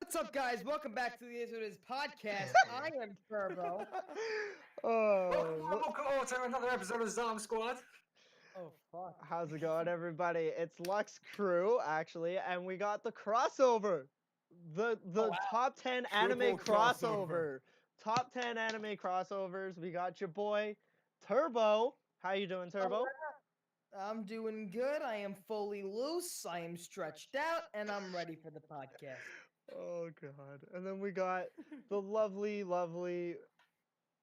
What's up, guys? Welcome back to the Is What It Is podcast. I am Turbo. Welcome to another episode of Zom Squad. Oh, fuck. How's it going, everybody? It's Lux Crew, actually, and we got the crossover. The top 10 anime crossover. Top 10 anime crossovers. We got your boy, Turbo. How you doing, Turbo? I'm doing good. I am fully loose. I am stretched out, and I'm ready for the podcast. Oh, God. And then we got the lovely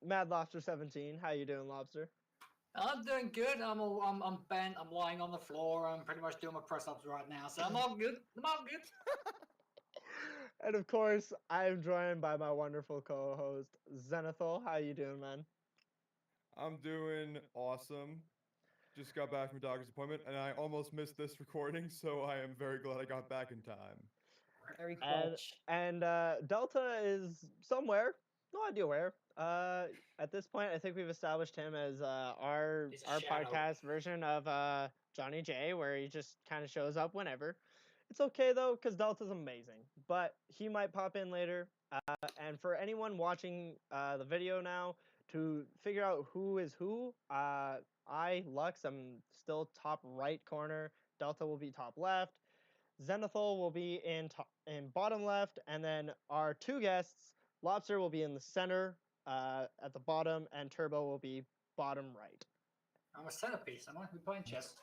MADLOBSTER17. How you doing, Lobster? I'm doing good. I'm bent. I'm lying on the floor. I'm pretty much doing my press-ups right now, so I'm all good. And of course, I'm joined by my wonderful co-host, Zenithal. How you doing, man? I'm doing awesome. Just got back from a doctor's appointment, and I almost missed this recording, so I am very glad I got back in time. Very clutch. And Delta is somewhere, no idea where. At this point, I think we've established him as our podcast version of Johnny J, where he just kind of shows up whenever. It's okay though, because Delta's amazing, but he might pop in later. And for anyone watching the video now, to figure out who is who, Lux, I'm still top right corner. Delta will be top left. Zenithal will be in bottom left, and then our two guests, Lobster will be in the center at the bottom, and Turbo will be bottom right. I'm a centerpiece. I'm like playing chess.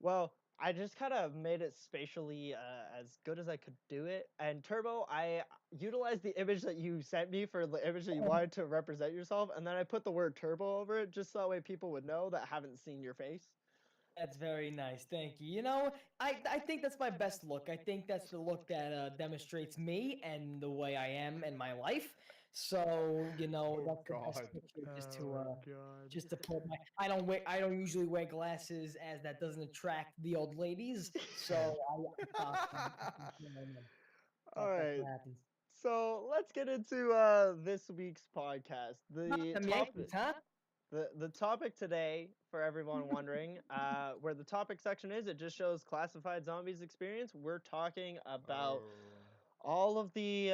Well, I just kind of made it spatially as good as I could do it. And Turbo, I utilized the image that you sent me for the image that you wanted to represent yourself, and then I put the word Turbo over it, just so that way people would know that haven't seen your face. That's very nice. Thank you. You know, I think that's my best look. I think that's the look that demonstrates me and the way I am in my life. So, you know, that's the best picture just to put my I don't usually wear glasses, as that doesn't attract the old ladies. So All right. So let's get into this week's podcast. The topic today, for everyone wondering, where the topic section is, it just shows classified zombies experience. We're talking about all of the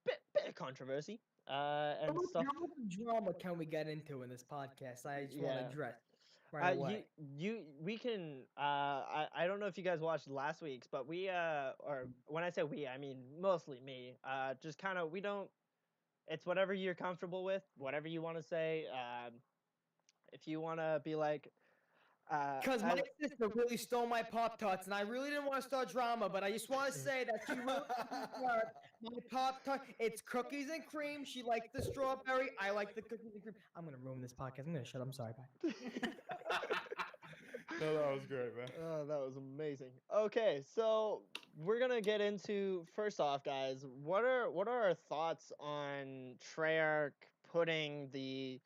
bit of controversy and stuff. How much drama can we get into in this podcast? I just want to address right away. We can. I don't know if you guys watched last week's, but we or when I say we, I mean mostly me. Just kind of we don't. It's whatever you're comfortable with, whatever you want to say. If you want to be like... Because my sister really stole my Pop-Tarts, and I really didn't want to start drama, but I just want to say that she really my Pop-Tart. It's cookies and cream. She likes the strawberry. I like the cookies and cream. I'm going to ruin this podcast. I'm going to shut up. I'm sorry. Bye. No, that was great, man. Oh, that was amazing. Okay, so we're gonna get into, first off, guys, what are our thoughts on Treyarch putting the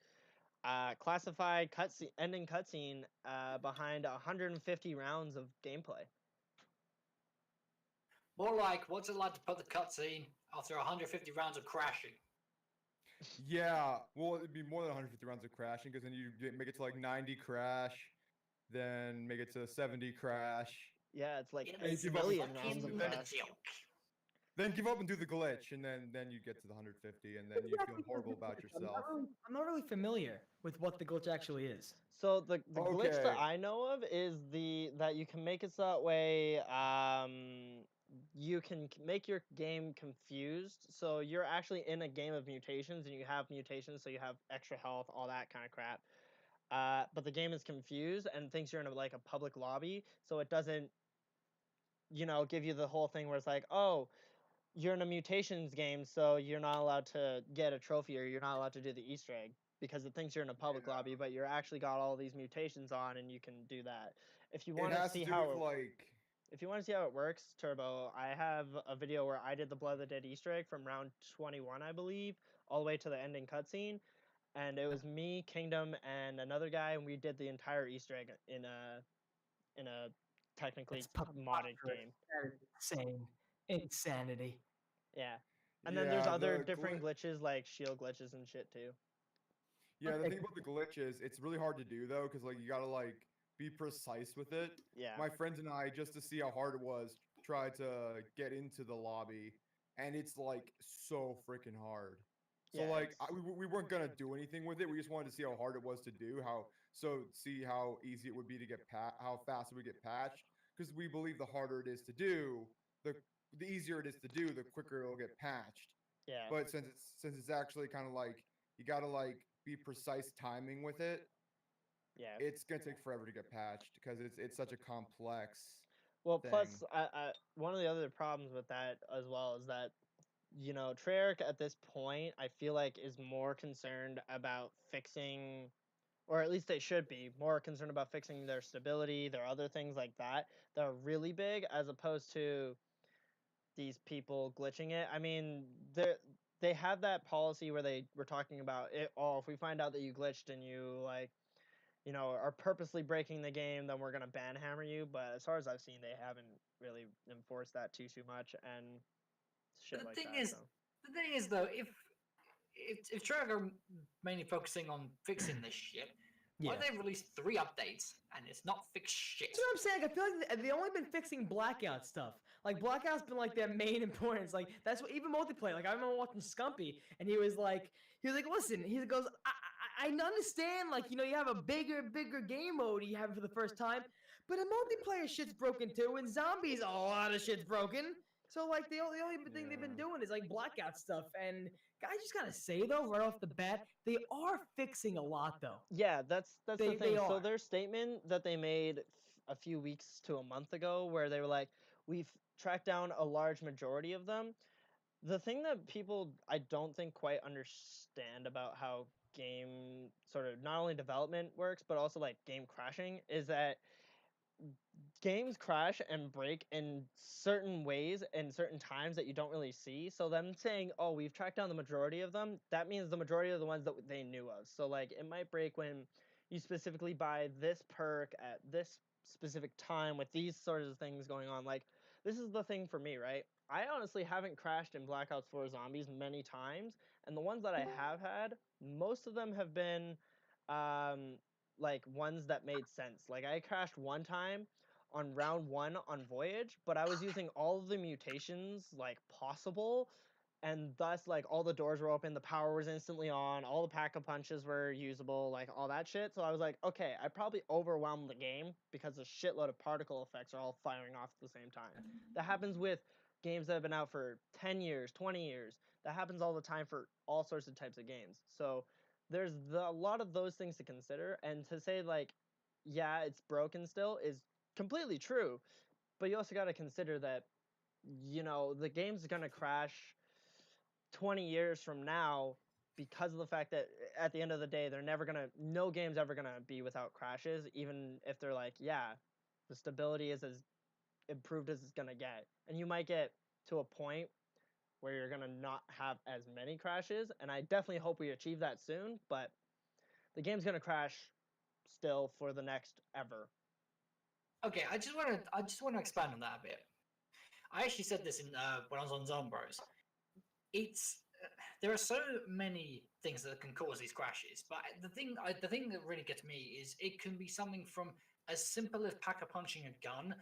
classified ending cutscene behind 150 rounds of gameplay? More like, what's it like to put the cutscene after 150 rounds of crashing? Yeah, well, it'd be more than 150 rounds of crashing, because then you make it to like 90 crash, then make it to 70 crash. Yeah, it's like It 8 was billion fucking rounds of a crash. joke. Then give up and do the glitch, and then you get to the 150, and then you feel horrible about yourself. I'm not really familiar with what the glitch actually is. So the glitch that Okay. I know of is that you can make it so that way you can make your game confused. So you're actually in a game of mutations, and you have mutations, so you have extra health, all that kind of crap. But the game is confused and thinks you're in a public lobby, so it doesn't, give you the whole thing where it's like, oh, you're in a mutations game, so you're not allowed to get a trophy, or you're not allowed to do the Easter egg, because it thinks you're in a public lobby, but you're actually got all these mutations on, and you can do that. If you want to see how it works, Turbo, I have a video where I did the Blood of the Dead Easter egg from round 21, I believe, all the way to the ending cutscene. And it was me, Kingdom, and another guy, and we did the entire Easter egg in a technically modded game. That is insane. Insanity. Yeah. And then there's other different glitches, like shield glitches and shit too. Yeah, the thing about the glitch is it's really hard to do though, because you gotta be precise with it. Yeah. My friends and I, just to see how hard it was, tried to get into the lobby, and it's like so freaking hard. So Yeah, like it's- we weren't gonna do anything with it. We just wanted to see how hard it was to do, see how easy it would be to get how fast it would get patched. Because we believe the harder it is to do, the the easier it is to do, the quicker it'll get patched. Yeah. But since it's actually kind of like you gotta like be precise timing with it, Yeah. it's gonna take forever to get patched because it's such a complex Well, thing. plus, one of the other problems with that as well is that, Treyarch at this point, I feel like is more concerned about fixing, or at least they should be more concerned about fixing their stability, their other things like that are really big, as opposed to these people glitching it. I mean, they have that policy where they were talking about it. Oh, if we find out that you glitched and you are purposely breaking the game, then we're gonna banhammer you. But as far as I've seen, they haven't really enforced that too much and shit But like the thing that. is, the thing is though, if Treyarch are mainly focusing on fixing this shit, why Yeah. they released 3 updates and it's not fixed shit? That's what I'm saying. I feel like they only been fixing Blackout stuff. Like Blackout's been like their main importance. Like that's what even multiplayer. Like I remember watching Scumpy, and he was like, listen. He goes, I understand. Like you have a bigger game mode you have for the first time, but a multiplayer shit's broken too, and zombies a lot of shit's broken. So like the only thing they've been Yeah. doing is like Blackout stuff. And I just gotta say though, right off the bat, they are fixing a lot though. Yeah, that's the They thing. So are. their statement that they made a few weeks to a month ago, where they were like, "We've tracked down a large majority of them." The thing that people I don't think quite understand about how game sort of not only development works, but also like game crashing, is that games crash and break in certain ways and certain times that you don't really see. So them saying, "Oh, we've tracked down the majority of them," that means the majority of the ones that they knew of. So like it might break when you specifically buy this perk at this specific time with these sorts of things going on. Like this is the thing for me, right? I honestly haven't crashed in Black Ops 4 Zombies many times, and the ones that I have had, most of them have been um like ones that made sense. Like I crashed one time on round 1 on Voyage, but I was using all of the mutations like possible, and thus like all the doors were open, the power was instantly on, all the pack-a-punches were usable, like all that shit. So I was like, okay, I probably overwhelmed the game because a shitload of particle effects are all firing off at the same time. That happens with games that have been out for 10 years, 20 years. That happens all the time for all sorts of types of games. So there's a lot of those things to consider, and to say like, yeah, it's broken still is completely true, but you also got to consider that the game's going to crash 20 years from now because of the fact that at the end of the day no game's ever going to be without crashes, even if they're like, yeah, the stability is as improved as it's going to get, and you might get to a point where you're going to not have as many crashes, and I definitely hope we achieve that soon, but the game's going to crash still for the next ever. Okay, I just want to expand on that a bit. I actually said this in when I was on Zone Bros. It's there are so many things that can cause these crashes, but the thing that really gets me is it can be something from as simple as pack-a-punching a gun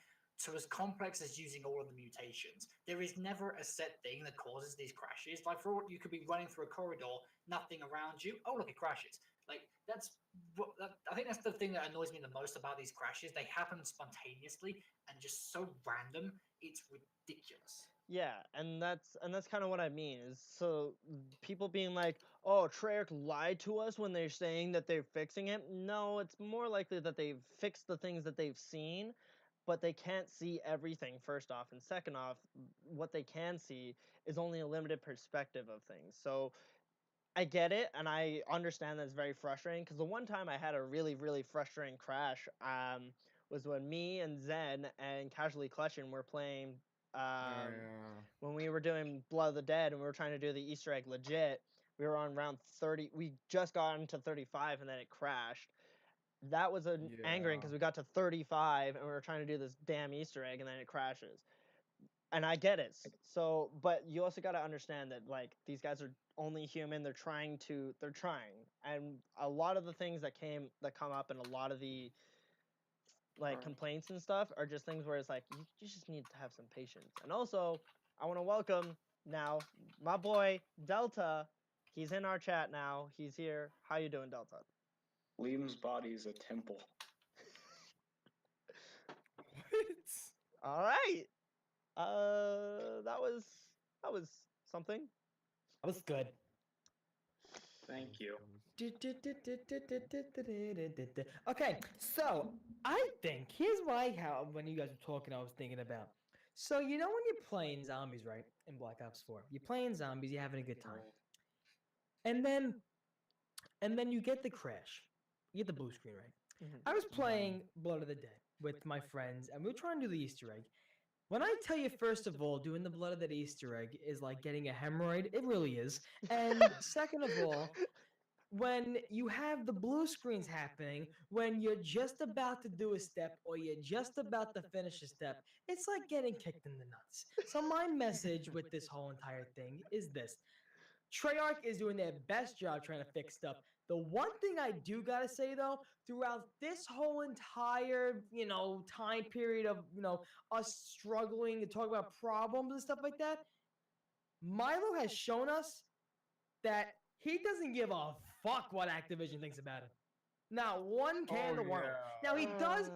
to as complex as using all of the mutations. There is never a set thing that causes these crashes. Like you could be running through a corridor, nothing around you. Oh, look, it crashes. Like I think that's the thing that annoys me the most about these crashes. They happen spontaneously and just so random. It's ridiculous. Yeah, and that's kind of what I mean is, so people being like, "Oh, Treyarch lied to us when they're saying that they're fixing it." No, it's more likely that they've fixed the things that they've seen, but they can't see everything, first off, and second off, what they can see is only a limited perspective of things. So I get it, and I understand that it's very frustrating, because the one time I had a really, really frustrating crash was when me and Zen and Casually Clutching were playing Oh yeah. when we were doing Blood of the Dead and we were trying to do the Easter egg legit. We were on round 30. We just got into 35 and then it crashed. That was angering because we got to 35 and we were trying to do this damn Easter egg and then it crashes. And I get it. So, but you also got to understand that like these guys are only human. They're trying. And a lot of the things that come up and a lot of the like complaints and stuff are just things where it's like you just need to have some patience. And also, I want to welcome now my boy Delta. He's in our chat now. He's here. How you doing, Delta? Liam's body is a temple. What? All right. That was something. That was good. Thank you. Okay, so I think here's what how when you guys were talking, I was thinking about. So when you're playing zombies, right, in Black Ops 4, you're playing zombies, you're having a good time, and then you get the crash, you get the blue screen, right? Mhm. I was playing Blood of the Dead with my friends, and we were trying to do the Easter egg. When I tell you, first of all, doing the Blood of the Dead Easter egg is like getting a hemorrhoid. It really is. And second of all, when you have the blue screens happening, when you're just about to do a step or you're just about to finish a step, it's like getting kicked in the nuts. So my message with this whole entire thing is this. Treyarch is doing their best job trying to fix stuff. The one thing I do gotta say though, throughout this whole entire, time period of, us struggling to talk about problems and stuff like that, Milo has shown us that he doesn't give a fuck what Activision thinks about him. Not one can in the world. Now he does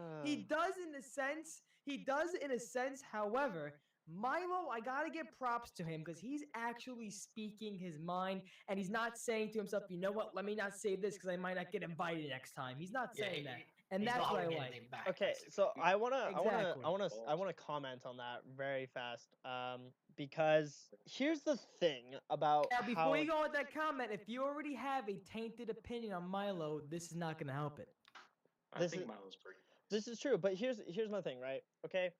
in a sense, however, Milo, I gotta give props to him because he's actually speaking his mind and he's not saying to himself, you know what, let me not say this because I might not get invited next time. He's not saying that. And He's that's not what I holding like. anything back, Okay, basically. so I wanna Exactly. comment on that very fast. Because here's the thing about Now, before how you go with that comment, if you already have a tainted opinion on Milo, this is not gonna help it. I This think is- Milo's pretty nice. this is true, but here's my thing, right? Okay,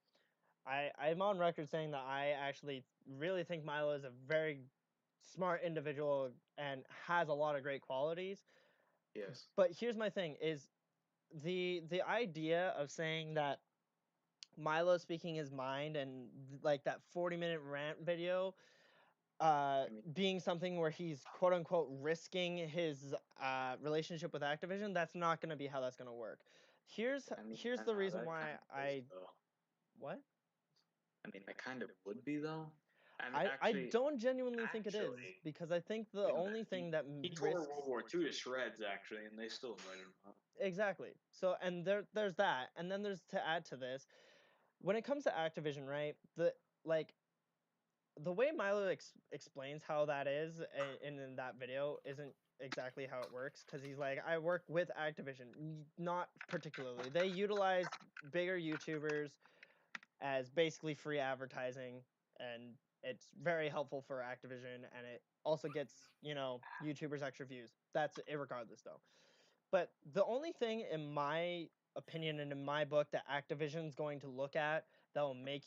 I'm on record saying that I actually really think Milo is a very smart individual and has a lot of great qualities. Yes. But here's my thing: is the idea of saying that Milo speaking his mind and like that 40-minute rant video being something where he's quote unquote risking his relationship with Activision, that's not going to be how that's going to work. Here's the reason that why kinda is, though. what I mean, that kind of would be though. And I actually, don't genuinely think it is, actually, because I think the look at only that. thing that he tore risks World War II to shreds actually, and they still invited him out. exactly. So and there's that, and then there's to add to this, when it comes to Activision, right? The way Milo explains how that is in that video isn't exactly how it works, because he's like, I work with Activision. Not particularly. They utilize bigger YouTubers as basically free advertising, and it's very helpful for Activision, and it also gets YouTubers extra views. That's irregardless though. But the only thing, in my opinion and in my book, that Activision's going to look at that will make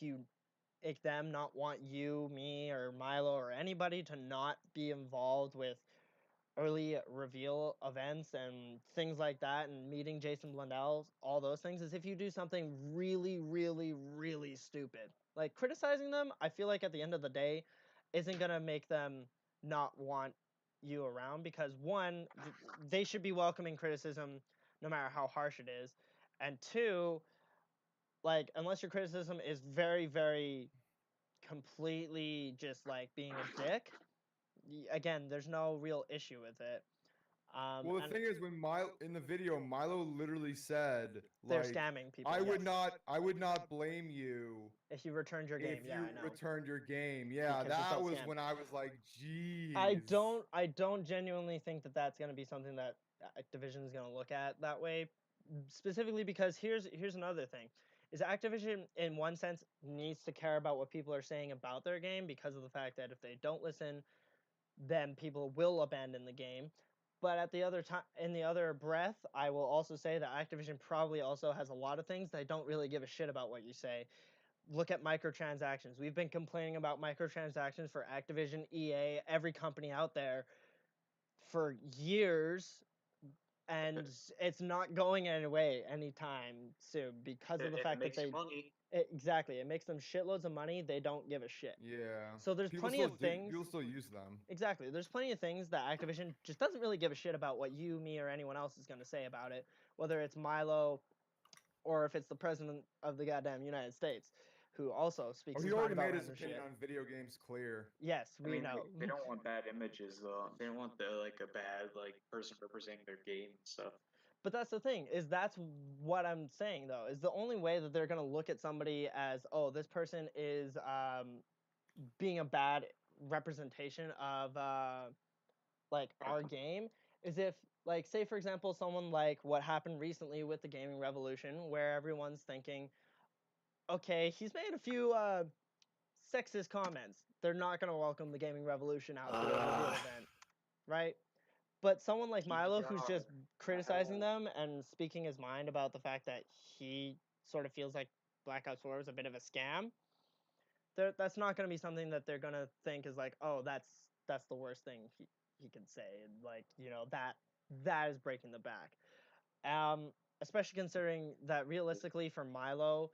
them not want you, me, or Milo, or anybody to not be involved with early reveal events and things like that, and meeting Jason Blundell, all those things, is if you do something really, really, really stupid. Like criticizing them, I feel like at the end of the day, isn't gonna make them not want you around, because one, they should be welcoming criticism no matter how harsh it is, and two, like unless your criticism is very, very completely just like being a dick, again, there's no real issue with it. Well, the thing is, when Milo in the video, Milo literally said, they're like, scamming people. I would yes. not blame you If you returned your game. if Yeah, you I know. returned your game. Yeah, Because it's that a was scam. when I was like, geez. I don't genuinely think that that's going to be something that Activision is going to look at that way. Specifically because here's another thing. Is Activision, in one sense, needs to care about what people are saying about their game, because of the fact that if they don't listen, then people will abandon the game. But at the other time, in the other breath, I will also say that Activision probably also has a lot of things that don't really give a shit about what you say. Look at microtransactions. We've been complaining about microtransactions for Activision, EA, every company out there for years, and it's not going away anytime soon because of the fact that they money. Exactly, it makes them shitloads of money. They don't give a shit. Yeah. So there's People plenty still of things. People still use them. Exactly. There's plenty of things that Activision just doesn't really give a shit about what you, me, or anyone else is going to say about it. Whether it's Milo or if it's the president of the goddamn United States, who also speaks. Oh, his he already mind about made his random opinion shit. on video games clear. Yes, I we mean, know. they don't want bad images though. They don't want the like a bad like person representing their game and stuff. But that's the thing, is that's what I'm saying though, is the only way that they're gonna look at somebody as, oh, this person is being a bad representation of like our game, is if, like, say for example, someone like what happened recently with the gaming revolution, where everyone's thinking, okay, he's made a few sexist comments. They're not gonna welcome the gaming revolution out to the reveal event, right? But someone like Milo, who's just criticizing them and speaking his mind about the fact that he sort of feels like Black Ops 4 is a bit of a scam, that's not going to be something that they're going to think is like, oh, that's the worst thing he can say. And like, you know, that is breaking the back. Especially considering that realistically for Milo,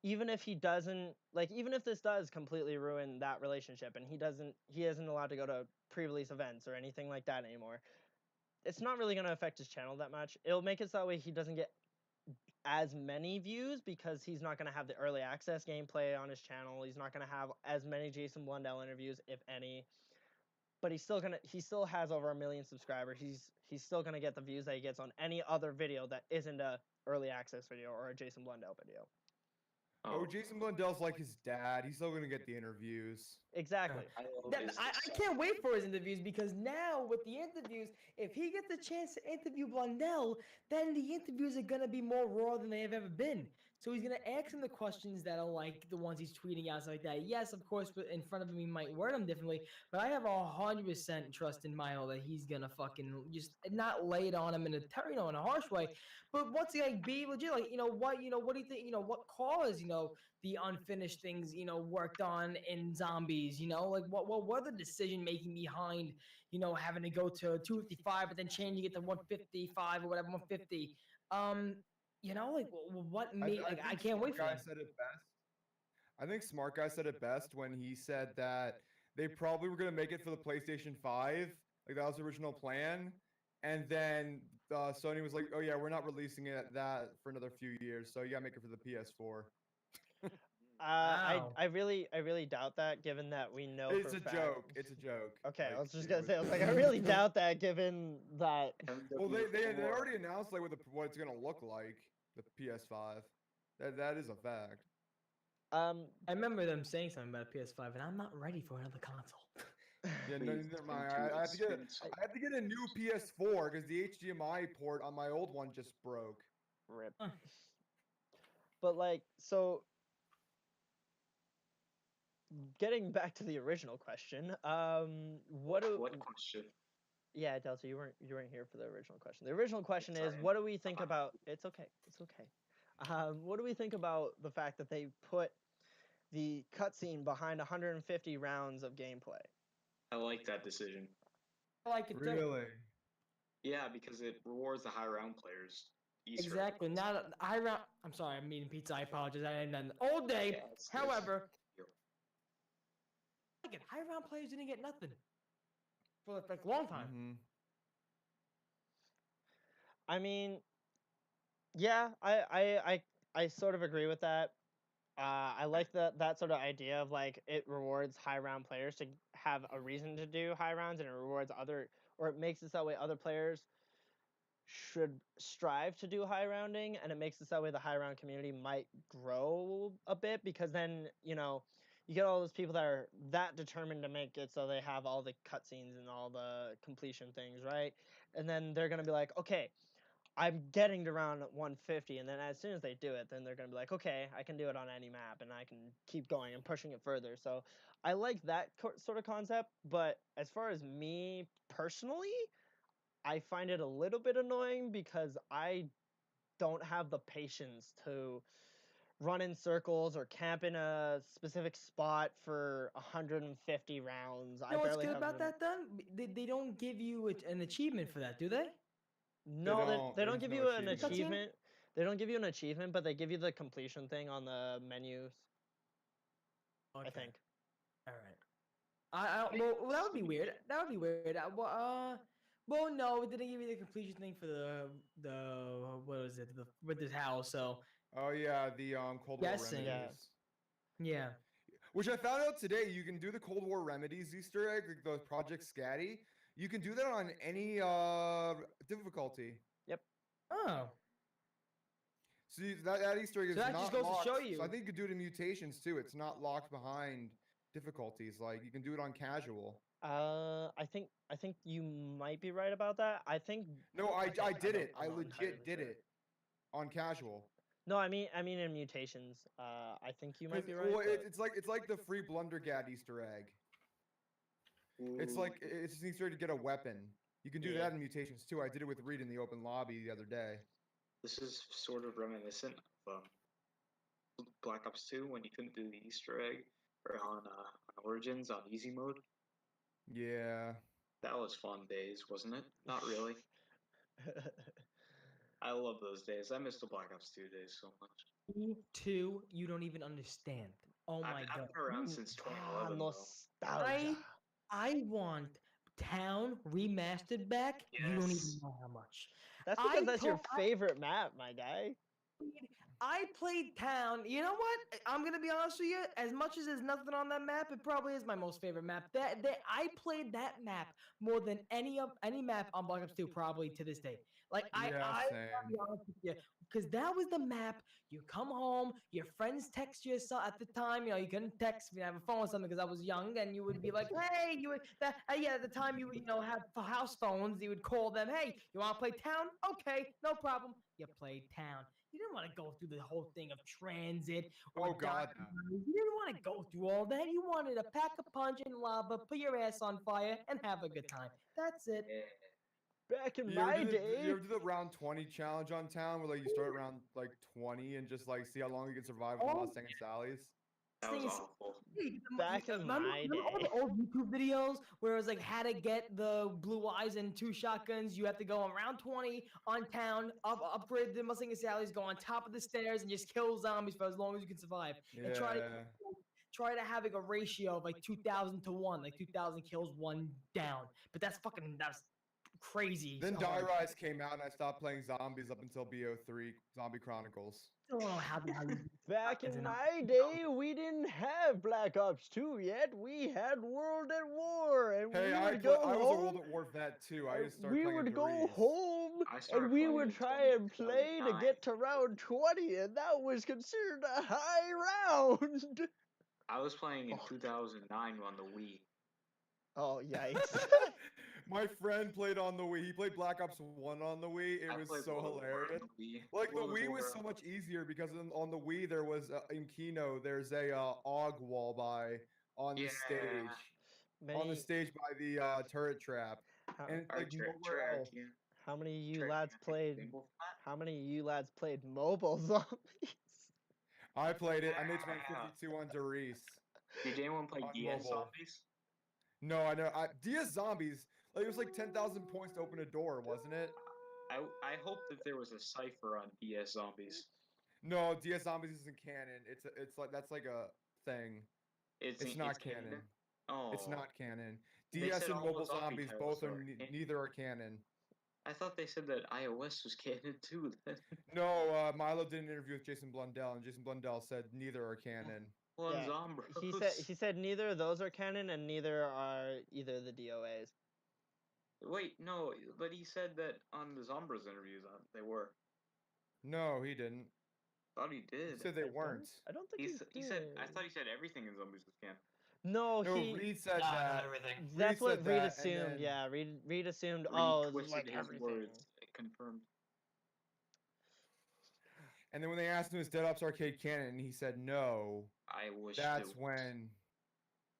even if he doesn't, like, even if this does completely ruin that relationship and he isn't allowed to go to pre-release events or anything like that anymore, it's not really going to affect his channel that much. It'll make it so that way he doesn't get as many views because he's not going to have the early access gameplay on his channel. He's not going to have as many Jason Blundell interviews, if any. But he still has over 1 million subscribers. He's still going to get the views that he gets on any other video that isn't a early access video or a Jason Blundell video. Oh, Jason Blundell's like his dad. He's still gonna get the interviews. Exactly. I can't wait for his interviews, because now with the interviews, if he gets the chance to interview Blundell, then the interviews are going to be more raw than they have ever been. So he's going to ask him the questions that are like the ones he's tweeting out, stuff like that. Yes, of course, but in front of him, he might word them differently. But I have 100% trust in Milo that he's going to fucking just not lay it on him in a harsh way. But once again, be legit. Like, what do you think, what caused, the unfinished things, worked on in Zombies, like what were the decision making behind, having to go to 255 but then changing it to 155 or whatever, 150. Like what made, I can't wait for Guy that. said it best. I think Smart Guy said it best when he said that they probably were gonna make it for the PlayStation 5, like that was the original plan, and then Sony was like, "Oh yeah, we're not releasing it that for another few years, so you gotta make it for the PS4." Wow. I really doubt that, given that we know It's for a fact. joke. It's a joke. Okay, I was just it gonna say, I was like, I really doubt that, given that. Well, they already announced like what it's gonna look like, the PS5. That is a fact. I remember them saying something about a PS5, and I'm not ready for another console. Yeah, no, never mind. I have to get a new PS4 because the HDMI port on my old one just broke. Rip. Huh. But like, so getting back to the original question, what question? Yeah, Delta, you weren't here for the original question. The original question is, what do we think about? It's okay. It's okay. What do we think about the fact that they put the cutscene behind 150 rounds of gameplay? I like that decision. I like it too. Really? Yeah, because it rewards the high round players. Exactly. Now that high round, I'm sorry, I'm eating pizza. I apologize. I hadn't done all day. Yeah, it's- However, again, high round players didn't get nothing for like a long time. Mm-hmm. I mean, yeah, I sort of agree with that. I like that sort of idea of like it rewards high round players to have a reason to do high rounds, and it rewards or it makes it that way other players should strive to do high rounding, and it makes it that way the high round community might grow a bit, because then you get all those people that are that determined to make it so they have all the cutscenes and all the completion things, right? And then they're gonna be like, okay, I'm getting to round 150, and then as soon as they do it, then they're gonna be like, okay, I can do it on any map, and I can keep going and pushing it further. So I like that sort of concept, but as far as me personally, I find it a little bit annoying because I don't have the patience to run in circles or camp in a specific spot for 150 rounds. You know what's good about that, then? They don't give you an achievement for that, do they? No, they don't There's give no you an achievement. achievement. They don't give you an achievement, but they give you the completion thing on the menus, I think. All right. Well, that would be weird. That would be weird. No, it didn't give you the completion thing for the what was it? With this house. So Oh yeah, the Cold War Guessing. remedies. Yeah. Which I found out today. You can do the Cold War remedies Easter egg, like the Project Scatty. You can do that on any difficulty. Oh. So that Easter egg is So that not just goes to locked. show So I you. think you could do it in mutations too. It's not locked behind difficulties. Like you can do it on casual. I think you might be right about that. I think No, I did it. I'm I not legit entirely did sure. it on casual. No, I mean in mutations. I think you might be 'Cause- right. Well, but- it's like the free Blundergat Easter egg. It's like it's an Easter egg to get a weapon. You can do Yeah. that in mutations too. I did it with Reed in the open lobby the other day. This is sort of reminiscent of Black Ops 2 when you couldn't do the Easter egg or on Origins on easy mode. Yeah. That was fun days, wasn't it? Not really. I love those days. I miss the Black Ops 2 days so much. Me too. You don't even understand. Oh my I've god. been around since 2011 though. Nostalgia. I want Town remastered back. You don't even Yes. know how much. That's because that's your I favorite map, my guy. played Town. You know what? I'm gonna be honest with you. As much as there's nothing on that map, it probably is my most favorite map. That I played that map more than any map on Black Ops 2 probably to this day. Like Yeah, I same. gotta be honest with you, because that was the map. You come home, your friends text you at the time. You know, you couldn't text me, have a phone or something because I was young, and you would be like, hey, you would yeah. At the time, you have house phones. You would call them, hey, you want to play Town? Okay, no problem. You played Town. You didn't want to go through the whole thing of transit. Or Oh god. you didn't want to go through all that. You wanted to pack a punch in lava, put your ass on fire, and have a good time. That's it. Back in You ever, my do day. you ever do the round 20 challenge on Town where like you start at round like 20 and just like see how long you can survive with Oh, Mustang and Sally's? That was Thing is- awful. Back in Remember my all day. the old YouTube videos where it was like how to get the blue eyes and 2 shotguns? You have to go on round 20 on Town, upgrade the Mustang and Sally's, go on top of the stairs and just kill zombies for as long as you can survive. And try to have like a ratio of like 2,000 to 1, like 2,000 kills, 1 down. But that's crazy. Then so Die hard. Rise came out and I stopped playing zombies up until BO3 Zombie Chronicles. I don't know how the hell you Back Is it in not- my day, we didn't have Black Ops 2 yet. We had World at War, and Hey, we I would go was a home. World at War vet too. I and just started we playing would at go Doritos. home, I started and we playing would in try and play to 2009. get to round 20, and that was considered a high round. I was playing in Oh. 2009 on the Wii. Oh, yikes. My friend played on the Wii. He played Black Ops 1 on the Wii. It I was played so World at War on hilarious. the Wii. Like the World at Wii was War- so much easier because on the Wii there was in Kino there's a AUG wall by on the stage. On the Many, stage by the turret trap. how, And Our like track, nowhere else. yeah. how many of you Track, lads yeah, played? single flat. How many of you lads played mobile zombies? I played it. I made rank 52 on Doris. Did anyone play On DS mobile. Zombies? No, I know. DS Zombies. Like it was like 10,000 points to open a door, wasn't it? I hope that there was a cipher on DS Zombies. No, DS Zombies isn't canon. It's like that's like a thing. It's not canon. Oh, It's not canon. They DS said and all the mobile zombie zombies titles both are are canon. neither are canon. I thought they said that iOS was canon too. No, Milo did an interview with Jason Blundell, and Jason Blundell said neither are canon. Well, Yeah, Zombros. he said neither of those are canon, and neither are either the DOAs. Wait, no, but he said that on the Zombros interviews, they were. No, he didn't. Thought he He did. said they weren't. I don't think He said. I thought he said everything in Zombies was canon. No, No, he. Reed said Nah, that. not everything. That's Reed what said Reed that, and assumed. then- Yeah, Reed assumed. Reed Oh, twisted like his everything. words. Confirmed. And then when they asked him is Dead Ops Arcade canon, he said no. I wish. That's it when.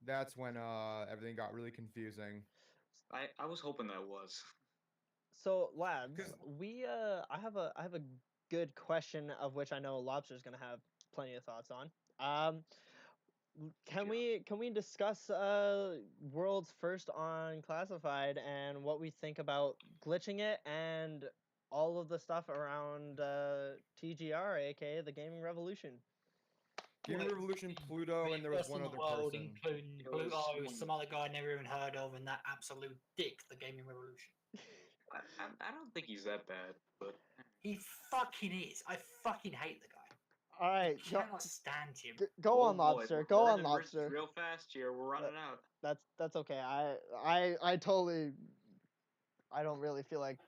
That's when everything got really confusing. I was hoping that was. So, lads, 'Cause- I have a good question of which I know Lobster's gonna have plenty of thoughts on. Can we discuss World's First on Classified and what we think about glitching it and all of the stuff around TGR, aka the Gaming Revolution? Gaming Wait, Revolution, Pluto, and there was First one in other the world, person. including There was Pluto, someone- some other guy I never even heard of, and that absolute dick, the Gaming Revolution. I don't think he's that bad, but He fucking is. I fucking hate the guy. All right, I cannot stand him. go on, boy, Lobster. Go on, Brennan versus Lobster. real fast here. We're running out. That's okay. I totally. I don't really feel like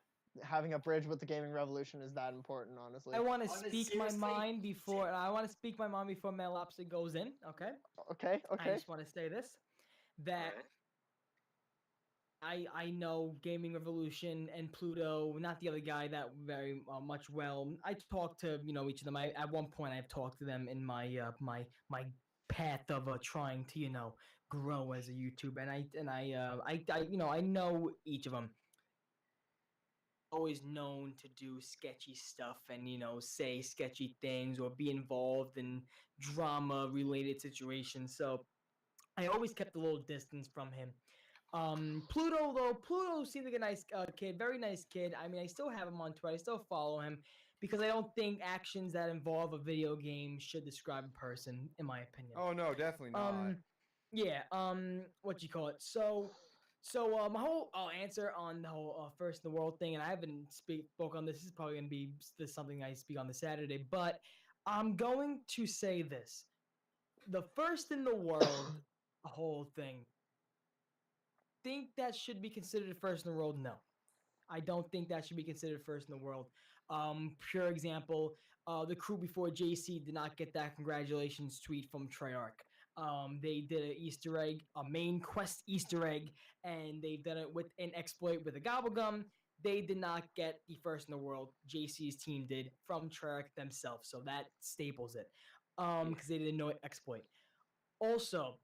having a bridge with the gaming revolution is that important, honestly. I want to Honestly, speak my seriously, mind before Mad Lobster goes in. Okay. Okay. I just want to say this, that Alright. I know Gaming Revolution and Pluto, not the other guy that very much well. I talked to each of them. At one point I've talked to them in my my path of trying to grow as a YouTuber, and I know each of them. Always known to do sketchy stuff and say sketchy things or be involved in drama related situations. So I always kept a little distance from him. Pluto seemed like a nice kid, very nice kid. I mean, I still have him on Twitter. I still follow him because I don't think actions that involve a video game should describe a person, in my opinion. Oh no, definitely not. Yeah. What you call it? So my whole answer on the whole first in the world thing, and I haven't spoke on this. This is probably gonna be something I speak on the Saturday, but I'm going to say this: the first in the world whole thing. Think that should be considered first in the world? No, I don't think that should be considered first in the world. Pure example, the crew before JC did not get that congratulations tweet from Treyarch. They did an Easter egg, a main quest Easter egg, and they've done it with an exploit with a gobblegum. They did not get the first in the world. JC's team did from Treyarch themselves, so that staples it. Because they didn't know exploit. Also,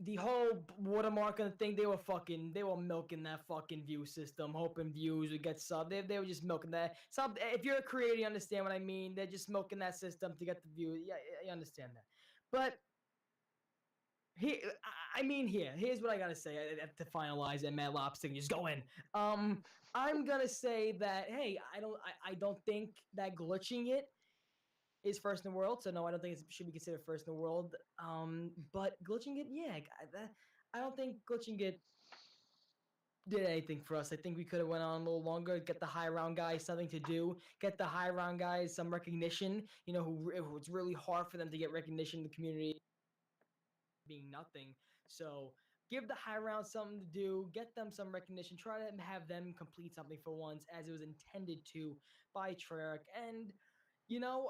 the whole watermark and thing, they were milking that fucking view system, hoping views would get sub. They were just milking that. If you're a creator, you understand what I mean. They're just milking that system to get the views. Yeah, you understand that. But here's what I gotta say to finalize and Mad Lobster just go in. I'm gonna say that hey, I don't think that glitching it is first in the world, so no, I don't think it should be considered first in the world. But glitching it, yeah, I don't think glitching it did anything for us. I think we could have went on a little longer, get the high round guys something to do, get the high round guys some recognition. Who it's really hard for them to get recognition in the community, being nothing. So give the high round something to do, get them some recognition, try to have them complete something for once as it was intended to by Treyarch. And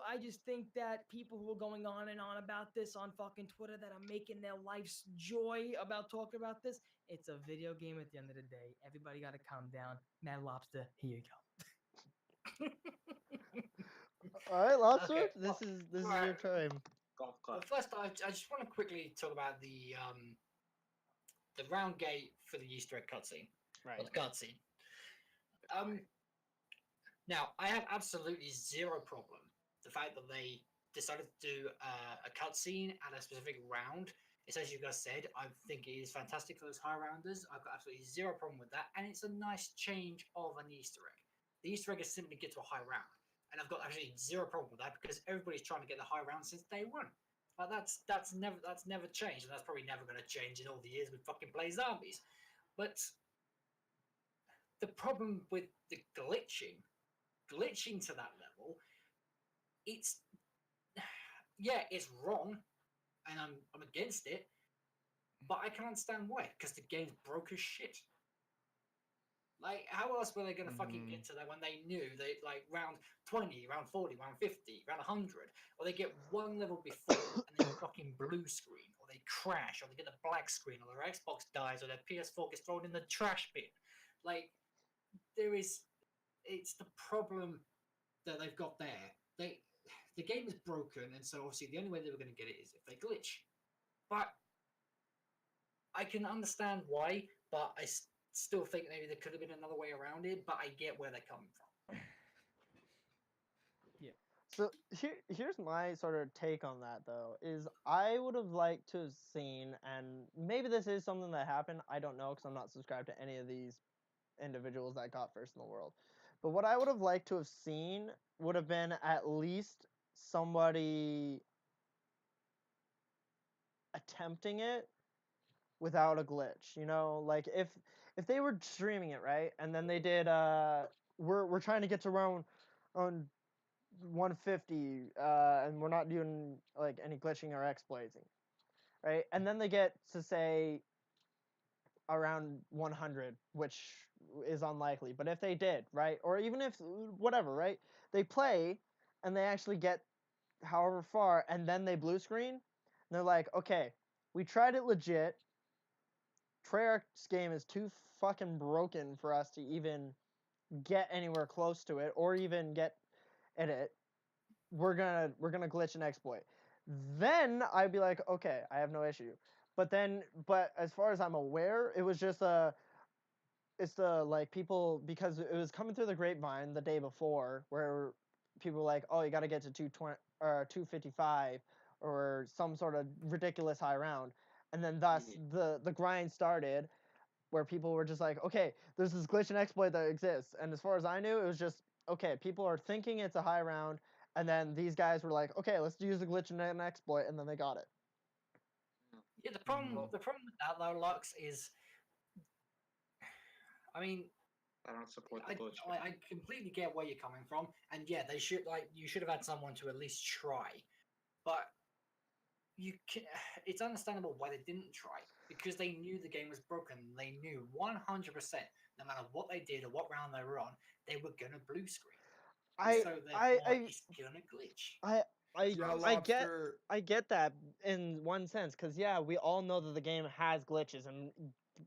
I just think that people who are going on and on about this on fucking Twitter that are making their life's joy about talking about this, it's a video game at the end of the day. Everybody got to calm down. Mad Lobster, here you go. All right, Lobster, Okay, this is your right. time. Golf Well, clap. first, I just want to quickly talk about the round gate for the Easter egg cutscene. Right. Or the cutscene. Now, I have absolutely zero problem the fact that they decided to do a cutscene at a specific round. It's as you guys said, I think it is fantastic for those high rounders. I've got absolutely zero problem with that, and it's a nice change of an Easter egg. The Easter egg is simply get to a high round, and I've got actually zero problem with that because everybody's trying to get the high round since day one. Like that's never changed, and that's probably never going to change in all the years we fucking play zombies. But the problem with the glitching to that level, it's wrong, and I'm against it, but I can understand why, because the game's broke as shit. Like, how else were they going to fucking get to that when they knew they like round 20, round 40, round 50, round 100, or they get one level before and then fucking blue screen, or they crash, or they get the black screen, or their Xbox dies, or their PS4 gets thrown in the trash bin. Like, it's the problem that they've got there. The game is broken, and so obviously the only way they were going to get it is if they glitch. But I can understand why, but I still think maybe there could have been another way around it, but I get where they're coming from. Yeah. So here's my sort of take on that, though, is I would have liked to have seen, and maybe this is something that happened, I don't know, because I'm not subscribed to any of these individuals that got first in the world. But what I would have liked to have seen would have been at least somebody attempting it without a glitch. Like if they were streaming it, right, and then they did we're trying to get to round on 150, and we're not doing like any glitching or exploiting, right? And then they get to say around 100, which is unlikely. But if they did, right, or even if whatever, right, they play and they actually get however far, and then they blue screen, and they're like, okay, we tried it legit. Treyarch's game is too fucking broken for us to even get anywhere close to it, or even get at it. We're gonna glitch and exploit. Then I'd be like, okay, I have no issue. But as far as I'm aware, it was just it's the like people, because it was coming through the grapevine the day before where people were like, oh, you got to get to 220 or 255 or some sort of ridiculous high round, and then thus the grind started where people were just like, okay, there's this glitch and exploit that exists, and as far as I knew, it was just okay, people are thinking it's a high round, and then these guys were like, okay, let's use the glitch and an exploit, and then they got it. Yeah, the problem with that though, Lux, is, I mean, I don't support the glitch. I completely get where you're coming from, and yeah, they should you should have had someone to at least try, but it's understandable why they didn't try, because they knew the game was broken. They knew 100%, no matter what they did or what round they were on, they were gonna blue screen. It's gonna glitch. I get that in one sense, because yeah, we all know that the game has glitches and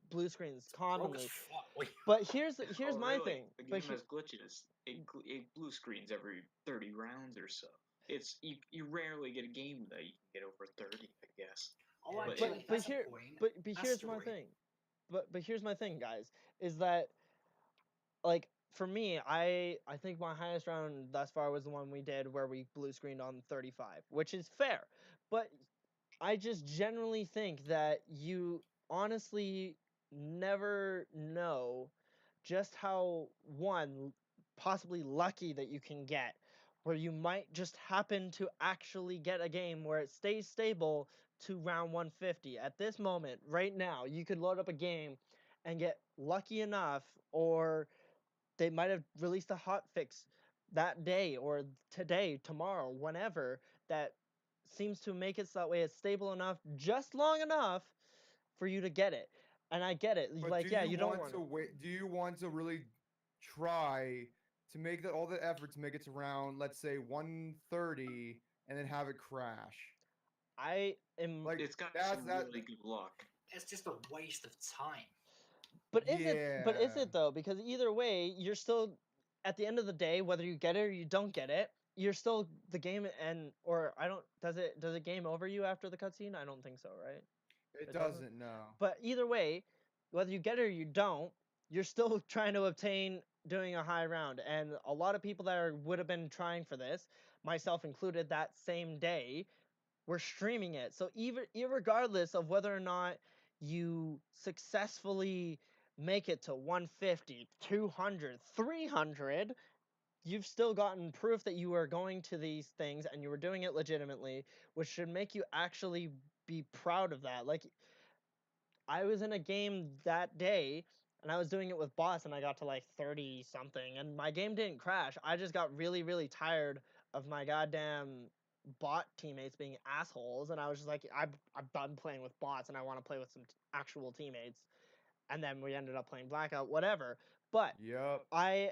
blue screens commonly. But here's my thing. The game has glitches. It blue screens every 30 rounds or so. It's you rarely get a game that you can get over 30, I guess. But here's my thing. But here's my thing, guys, is that like for me, I think my highest round thus far was the one we did where we blue screened on 35, which is fair. But I just generally think that you honestly never know just how possibly lucky that you can get, where you might just happen to actually get a game where it stays stable to round 150. At this moment, right now, you could load up a game and get lucky enough, or they might have released a hot fix that day or today, tomorrow, whenever, that seems to make it so that way it's stable enough, just long enough for you to get it. And I get it. But like, you don't want to wait. Do you want to really try to make all the effort to make it to round, let's say 130, and then have it crash? I am like, it's got some really good luck. It's just a waste of time. But is it though? Because either way, you're still, at the end of the day, whether you get it or you don't get it, you're still the game. Does it game over you after the cutscene? I don't think so, right? It doesn't, no. But either way, whether you get it or you don't, you're still trying to obtain doing a high round. And a lot of people that would have been trying for this, myself included, that same day, were streaming it. So even irregardless of whether or not you successfully make it to 150, 200, 300, you've still gotten proof that you were going to these things and you were doing it legitimately, which should make you actually be proud of that. Like, I was in a game that day and I was doing it with bots and I got to like 30 something and my game didn't crash. I just got really, really tired of my goddamn bot teammates being assholes, and I was just like, I'm done playing with bots and I want to play with some actual teammates. And then we ended up playing Blackout, whatever. But I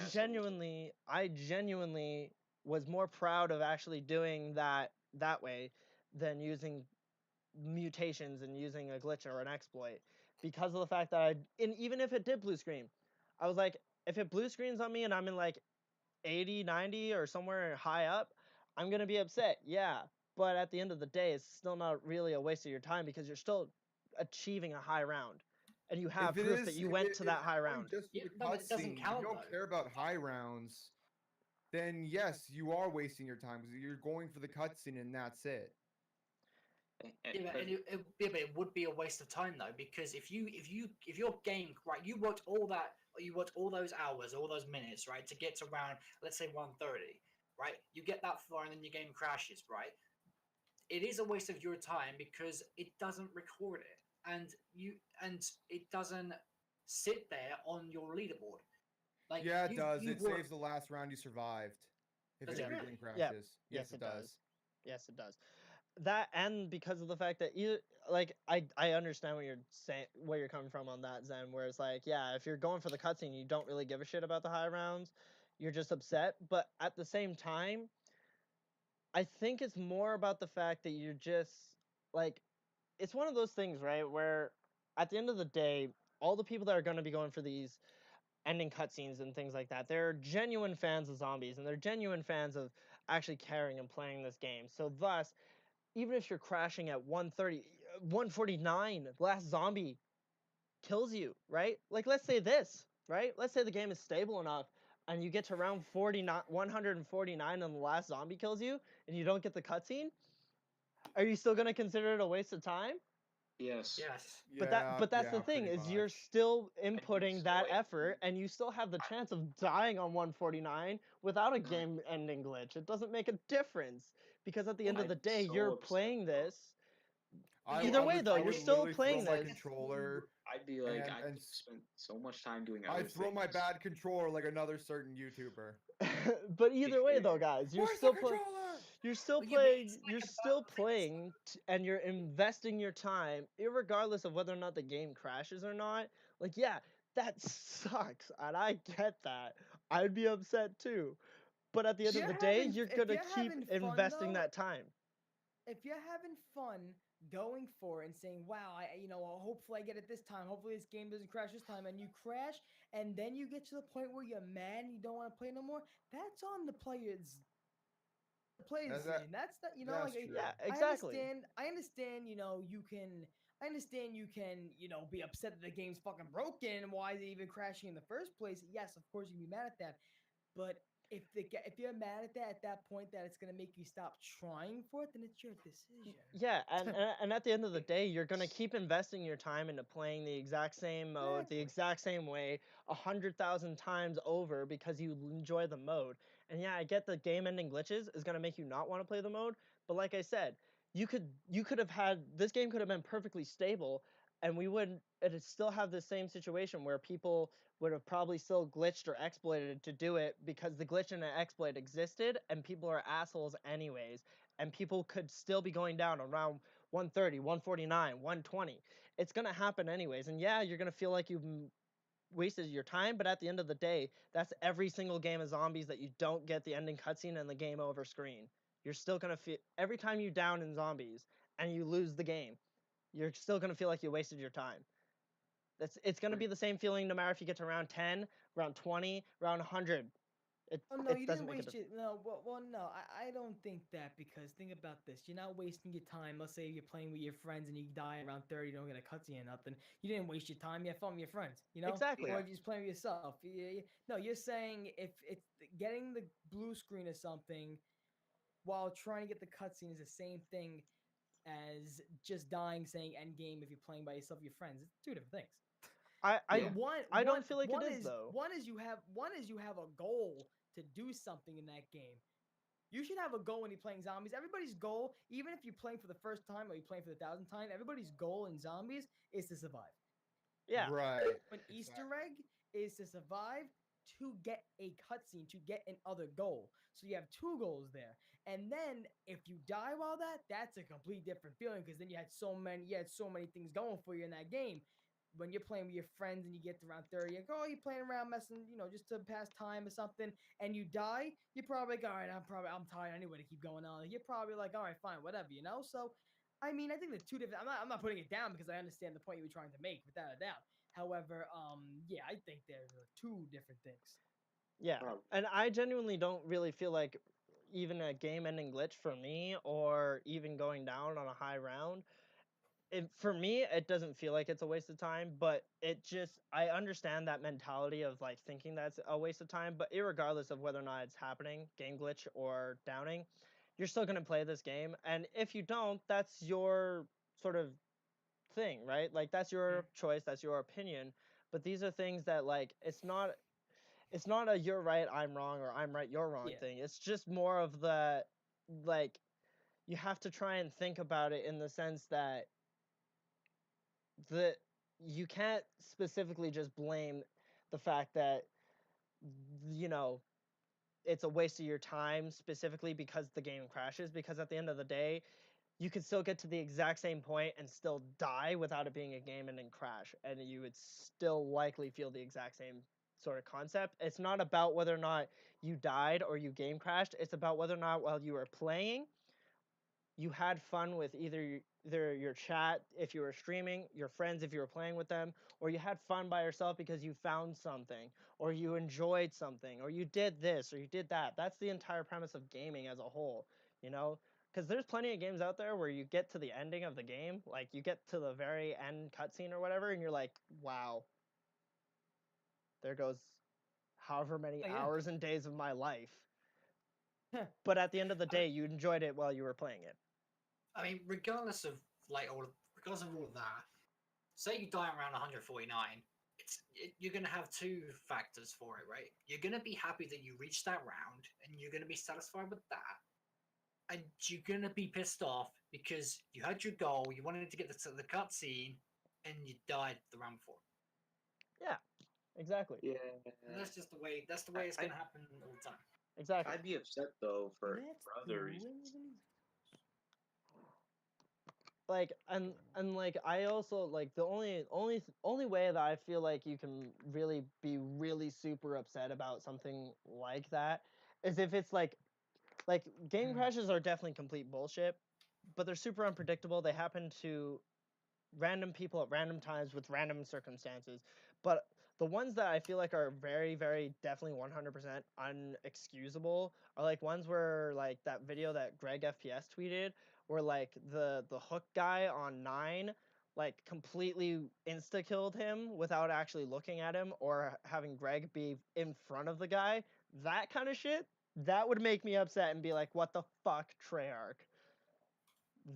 genuinely was more proud of actually doing that way than using mutations and using a glitch or an exploit, because of the fact that even if it did blue screen, I was like, if it blue screens on me and I'm in like 80, 90 or somewhere high up, I'm going to be upset. Yeah. But at the end of the day, it's still not really a waste of your time because you're still achieving a high round. And you have proof that you went to that high round. Just for the cutscene, if you don't care about high rounds, then yes, you are wasting your time because you're going for the cutscene and that's it. It would be a waste of time though, because if your game, right, you worked all those hours, all those minutes, right, to get to round, let's say 130, right? You get that far and then your game crashes, right? It is a waste of your time because it doesn't record it and it doesn't sit there on your leaderboard. Like, it does. It saves the last round you survived. if Does your it end really? game crashes. Yes, it does. Yes, it does. That, and because of the fact that I understand what you're saying, where you're coming from on that, Zen, where it's like, yeah, if you're going for the cutscene, you don't really give a shit about the high rounds, you're just upset. But at the same time, I think it's more about the fact that you're just like, it's one of those things, right, where at the end of the day, all the people that are going to be going for these ending cutscenes and things like that, they're genuine fans of zombies, and they're genuine fans of actually caring and playing this game. So thus, even if you're crashing at 130, 149, the last zombie kills you, right? Like, let's say this, right? Let's say the game is stable enough and you get to round 49, 149 and the last zombie kills you and you don't get the cutscene. Are you still going to consider it a waste of time? Yes. Yes. But that's the thing, pretty is you're much. still think inputting so, that like- effort, and you still have the chance of dying on 149 without a game-ending glitch. It doesn't make a difference, because at the end of I'm the day, so you're upset, playing though. this. Either way, though, you're still playing throw my this. controller. I'd be like, And- I and spent so much time doing other I throw my things. bad controller like another certain YouTuber. But either way, though, guys, you're Where's still the playing. controller? You're still Well, playing. it's like You're a still battle. playing, and you're investing your time, irregardless of whether or not the game crashes or not. Like, yeah, that sucks, and I get that. I'd be upset too. But at the end If of the you're day, having- you're if gonna you're keep having fun, investing though, that time. if you're having fun going for it and saying, "Wow, hopefully I get it this time. Hopefully this game doesn't crash this time," and you crash, and then you get to the point where you're mad and you don't want to play no more, that's on the players. The players, that- that's not, that's like, true. Yeah, I exactly. understand. I understand. You can. I understand you can, be upset that the game's fucking broken and why is it even crashing in the first place. Yes, of course you can be mad at that. But if you're mad at that point that it's gonna make you stop trying for it, then it's your decision. Yeah, and at the end of the day, you're gonna keep investing your time into playing the exact same mode, the Exactly. exact same way, 100,000 times over because you enjoy the mode. And yeah, I get the game-ending glitches is gonna make you not want to play the mode, but like I said, you could have had this game could have been perfectly stable, and we wouldn't it'd still have the same situation where people would have probably still glitched or exploited to do it because the glitch and the exploit existed, and people are assholes anyways, and people could still be going down around 130, 149, 120. It's going to happen anyways. And yeah, you're going to feel like you've wasted your time, but at the end of the day, that's every single game of zombies that you don't get the ending cutscene and the game over screen. You're still going to feel, every time you down in zombies and you lose the game, you're still going to feel like you wasted your time. It's going to be the same feeling no matter if you get to round 10, round 20, round 100. Oh no, It you doesn't didn't make a waste difference. your no. Well, no, I don't think that, because think about this. You're not wasting your time. Let's say you're playing with your friends and you die around 30, you don't get a cutscene or nothing. You didn't waste your time. You had fun with your friends. Exactly. Or if you're just playing with yourself. No, you're saying if it's getting the blue screen or something while trying to get the cutscene is the same thing as just dying saying end game if you're playing by yourself with your friends. It's two different things. Yeah. I don't feel like it is, though. One is you have a goal to do something in that game. You should have a goal when you're playing zombies. Everybody's goal, even if you're playing for the first time or you're playing for the 1,000th time, everybody's goal in zombies is to survive. Yeah. Right. An Easter egg is to survive, to get a cutscene, to get another goal. So you have two goals there. And then if you die while that's a complete different feeling, because then you had so many things going for you in that game. When you're playing with your friends and you get to around 30, you're playing around messing, just to pass time or something, and you die, you're probably like, all right, I'm tired anyway to keep going on. You're probably like, all right, fine, whatever, So, I mean, I think the two different. I'm not putting it down because I understand the point you were trying to make, without a doubt. However, yeah, I think there are two different things. Yeah, and I genuinely don't really feel like even a game-ending glitch for me, or even going down on a high round, for me, it doesn't feel like it's a waste of time. But I understand that mentality of like thinking that's a waste of time. But irregardless of whether or not it's happening, game glitch or downing, you're still gonna play this game. And if you don't, that's your sort of thing, right? Like that's your choice, that's your opinion. But these are things that like it's not a you're right, I'm wrong, or I'm right, you're wrong thing. It's just more of the, like, you have to try and think about it in the sense that you can't specifically just blame the fact that, you know, it's a waste of your time specifically because the game crashes, because at the end of the day, you could still get to the exact same point and still die without it being a game-ending crash, and you would still likely feel the exact same sort of concept. It's not about whether or not you died or you game crashed. It's about whether or not while you were playing, you had fun with either your chat if you were streaming, your friends if you were playing with them, or you had fun by yourself because you found something, or you enjoyed something, or you did this, or you did that. That's the entire premise of gaming as a whole, you know? Because there's plenty of games out there where you get to the ending of the game, like you get to the very end cutscene or whatever, and you're like, wow, there goes however many Oh, yeah. hours and days of my life. But at the end of the day, you enjoyed it while you were playing it. I mean, regardless of regardless of all of that, say you die around 149, you're gonna have two factors for it, right? You're gonna be happy that you reached that round, and you're gonna be satisfied with that, and you're gonna be pissed off because you had your goal, you wanted to get to the cutscene, and you died the round before. Yeah, exactly. Yeah. And that's just the way. That's the way it's gonna happen all the time. Exactly. I'd be upset though for other reasons. Like and like I also like the only way that I feel like you can really be really super upset about something like that is if it's like game crashes are definitely complete bullshit, but they're super unpredictable. They happen to random people at random times with random circumstances. But the ones that I feel like are very, very definitely 100% unexcusable are like ones where like that video that Greg FPS tweeted, where like the hook guy on 9 like completely insta killed him without actually looking at him or having Greg be in front of the guy. That kind of shit, that would make me upset and be like, what the fuck, Treyarch?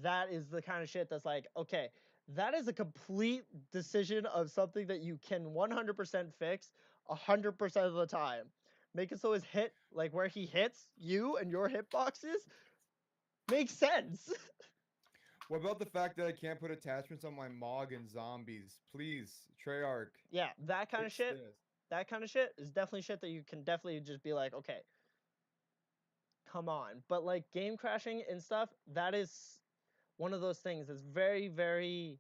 That is the kind of shit that's like, okay, that is a complete decision of something that you can 100% fix 100% of the time. Make it so his hit, like where he hits you and your hitboxes, makes sense. What about the fact that I can't put attachments on my Mog and zombies? Please, Treyarch. Yeah, that kind of fix shit. this. That kind of shit is definitely shit that you can definitely just be like, okay, come on. But like game crashing and stuff, that is one of those things that's very, very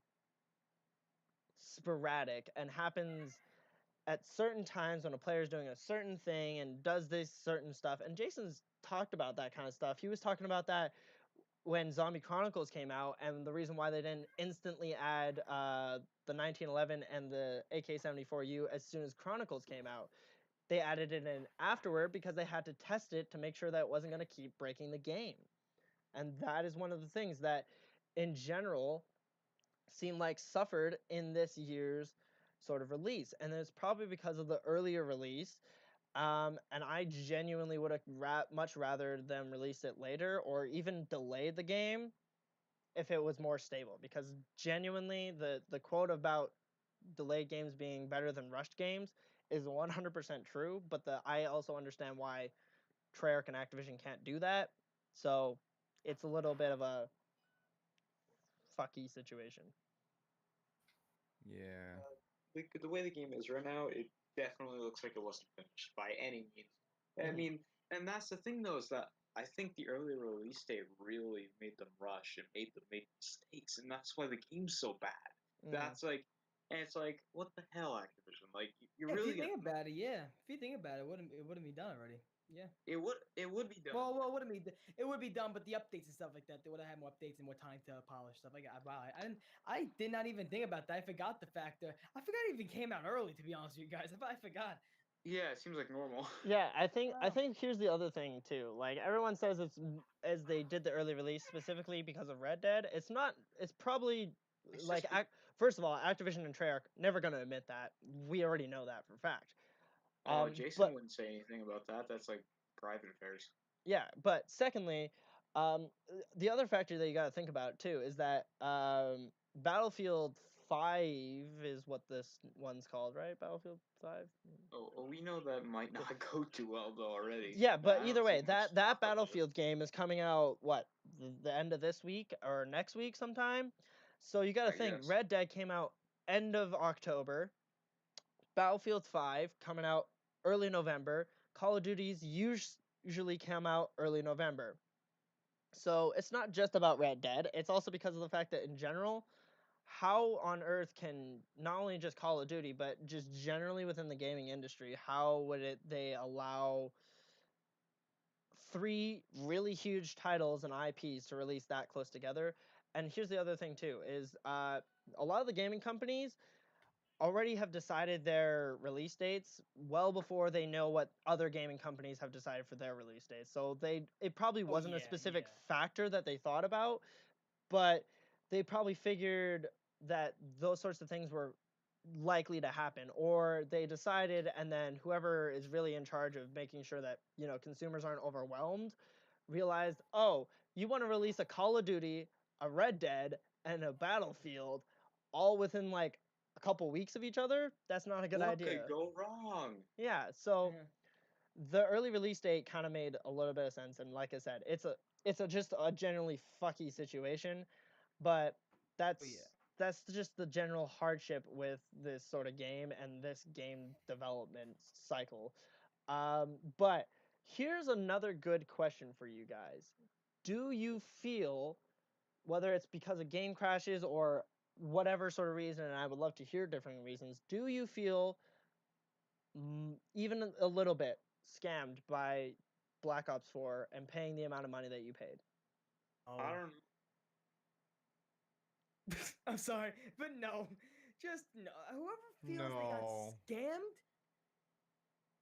sporadic and happens at certain times when a player is doing a certain thing and does this certain stuff. And Jason's talked about that kind of stuff. He was talking about that when Zombie Chronicles came out, and the reason why they didn't instantly add the 1911 and the AK-74U as soon as Chronicles came out. They added it in afterward because they had to test it to make sure that it wasn't going to keep breaking the game. And that is one of the things that, in general, seemed like suffered in this year's sort of release. And it's probably because of the earlier release. And I genuinely would have much rather them release it later or even delay the game if it was more stable. Because genuinely, the quote about delayed games being better than rushed games is 100% true. But I also understand why Treyarch and Activision can't do that. So it's a little bit of a fucky situation. Yeah. The way the game is right now, it definitely looks like it wasn't finished by any means. I Mhm. mean, and that's the thing though, is that I think the earlier release date really made them rush and made them make mistakes, and that's why the game's so bad. Mm. That's like, and it's like, what the hell, Activision? Like, you're Yeah, really if you gonna, think about it, yeah. If you think about it, it wouldn't be done already. Yeah. it would be done. Well, it would be done, but the updates and stuff like that, they would have had more updates and more time to polish stuff. Like, wow, I did not even think about that. I forgot the fact that I forgot it even came out early. To be honest with you guys, I forgot. Yeah, it seems like normal. Yeah, I think Wow. here's the other thing too. Like everyone says it's as they did the early release specifically because of Red Dead. It's not. It's probably It's like just first of all, Activision and Treyarch never gonna admit that. We already know that for a fact. oh, Jason But wouldn't say anything about that. That's like private affairs. yeah, but secondly, the other factor that you got to think about too is that Battlefield 5 is what this one's called, right? Battlefield 5. Oh, we know that might not go too well though already. Yeah, but I either don't see way, much that talk about it. Battlefield game is coming out what the end of this week or next week sometime. So you got to I think guess. Red Dead came out end of October. Battlefield 5 coming out early November. Call of Duty's usually come out early November. So it's not just about Red Dead. It's also because of the fact that in general, how on earth can not only just Call of Duty, but just generally within the gaming industry, how would they allow 3 really huge titles and IPs to release that close together? And here's the other thing too, is a lot of the gaming companies already have decided their release dates well before they know what other gaming companies have decided for their release dates. So it probably wasn't a specific factor that they thought about, but they probably figured that those sorts of things were likely to happen, or they decided, and then whoever is really in charge of making sure that consumers aren't overwhelmed realized, oh, you want to release a Call of Duty, a Red Dead, and a Battlefield all within like a couple weeks of each other? That's not a good What idea. could go wrong? Yeah, so the early release date kind of made a little bit of sense, and like I said, it's just a generally fucky situation, but that's just the general hardship with this sort of game and this game development cycle. But here's another good question for you guys. Do you feel, whether it's because of game crashes or whatever sort of reason, and I would love to hear different reasons, do you feel even a little bit scammed by Black Ops 4 and paying the amount of money that you paid? I don't I'm sorry, but no. Just no. Whoever feels they got scammed,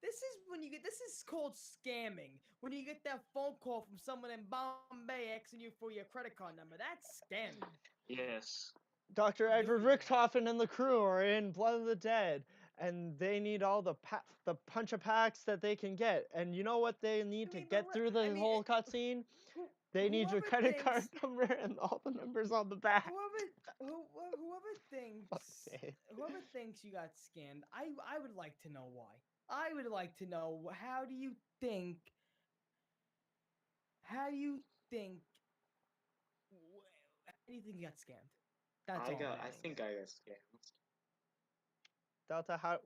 this is called scamming. When you get that phone call from someone in Bombay asking you for your credit card number, that's scamming. Yes. Dr. Edward Richtofen and the crew are in Blood of the Dead, and they need all the punch of packs that they can get. And you know what they need to get through the whole cutscene? They need your credit card number and all the numbers on the back. Whoever thinks you got scammed, I would like to know why. I would like to know, how do you think you got scammed? That's all. I think I got scammed. Delta, how?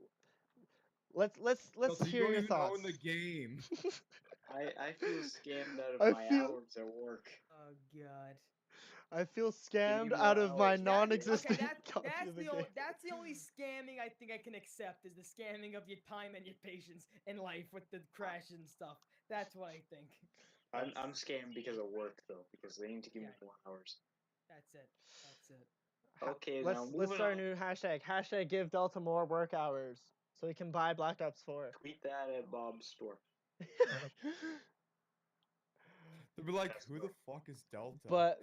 Let's Delta, hear your thoughts. Own the game. I feel scammed out of my hours at work. Oh God. I feel scammed out of my non-existent that's the only scamming I think I can accept, is the scamming of your time and your patience in life with the crashes and stuff. That's what I think. I'm scammed because of work though, because they need to give me more hours. That's it. Okay, let's start a new hashtag. Hashtag give Delta more work hours so he can buy Black Ops 4. Tweet that at Bob's store. They'll be like, who the fuck is Delta? But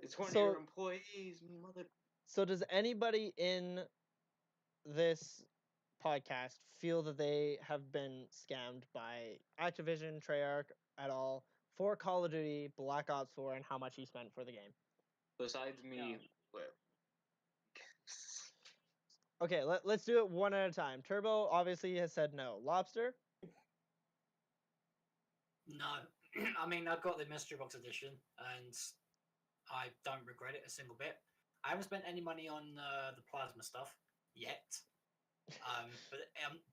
it's one of your employees, mother. So does anybody in this podcast feel that they have been scammed by Activision, Treyarch at all for Call of Duty, Black Ops 4, and how much you spent for the game? Besides me, Okay, let's do it one at a time. Turbo obviously has said no. Lobster? No. I mean, I've got the Mystery Box edition, and I don't regret it a single bit. I haven't spent any money on the plasma stuff yet.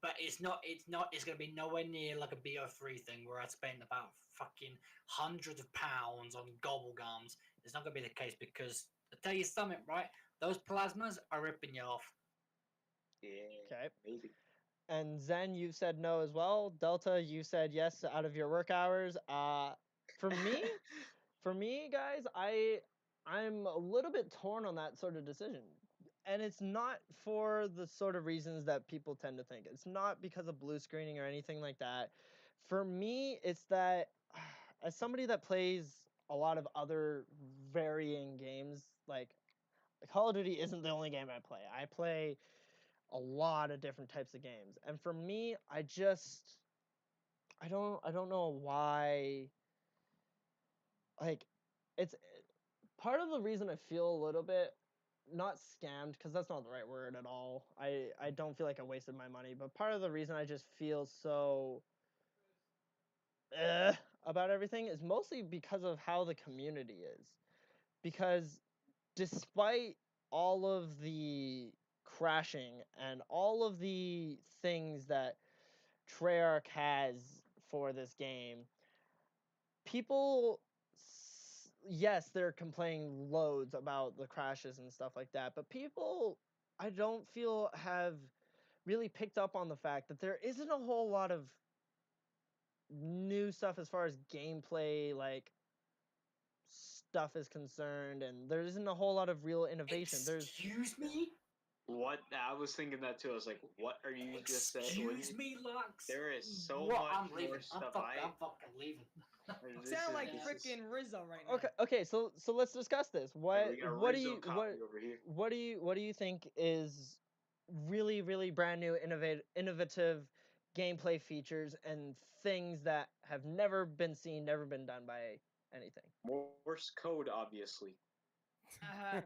But it's going to be nowhere near like a BO3 thing where I spent about fucking hundreds of pounds on gobblegums. It's not going to be the case, because I tell you something, right? Those plasmas are ripping you off. Yeah. Okay. Maybe. And Zen, you said no as well. Delta, you said yes out of your work hours. For me, guys, I'm a little bit torn on that sort of decision. And it's not for the sort of reasons that people tend to think. It's not because of blue screening or anything like that. For me, it's that as somebody that plays a lot of other varying games, like Call of Duty isn't the only game I play. I play a lot of different types of games. And for me, I don't know why, like, it's part of the reason I feel a little bit not scammed, because that's not the right word at all. I don't feel like I wasted my money, but part of the reason I just feel so about everything is mostly because of how the community is. Because despite all of the crashing and all of the things that Treyarch has for this game, people, yes, they're complaining loads about the crashes and stuff like that, but people, I don't feel, have really picked up on the fact that there isn't a whole lot of new stuff as far as gameplay, like, stuff is concerned, and there isn't a whole lot of real innovation. Excuse me? What? I was thinking that too. I was like, what are you just saying? Excuse me, Lux. There is so What? much I'm leaving. more I'm stuff. fucking leaving. Sound like this is- freaking Rizzo right now. Okay, so let's discuss this. we got a What do Rizzo you copy over here. what do you think is really brand new, innovative gameplay features and things that have never been seen, never been done by anything? Morse code, obviously. I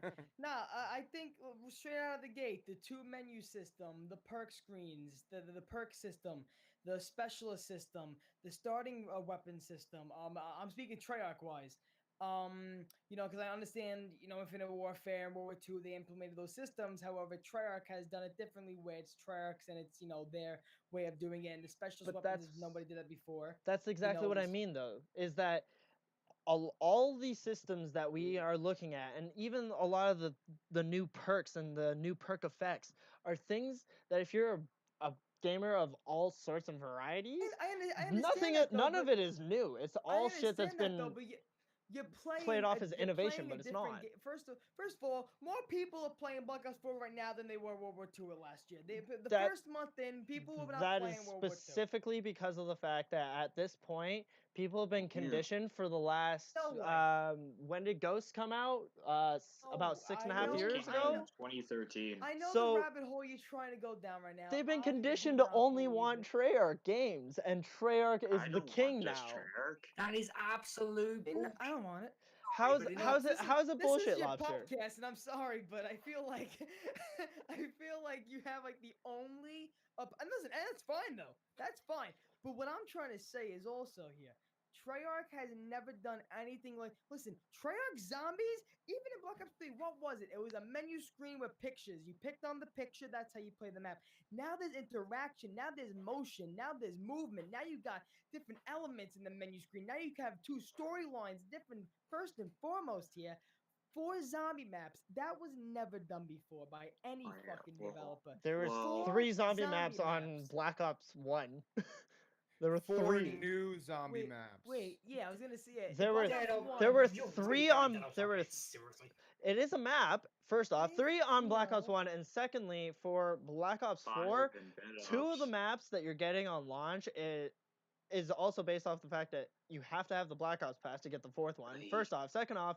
think straight out of the gate, the 2 menu system, the perk screens, the perk system, the specialist system, the starting weapon system. I'm speaking Treyarch wise. Because I understand, Infinite Warfare and World War II, they implemented those systems. However, Treyarch has done it differently, where it's Treyarch's and it's their way of doing it. And the specialist weapons, nobody did that before. That's exactly what I mean, though. Is that all these systems that we are looking at, and even a lot of the new perks and the new perk effects, are things that if you're a gamer of all sorts and varieties, I understand that, though, none of it is new. It's all shit that's been you're playing, played off as innovation, but it's not. First of all, more people are playing Black Ops 4 right now than they were World War II last year. The first month in, people were not playing World War II. That is specifically because of the fact that at this point, people have been conditioned for the last. When did Ghost come out? About 6.5 years ago. 2013. I know the rabbit hole you're trying to go down right now. They've been conditioned to only want Treyarch games, and Treyarch is the king now. That is absolute bullshit. I don't want it. How's it bullshit, This is your Lobster? podcast, and I'm sorry, but I feel like you have like the only and listen, and that's fine though. That's fine. But what I'm trying to say is also here, Treyarch has never done anything like. Listen, Treyarch Zombies, even in Black Ops 3, what was it? It was a menu screen with pictures. You picked on the picture, that's how you play the map. Now there's interaction, now there's motion, now there's movement, now you got different elements in the menu screen. Now you have 2 storylines, different first and foremost here. 4 zombie maps. That was never done before by any fucking developer. There were 3 zombie maps on Black Ops 1. There were 3 new zombie maps. Wait, yeah, I was gonna say it. There were 3 on. It is a map. First off, 3 on Black Ops 1, and secondly, for Black Ops 4, 2 of the maps that you're getting on launch is also based off the fact that you have to have the Black Ops pass to get the 4th one. First off, second off,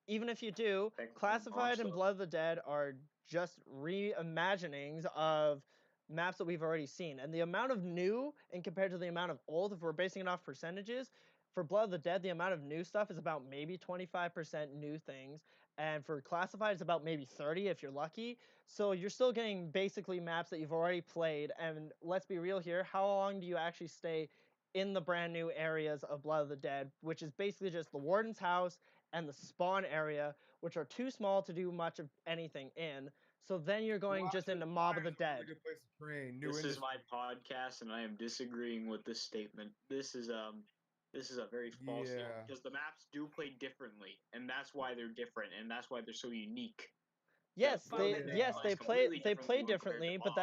even if you do, Classified and Blood of the Dead are just reimaginings of maps that we've already seen, and the amount of new and compared to the amount of old, if we're basing it off percentages, for Blood of the Dead, the amount of new stuff is about maybe 25% new things, and for Classified, it's about maybe 30 if you're lucky. So you're still getting basically maps that you've already played, and let's be real here, how long do you actually stay in the brand new areas of Blood of the Dead, which is basically just the Warden's house and the spawn area, which are too small to do much of anything in. So then you're going just into Mob of the Dead. This is my podcast, and I am disagreeing with this statement. This is a very false statement, because the maps do play differently, and that's why they're different, and that's why they're so unique. Yes, they play differently, but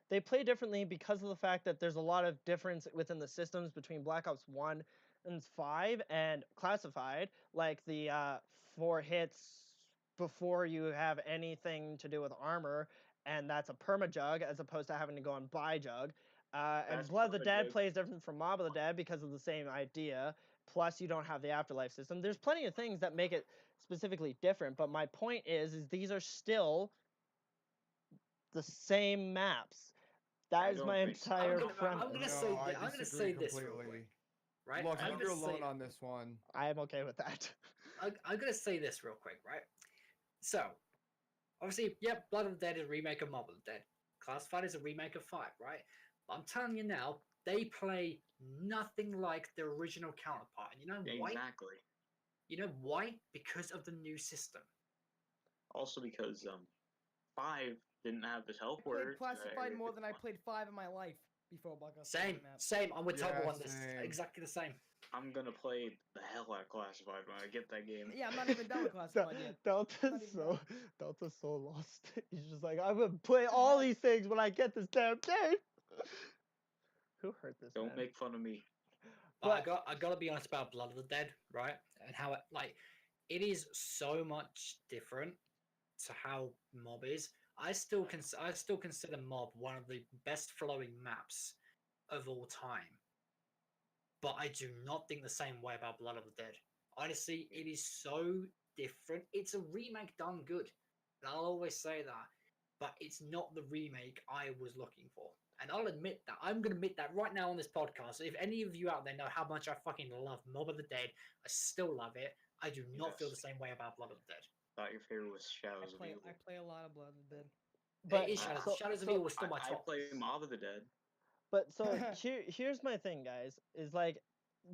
they play differently because of the fact that there's a lot of difference within the systems between Black Ops 1 and 5 and Classified, like the 4 hits before you have anything to do with armor, and that's a perma-jug as opposed to having to go and buy jug. And Blood of the Dead plays different from Mob of the Dead because of the same idea, plus you don't have the afterlife system. There's plenty of things that make it specifically different, but my point is these are still the same maps. That is my entire premise. I'm gonna say this real quick. Right? Look, you're alone on this one. I am okay with that. I'm gonna say this real quick, right? So, obviously, Blood of the Dead is a remake of Mob of the Dead. Classified is a remake of 5, right? But I'm telling you now, they play nothing like the original counterpart. And you know why? Exactly. You know why? Because of the new system. Also because 5 didn't have the teleport. I played Classified more than I played 5 in my life. before Black Ops 4 Same, map. same. I'm with Tobo Yeah, on this. same. Exactly the same. I'm gonna play the hell out of Classified when I get that game. Yeah, I'm not even done with Classified yet. Not Delta's even so done. Delta's so lost. He's just like, I'm gonna play all these things when I get this damn game. Who hurt this Don't man? make fun of me. But I gotta be honest about Blood of the Dead, right? And how it is so much different to how Mob is. I still consider Mob one of the best flowing maps of all time. But I do not think the same way about Blood of the Dead. Honestly, it is so different. It's a remake done good. And I'll always say that. But it's not the remake I was looking for. And I'll admit that. I'm going to admit that right now on this podcast. If any of you out there know how much I fucking love Mob of the Dead, I still love it. I do not feel the same way about Blood of the Dead. Thought your favorite was Shadows of Evil. I play a lot of Blood of the Dead. But It is Shadows of Evil was still my top. I play Mob of the Dead. But so here's my thing, guys. Is like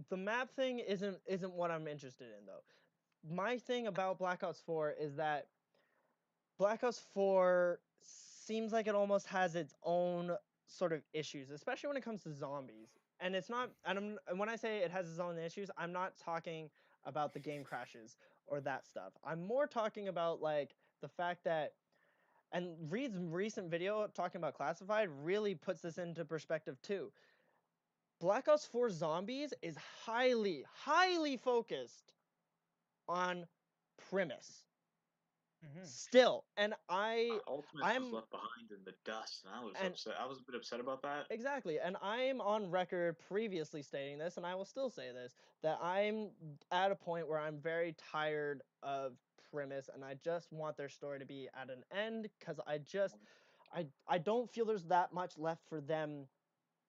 the map thing isn't what I'm interested in though. My thing about Black Ops 4 is that Black Ops 4 seems like it almost has its own sort of issues, especially when it comes to zombies. And it's not, and when I say it has its own issues, I'm not talking about the game crashes or that stuff. I'm more talking about like the fact that, and Reed's recent video talking about Classified really puts this into perspective too. Black Ops 4 Zombies is highly, highly focused on premise. Still, and Ultimus was left behind in the dust, and I was upset. I was a bit upset about that. Exactly, and I'm on record previously stating this, and I will still say this, that I'm at a point where I'm very tired of premise, and I just want their story to be at an end, because I don't feel there's that much left for them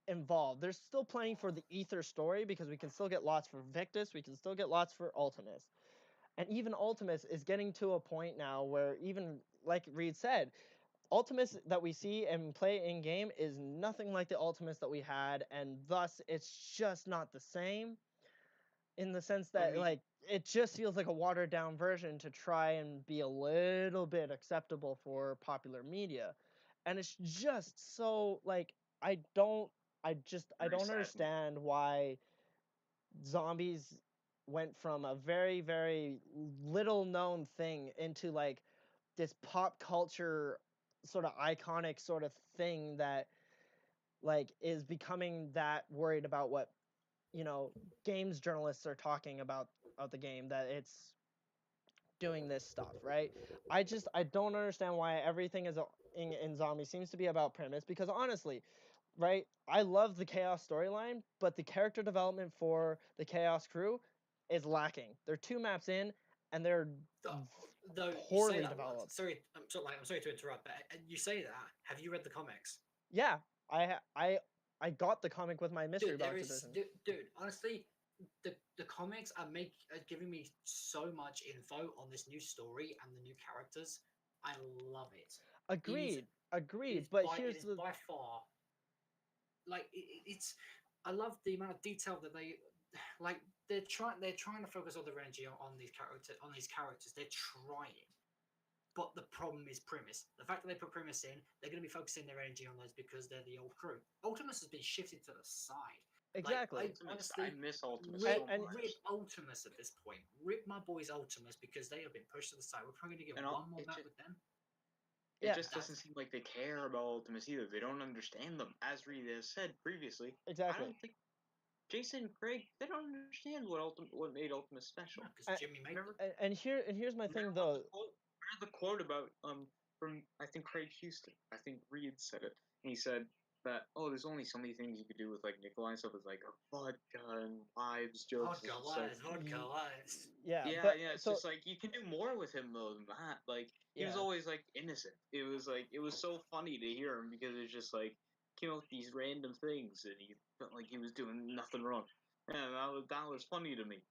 involved. There's still plenty for the Ether story, because we can still get lots for Victus, we can still get lots for Ultimus. And even Ultimus is getting to a point now where even, like Reed said, Ultimus that we see and play in game is nothing like the Ultimus that we had, and thus it's just not the same. In the sense that like it just feels like a watered down version to try and be a little bit acceptable for popular media, and it's just so like I don't understand why zombies went from a very, very little known thing into like this pop culture sort of iconic sort of thing that like is becoming that worried about what games journalists are talking about the game, that it's doing this stuff, right? I don't understand why everything is in zombie seems to be about premise, because honestly, right, I love the Chaos storyline, but the character development for the Chaos crew is lacking. They're 2 maps in and they're poorly developed. I'm sorry to interrupt, but you say that. Have you read the comics? Yeah, I got the comic with my mystery box edition. Dude, honestly, the comics are giving me so much info on this new story and the new characters. I love it. Agreed. Here's by far, like it's. I love the amount of detail that they like. They're trying to focus all their energy on these characters. They're trying. But the problem is premise. The fact that they put premise in, they're going to be focusing their energy on those because they're the old crew. Ultimus has been shifted to the side. Exactly. Honestly, I miss Ultimus so much. Rip Ultimus at this point. Rip my boys Ultimus because they have been pushed to the side. We're probably going to get one more map with them. It just doesn't seem like they care about Ultimus either. They don't understand them. As Reed has said previously, exactly. I don't think Jason and Craig, they don't understand what made Ultimus special. Because Jimmy made them. And here's my thing though. Remember the quote about from I think Craig Houston. I think Reed said it. And he said that there's only so many things you could do with like Nikolai and stuff. It's like vodka and wives jokes. Vodka lives. Yeah. It's just like you can do more with him though than that. Like he was always like innocent. It was so funny to hear him because it's just like came up with these random things and he felt like he was doing nothing wrong. And that was funny to me.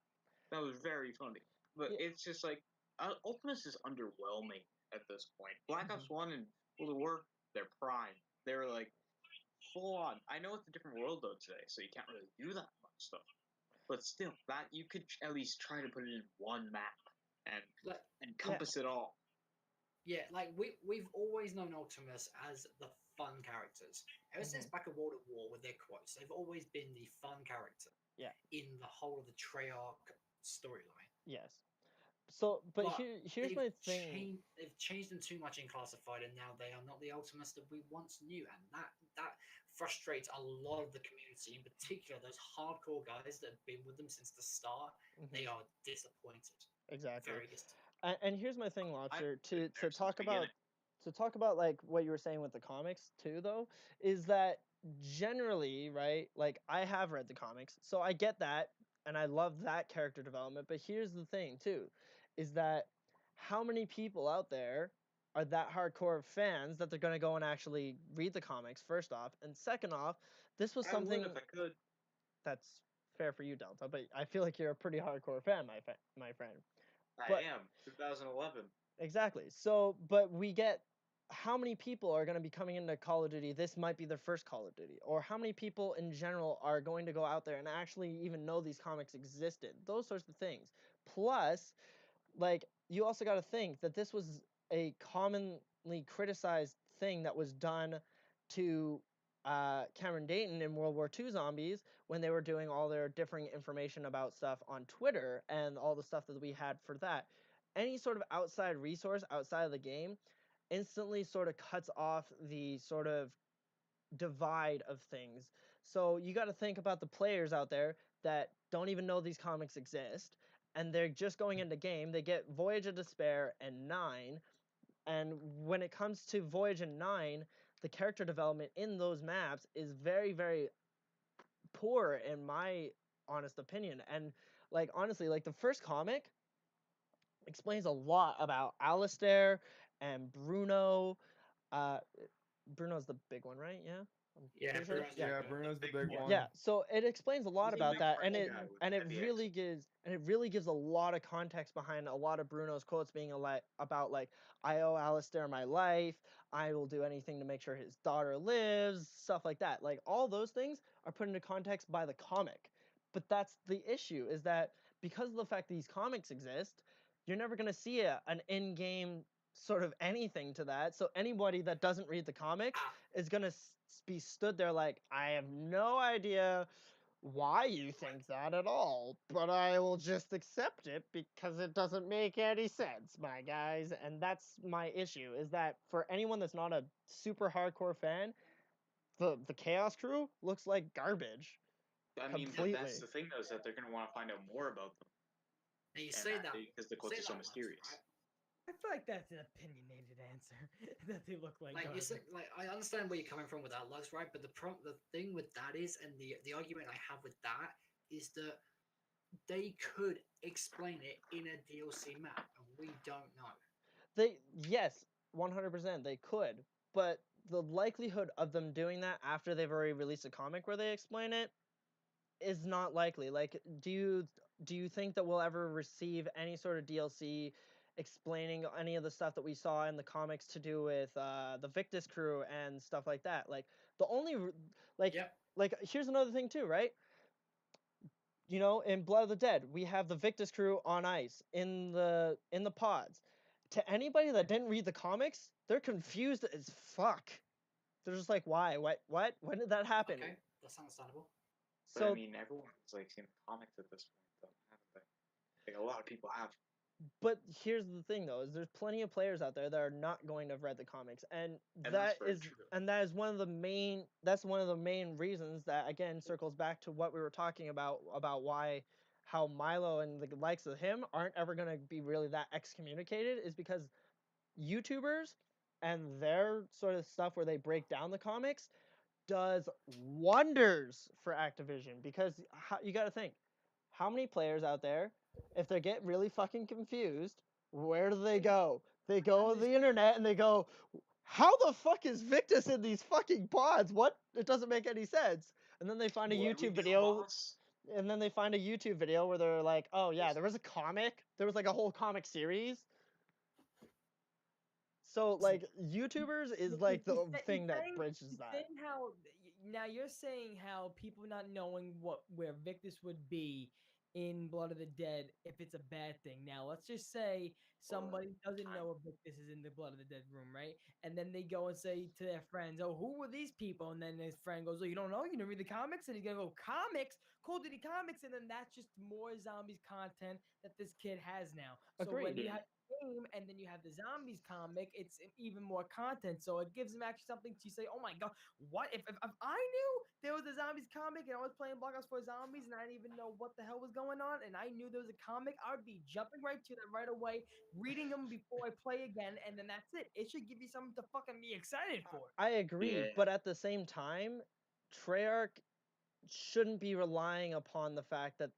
That was very funny. But it's just like Ultimus is underwhelming at this point. Black Ops 1 and World of War, they're prime. They're like full on. I know it's a different world though today, so you can't really do that much stuff. But still, that you could at least try to put it in one map and encompass it all. Yeah, like we've always known Optimus as the fun characters. Ever since back at World at War with their quotes, they've always been the fun character. Yeah. In the whole of the Treyarch storyline. Yes. So, but here's my thing. They've changed them too much in Classified, and now they are not the Optimus that we once knew, and that frustrates a lot of the community, in particular those hardcore guys that have been with them since the start. They are disappointed. Exactly. Very disappointed. And here's my thing, Lobster, to talk about like what you were saying with the comics too, though, is that generally, right? Like I have read the comics, so I get that, and I love that character development. But here's the thing too, is that how many people out there are that hardcore fans that they're gonna go and actually read the comics? First off, and second off, this was something if I could. That's fair for you, Delta, but I feel like you're a pretty hardcore fan, my friend. I am. 2011. Exactly. So, but we get how many people are going to be coming into Call of Duty. This might be their first Call of Duty, or how many people in general are going to go out there and actually even know these comics existed. Those sorts of things. Plus, like you also got to think that this was a commonly criticized thing that was done to Cameron Dayton in World War II Zombies when they were doing all their differing information about stuff on Twitter and all the stuff that we had for that. Any sort of outside resource outside of the game instantly sort of cuts off the sort of divide of things. So you got to think about the players out there that don't even know these comics exist, and they're just going into game. They get Voyage of Despair and 9, and when it comes to Voyage and 9, the character development in those maps is very, very poor in my honest opinion. And like honestly, like the first comic explains a lot about Alistair and Bruno. Bruno's the big one, right? Yeah. Bruno's the big one. Yeah, so it explains a lot about that, and it really FBX. really gives a lot of context behind a lot of Bruno's quotes being about like I owe Alistair my life, I will do anything to make sure his daughter lives, stuff like that. Like all those things are put into context by the comic, but that's the issue is that because of the fact these comics exist, you're never gonna see an in-game sort of anything to that. So anybody that doesn't read the comics is gonna be stood there like, I have no idea why you think that at all, but I will just accept it because it doesn't make any sense, my guys. And that's my issue, is that for anyone that's not a super hardcore fan, the Chaos Crew looks like garbage. I mean, but that's the thing, though, is that they're going to want to find out more about them. Now you say that because the quotes are so mysterious. Right? I feel like that's an opinionated answer that they look like. Like you said, like I understand where you're coming from with that, Lux, right? But the thing with that is, and the argument I have with that is that they could explain it in a DLC map, and we don't know. Yes, 100% they could, but the likelihood of them doing that after they've already released a comic where they explain it is not likely. Like, do you think that we'll ever receive any sort of DLC explaining any of the stuff that we saw in the comics to do with the Victus crew and stuff like that? Like the only like here's another thing too, right? You know, in Blood of the Dead, we have the Victus crew on ice in the pods. To anybody that didn't read the comics, they're confused as fuck. They're just like, why? What? When did that happen? Okay, that's understandable. So, but I mean, everyone's like seen the comics at this point, though, haven't they? Like a lot of people have. But here's the thing, though: is there's plenty of players out there that are not going to have read the comics, and that is one of the main reasons that again circles back to what we were talking about why how Milo and the likes of him aren't ever going to be really that excommunicated is because YouTubers and their sort of stuff where they break down the comics does wonders for Activision, because you got to think how many players out there, if they get really fucking confused, where do they go? They go on the internet and they go, how the fuck is Victus in these fucking pods? What? It doesn't make any sense. And then they find a YouTube video. And then they find a YouTube video where they're like, oh yeah, there was a comic. There was like a whole comic series. So like YouTubers is like the thing that bridges that. Now you're saying how people not knowing where Victus would be in Blood of the Dead, if it's a bad thing. Now let's just say somebody doesn't know a book this is in the Blood of the Dead room, right? And then they go and say to their friends, "Oh, who were these people?" And then his friend goes, "Oh, you don't know? You didn't read the comics?" And he's gonna go, "Comics? Call Duty comics?" And then that's just more zombies content that this kid has now. So when Agreed. you have game and then you have the zombies comic, it's even more content. So it gives them actually something to say, "Oh my god, what if I knew there was a zombies comic and I was playing Black Ops 4 Zombies and I didn't even know what the hell was going on and I knew there was a comic, I would be jumping right to that right away, reading them before I play again, and then that's it. It should give you something to fucking be excited for." I agree, Yeah. but at the same time, Treyarch shouldn't be relying upon the fact that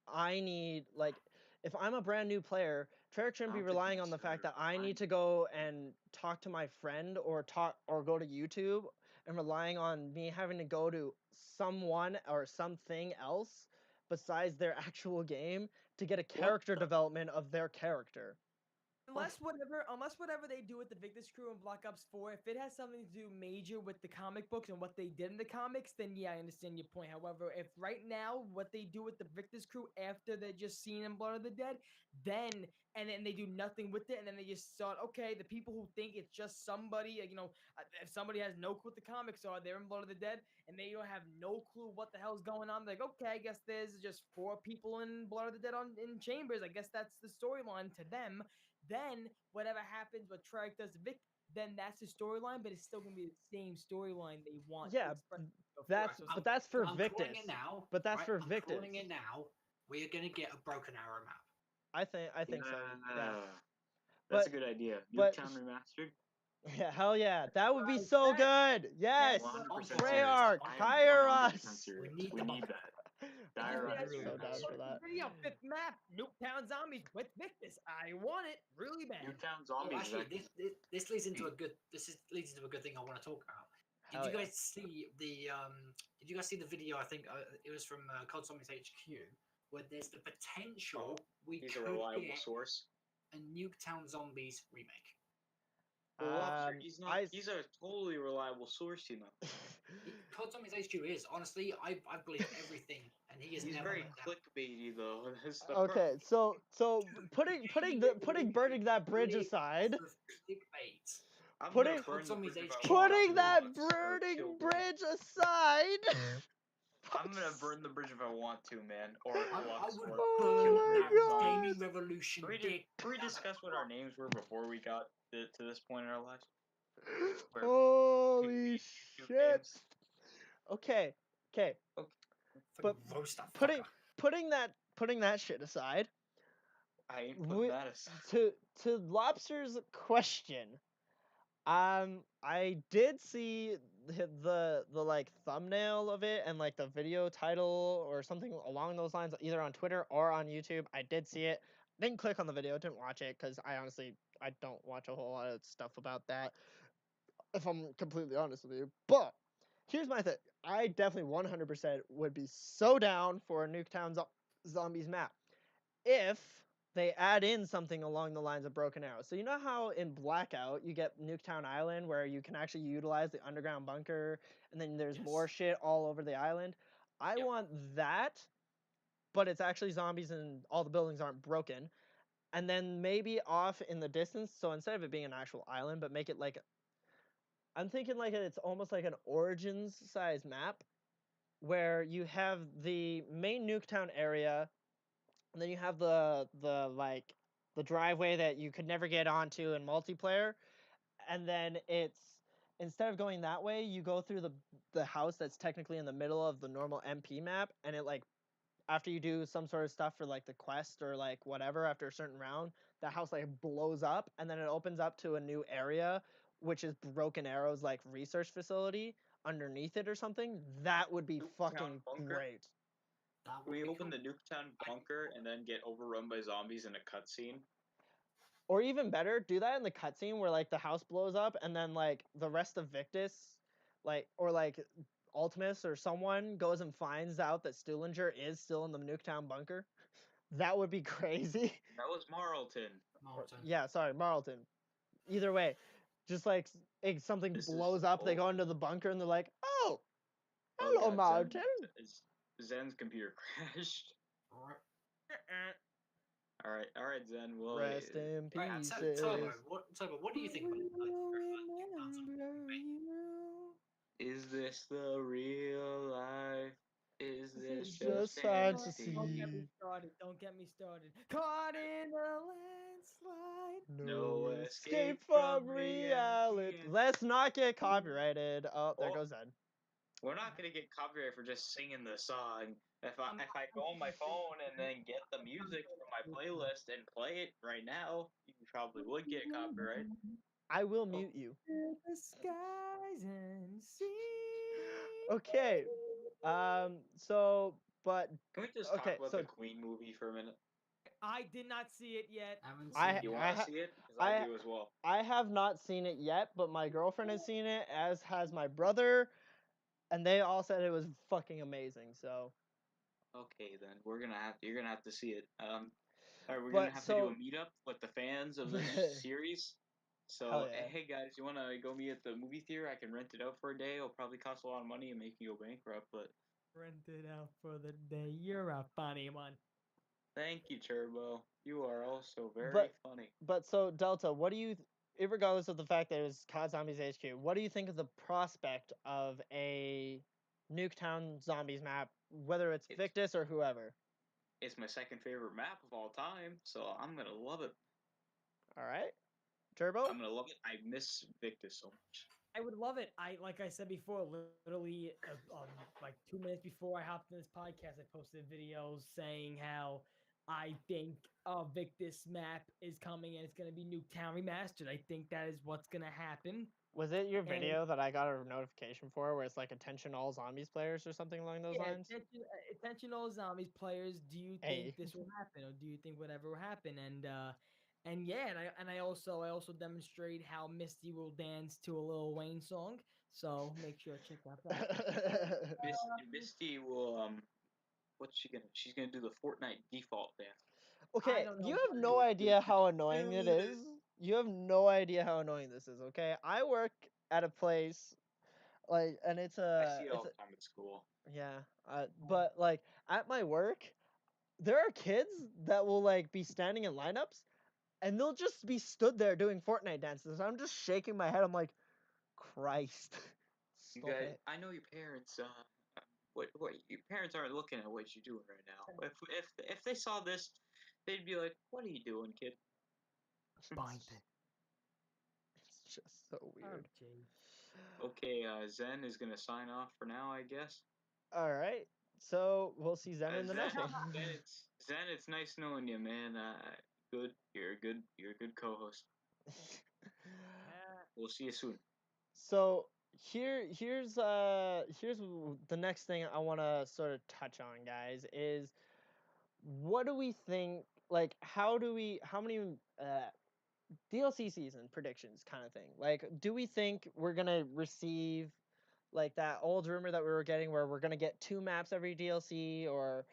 I need, like, if I'm a brand new player, Treyarch shouldn't be don't think relying on the fact that I need to go and talk to my friend or go to YouTube and relying on me having to go to someone or something else besides their actual game to get a character development of their character. Unless whatever they do with the Victus Crew and Black Ops 4, if it has something to do major with the comic books and what they did in the comics, then yeah, I understand your point. However, if right now what they do with the Victus Crew after they're just seen in Blood of the Dead, then they do nothing with it, and then they just thought, okay, the people who think it's just somebody, if somebody has no clue what the comics are, they're in Blood of the Dead, and they don't have no clue what the hell's going on. They're like, okay, I guess there's just 4 people in Blood of the Dead in chambers. I guess that's the storyline to them. Then whatever happens, what Treyarch does to Vic, then that's the storyline, but it's still gonna be the same storyline they want. Yeah, that's for I'm Victus. calling it now. But that's right? for I'm Victus. calling it now. We are going to get a Broken Arrow map. I think so. Yeah. That's a good idea. Nuketown remastered. Yeah, hell yeah, that would be so good. Yes, 100% Treyarch, serious. hire I am 100% us. serious. We need We the need map. that. I Dire just Eyes. said, So down for that. video, 5th map, Nuketown Zombies with Victus. I want it really bad. Nuketown Oh, Zombies. actually, this leads into a good. Leads into a good thing I want to talk about. Did you guys see the Did you guys see the video? I think it was from Cold Zombies HQ, where there's the potential He's a could reliable get source. a Nuketown Zombies remake. Well, Lobster, he's not. He's a totally reliable source, you know. Cold Zombies HQ is honestly, I believe everything, and he is He's never very let down. clickbaity though. Okay, so burning that bridge aside. Clickbait. I'm Putting gonna burn the bridge if I Putting want that to, Lux, or burning chill, bridge aside. I'm gonna burn the bridge if I want to, man. Or I Lux, would or burn that God. Gaming Revolution Can we discuss what our names were before we got to this point in our lives? Holy shit. Names? Okay. But roast that putting that shit aside. I ain't putting that aside. To Lobster's question, I did see the like thumbnail of it and like the video title or something along those lines, either on Twitter or on YouTube. I did see it. Didn't click on the video, didn't watch it because I don't watch a whole lot of stuff about that, if I'm completely honest with you. But here's my thing. I definitely 100% would be so down for a Nuketown Zombies map if they add in something along the lines of Broken Arrow. So you know how in Blackout you get Nuketown Island where you can actually utilize the underground bunker and then there's more shit all over the island? I want that, but it's actually zombies and all the buildings aren't broken. And then maybe off in the distance, so instead of it being an actual island, but make it like, I'm thinking like it's almost like an Origins size map where you have the main Nuketown area, and then you have the driveway that you could never get onto in multiplayer, and then it's, instead of going that way, you go through the house that's technically in the middle of the normal MP map, and it like, after you do some sort of stuff for like the quest or like whatever after a certain round, the house like blows up, and then it opens up to a new area, which is Broken Arrow's like research facility underneath it or something. That would be fucking great. We open the Nuketown bunker and then get overrun by zombies in a cutscene. Or even better, do that in the cutscene where like the house blows up and then like the rest of Victus, like, or like Ultimus or someone goes and finds out that Stuhlinger is still in the Nuketown bunker. That would be crazy. That was Marlton. Yeah, sorry, Marlton. Either way, just like something blows up, they go into the bunker and they're like, "Oh, hello, Marlton." Zen's computer crashed. All right, Zen. Well, Rest in Right, peace. Tobo, what do you think? Is this the real life? Is this Just just fantasy. Don't get me started. Don't get me started. Caught in a landslide. No escape escape from from reality. reality. Let's not get copyrighted. Oh, there Oh. goes Ed. We're not gonna get copyright for just singing the song. If I go on my phone and then get the music from my playlist and play it right now, you probably would get copyright. I will mute you. The skies and sea. Okay. So, but Can we just okay, talk about so the Queen movie for a minute? I did not see it yet. I haven't I- seen it You yet. want to see it? Because I do as well. I have not seen it yet, but my girlfriend has seen it, as has my brother, and they all said it was fucking amazing. So, Okay, then you're gonna have to see it. All right, we're But, gonna have to do a meetup with the fans of this series. So, Hell yeah. hey guys, you wanna go meet at the movie theater? I can rent it out for a day. It'll probably cost a lot of money and make you go bankrupt, but Rent it out for the day. You're a funny one. thank you, Turbo. You are also very But- funny. but so Delta, what do you, regardless of the fact that it was COD Zombies HQ, what do you think of the prospect of a Nuketown Zombies map, whether it's Victus or whoever? It's my second favorite map of all time, so I'm gonna love it. All right, Turbo. I'm gonna love it. I miss Victus so much. I would love it. Like I said before, literally, like 2 minutes before I hopped in this podcast, I posted videos saying how I think Victus map is coming and it's gonna be Nuketown remastered. I think that is what's gonna happen. Was it your video that I got a notification for, where it's like attention all zombies players or something along those lines? Attention all zombies players. Do you think this will happen, or do you think whatever will happen? And yeah, and I also demonstrate how Misty will dance to a Lil Wayne song. So make sure to check out that. Misty will what's she gonna? She's gonna do the Fortnite default dance. Okay, don't know you what have to no do. idea how annoying it is. You have no idea how annoying this is. Okay, I work at a place, like, and it's I a, see it all the time at school. yeah, but like at my work, there are kids that will like be standing in lineups, and they'll just be stood there doing Fortnite dances. I'm just shaking my head. I'm like, Christ, You stop guys, it. I know your parents. What your parents aren't looking at what you're doing right now. If they saw this, they'd be like, "What are you doing, kid?" Bind it. It's just so weird. Oh, gee. Okay, Zen is gonna sign off for now, I guess. All right, so we'll see Zen in the next one. Zen, it's nice knowing you, man. Good, you're a good co-host. We'll see you soon. So here's the next thing I want to sort of touch on, guys, is what do we think, like how many DLC season predictions kind of thing, like do we think we're gonna receive like that old rumor that we were getting where we're gonna get 2 maps every DLC, or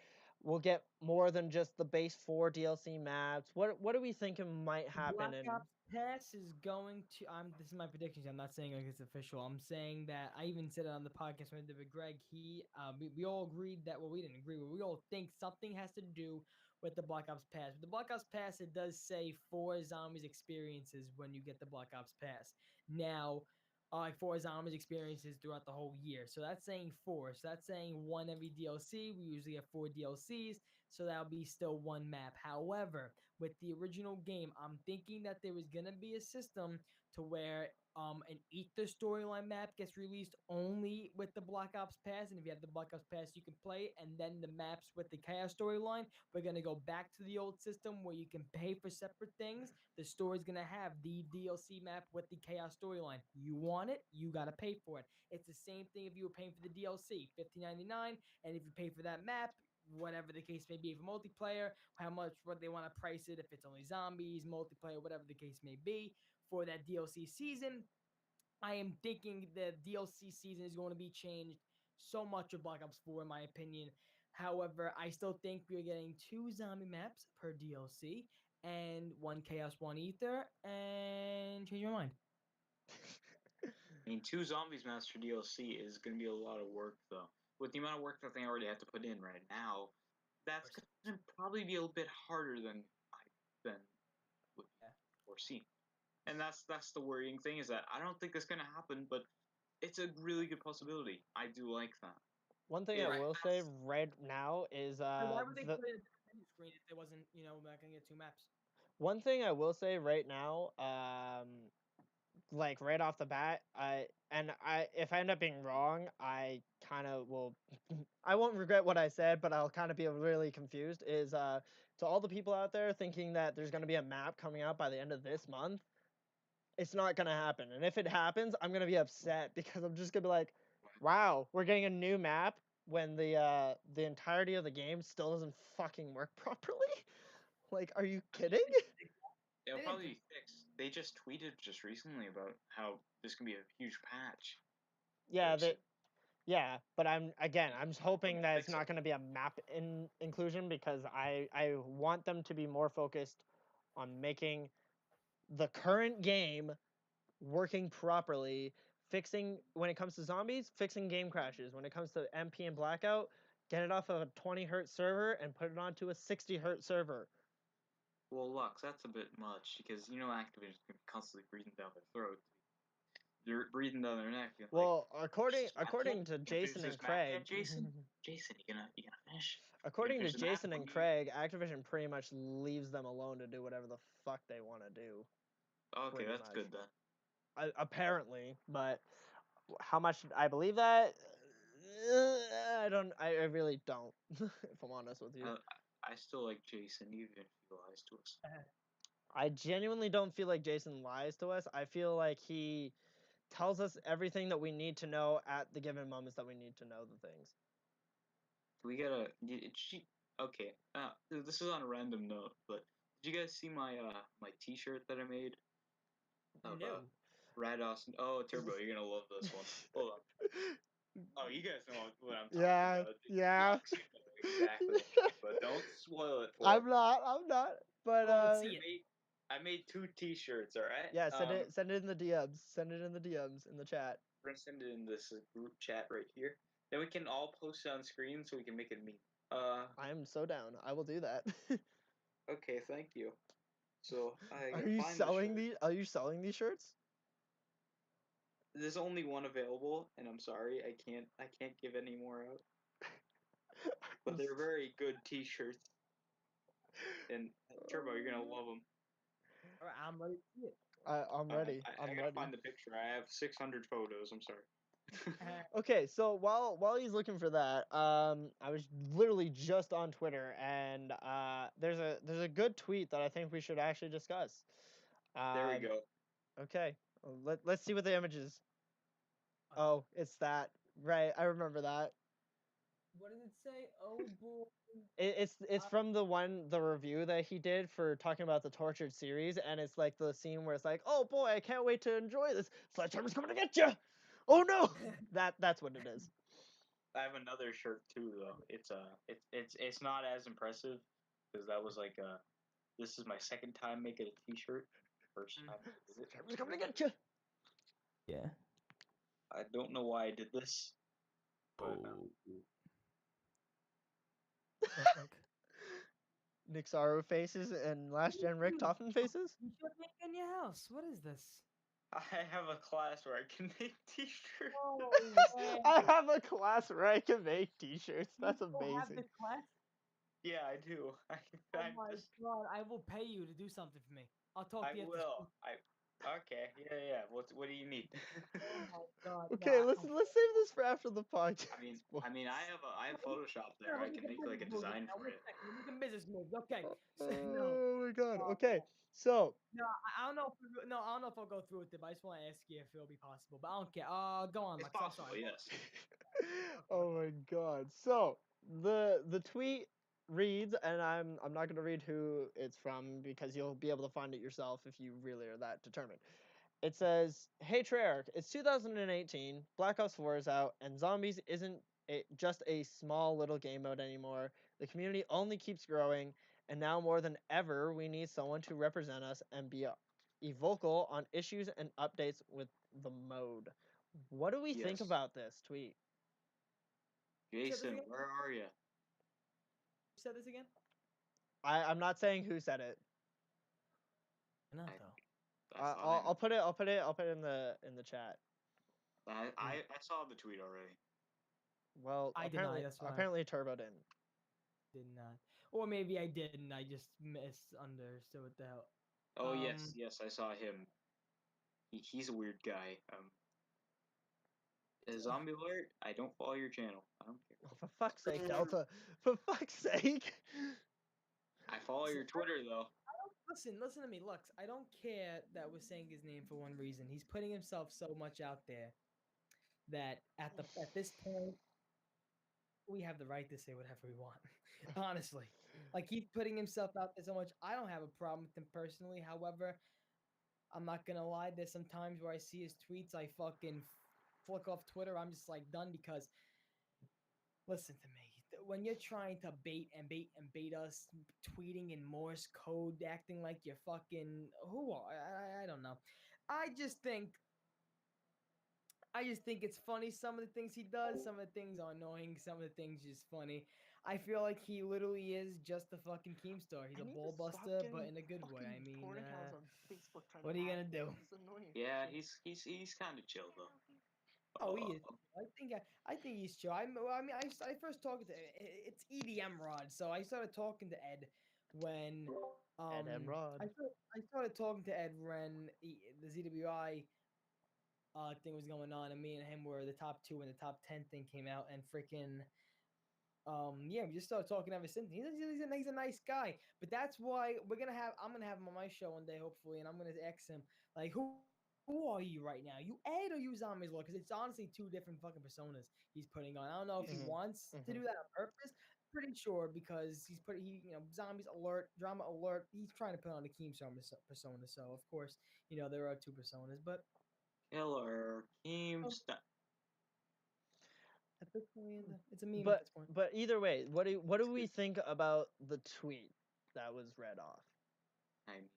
we'll get more than just the base 4 DLC maps? What do we think might happen? Black Ops Pass is going to. This is my predictions. I'm not saying like it's official. I'm saying that I even said it on the podcast when I did with Greg. We all agreed that, well, we didn't agree, but we all think something has to do with the Black Ops Pass. With the Black Ops Pass, it does say 4 zombies experiences when you get the Black Ops Pass. Now, like 4 zombies experiences throughout the whole year. So that's saying 4. So that's saying 1 every DLC. We usually have 4 DLCs. So that'll be still 1 map. However, with the original game, I'm thinking that there is gonna be a system to where an Ether storyline map gets released only with the Black Ops Pass, and if you have the Black Ops Pass, you can play it. And then the maps with the Chaos storyline, we're gonna go back to the old system where you can pay for separate things. The store's gonna have the DLC map with the Chaos storyline. You want it, you gotta pay for it. It's the same thing if you were paying for the DLC, $15.99, and if you pay for that map, whatever the case may be, for multiplayer, what they want to price it, if it's only zombies, multiplayer, whatever the case may be, for that DLC season. I am thinking the DLC season is going to be changed so much of Black Ops 4, in my opinion. However, I still think we're getting 2 zombie maps per DLC and 1 Chaos, 1 Ether, and change your mind. I mean, 2 zombies master DLC is going to be a lot of work, though. With the amount of work that they already have to put in right now, that's going to probably be a little bit harder than I than would be foreseen. And that's the worrying thing, is that I don't think that's going to happen, but it's a really good possibility. I do like that. One thing I will say right now is why would they put it in the menu screen if there wasn't, not gonna get 2 maps? One thing I will say right now, like right off the bat, if I end up being wrong, I kind of will. I won't regret what I said, but I'll kind of be really confused. Is to all the people out there thinking that there's going to be a map coming out by the end of this month, it's not going to happen. And if it happens, I'm going to be upset because I'm just going to be like, wow, we're getting a new map when the entirety of the game still doesn't fucking work properly. Like, are you kidding? It'll probably be fixed. They just tweeted just recently about how this can be a huge patch. Yeah, but I'm just hoping that it's not going to be a map inclusion, because I want them to be more focused on making the current game working properly, fixing when it comes to zombies, fixing game crashes. When it comes to MP and Blackout, get it off of a 20 hertz server and put it onto a 60 hertz server. Well, Lux, that's a bit much, because Activision's constantly breathing down their throat. They're breathing down their neck. Well, according to Jason and Craig, Jason, you gonna finish? According to Jason and Craig, Activision pretty much leaves them alone to do whatever the fuck they want to do. Okay, that's good then. Apparently, but how much I believe that, I don't. I really don't. If I'm honest with you, I still like Jason, even if he lies to us. I genuinely don't feel like Jason lies to us. I feel like he tells us everything that we need to know at the given moments that we need to know the things. We gotta. Okay. This is on a random note, but did you guys see my my T-shirt that I made? No. Rad Austin. Oh, Turbo, you're gonna love this one. Hold on. Oh, you guys know what I'm talking about. Yeah. Exactly. But don't spoil it for me. I'm not. But I made 2 T-shirts. All right. Yeah, send it in the DMs. Send it in the DMs in the chat. We're gonna send it in this group chat right here. Then we can all post it on screen so we can make it a meme. I am so down. I will do that. Okay, thank you. So Are you selling these shirts? There's only one available, and I'm sorry, I can't give any more out. But they're very good T-shirts. And Turbo, you're gonna love them. All right, I'm ready to see it. I'm ready. I gotta find the picture. I have 600 photos. I'm sorry. Okay, so while he's looking for that, I was literally just on Twitter, and there's a good tweet that I think we should actually discuss. There we go. Okay, let's see what the image is. Oh, it's that. Right, I remember that. What does it say? Oh boy. It's from the review that he did for talking about the Tortured series, and it's like the scene where it's like, oh boy, I can't wait to enjoy this. Sledgehammer's coming to get you. Oh no, that's what it is. I have another shirt too, though. It's not as impressive, because that was like this is my second time making a T-shirt. First time. Sledgehammer's coming to get you. Yeah. I don't know why I did this. But, Nick Sorrow faces and Last Gen Rick Toffin faces. You should make in your house. What is this? I have a class where I can make T-shirts. Oh, I have a class where I can make T-shirts. That's amazing. You have the class? Yeah, I do. Oh my god! I will pay you to do something for me. I'll talk to you. I will. Okay. Yeah. What do you need? Oh my god. Okay, let's save this for after the podcast. I mean, I have Photoshop there. I can make like a design for it. Making business moves. Okay. Oh my god. Okay. So. No, I don't know. I don't know if I'll go through with it. But I just want to ask you if it'll be possible. But I don't care. Go on. It's possible. Yes. Oh my god. So the tweet reads, and I'm not going to read who it's from because you'll be able to find it yourself if you really are that determined. It says, "Hey Treyarch, it's 2018, Black Ops 4 is out, and Zombies isn't just a small little game mode anymore. The community only keeps growing, and now more than ever, we need someone to represent us and be vocal on issues and updates with the mode." What do we think about this tweet? Jason, where are you? Said this again? I'm not saying who said it. not though. I'll put it in the chat. I saw the tweet already. Well, I apparently, deny, that's why apparently Turbo didn't. did not, or maybe I didn't. I just misunderstood what the hell. Oh yes, I saw him. He's a weird guy. Zombie alert! I don't follow your channel. I don't care. Oh, for fuck's sake, Delta! For fuck's sake! I follow your Twitter though. Listen to me, Lux. I don't care that we're saying his name for one reason. He's putting himself so much out there that at this point we have the right to say whatever we want. Honestly, like he's putting himself out there so much. I don't have a problem with him personally. However, I'm not gonna lie. There's some times where I see his tweets, I fucking flick off Twitter. I'm just like done because. Listen to me. When you're trying to bait us, tweeting in Morse code, acting like you're fucking who are I don't know. I just think it's funny. Some of the things he does, some of the things are annoying, some of the things just funny. I feel like he literally is just a fucking Keemstar. He's a ball buster, but in a good way. I mean, what are you gonna do? Yeah, he's kind of chill though. Oh, he is. I think he's chill. I mean, I first talked to it's EDM Rod, so I started talking to Ed when Ed Rod. I started talking to Ed when the ZWI thing was going on, and me and him were the top 2 when the top 10 thing came out, and freaking yeah, we just started talking ever since. He's a nice guy, but that's why I'm gonna have him on my show one day, hopefully, and I'm gonna ask him like who are you right now? You Ed or you Zombies Lord? Because it's honestly 2 different fucking personas he's putting on. I don't know if he wants to do that on purpose. Pretty sure because he Zombies Alert, Drama Alert. He's trying to put on the Keemstar persona. So of course, there are 2 personas, but Killer Keemstar. At this point, it's a meme at this point. But either way, what do we think about the tweet that was read off? I mean,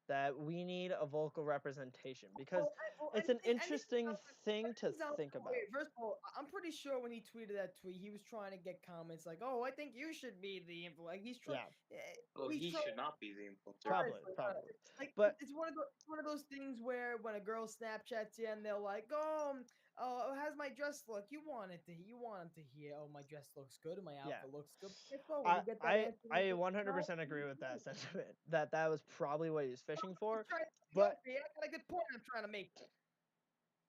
that we need a vocal representation because it's an interesting thing to think about. First of all, I'm pretty sure when he tweeted that tweet, he was trying to get comments like, "Oh, I think you should be the influencer." Like he's trying. Yeah. Well, he should not be the influencer. Probably. Like, but it's one of those things where when a girl Snapchats you and they're like, "Oh, how's my dress look?" You want them to hear, "Oh, my dress looks good, and my outfit looks good." I 100% agree with that sentiment. That was probably what he was fishing for. But I got a good point I'm trying to make.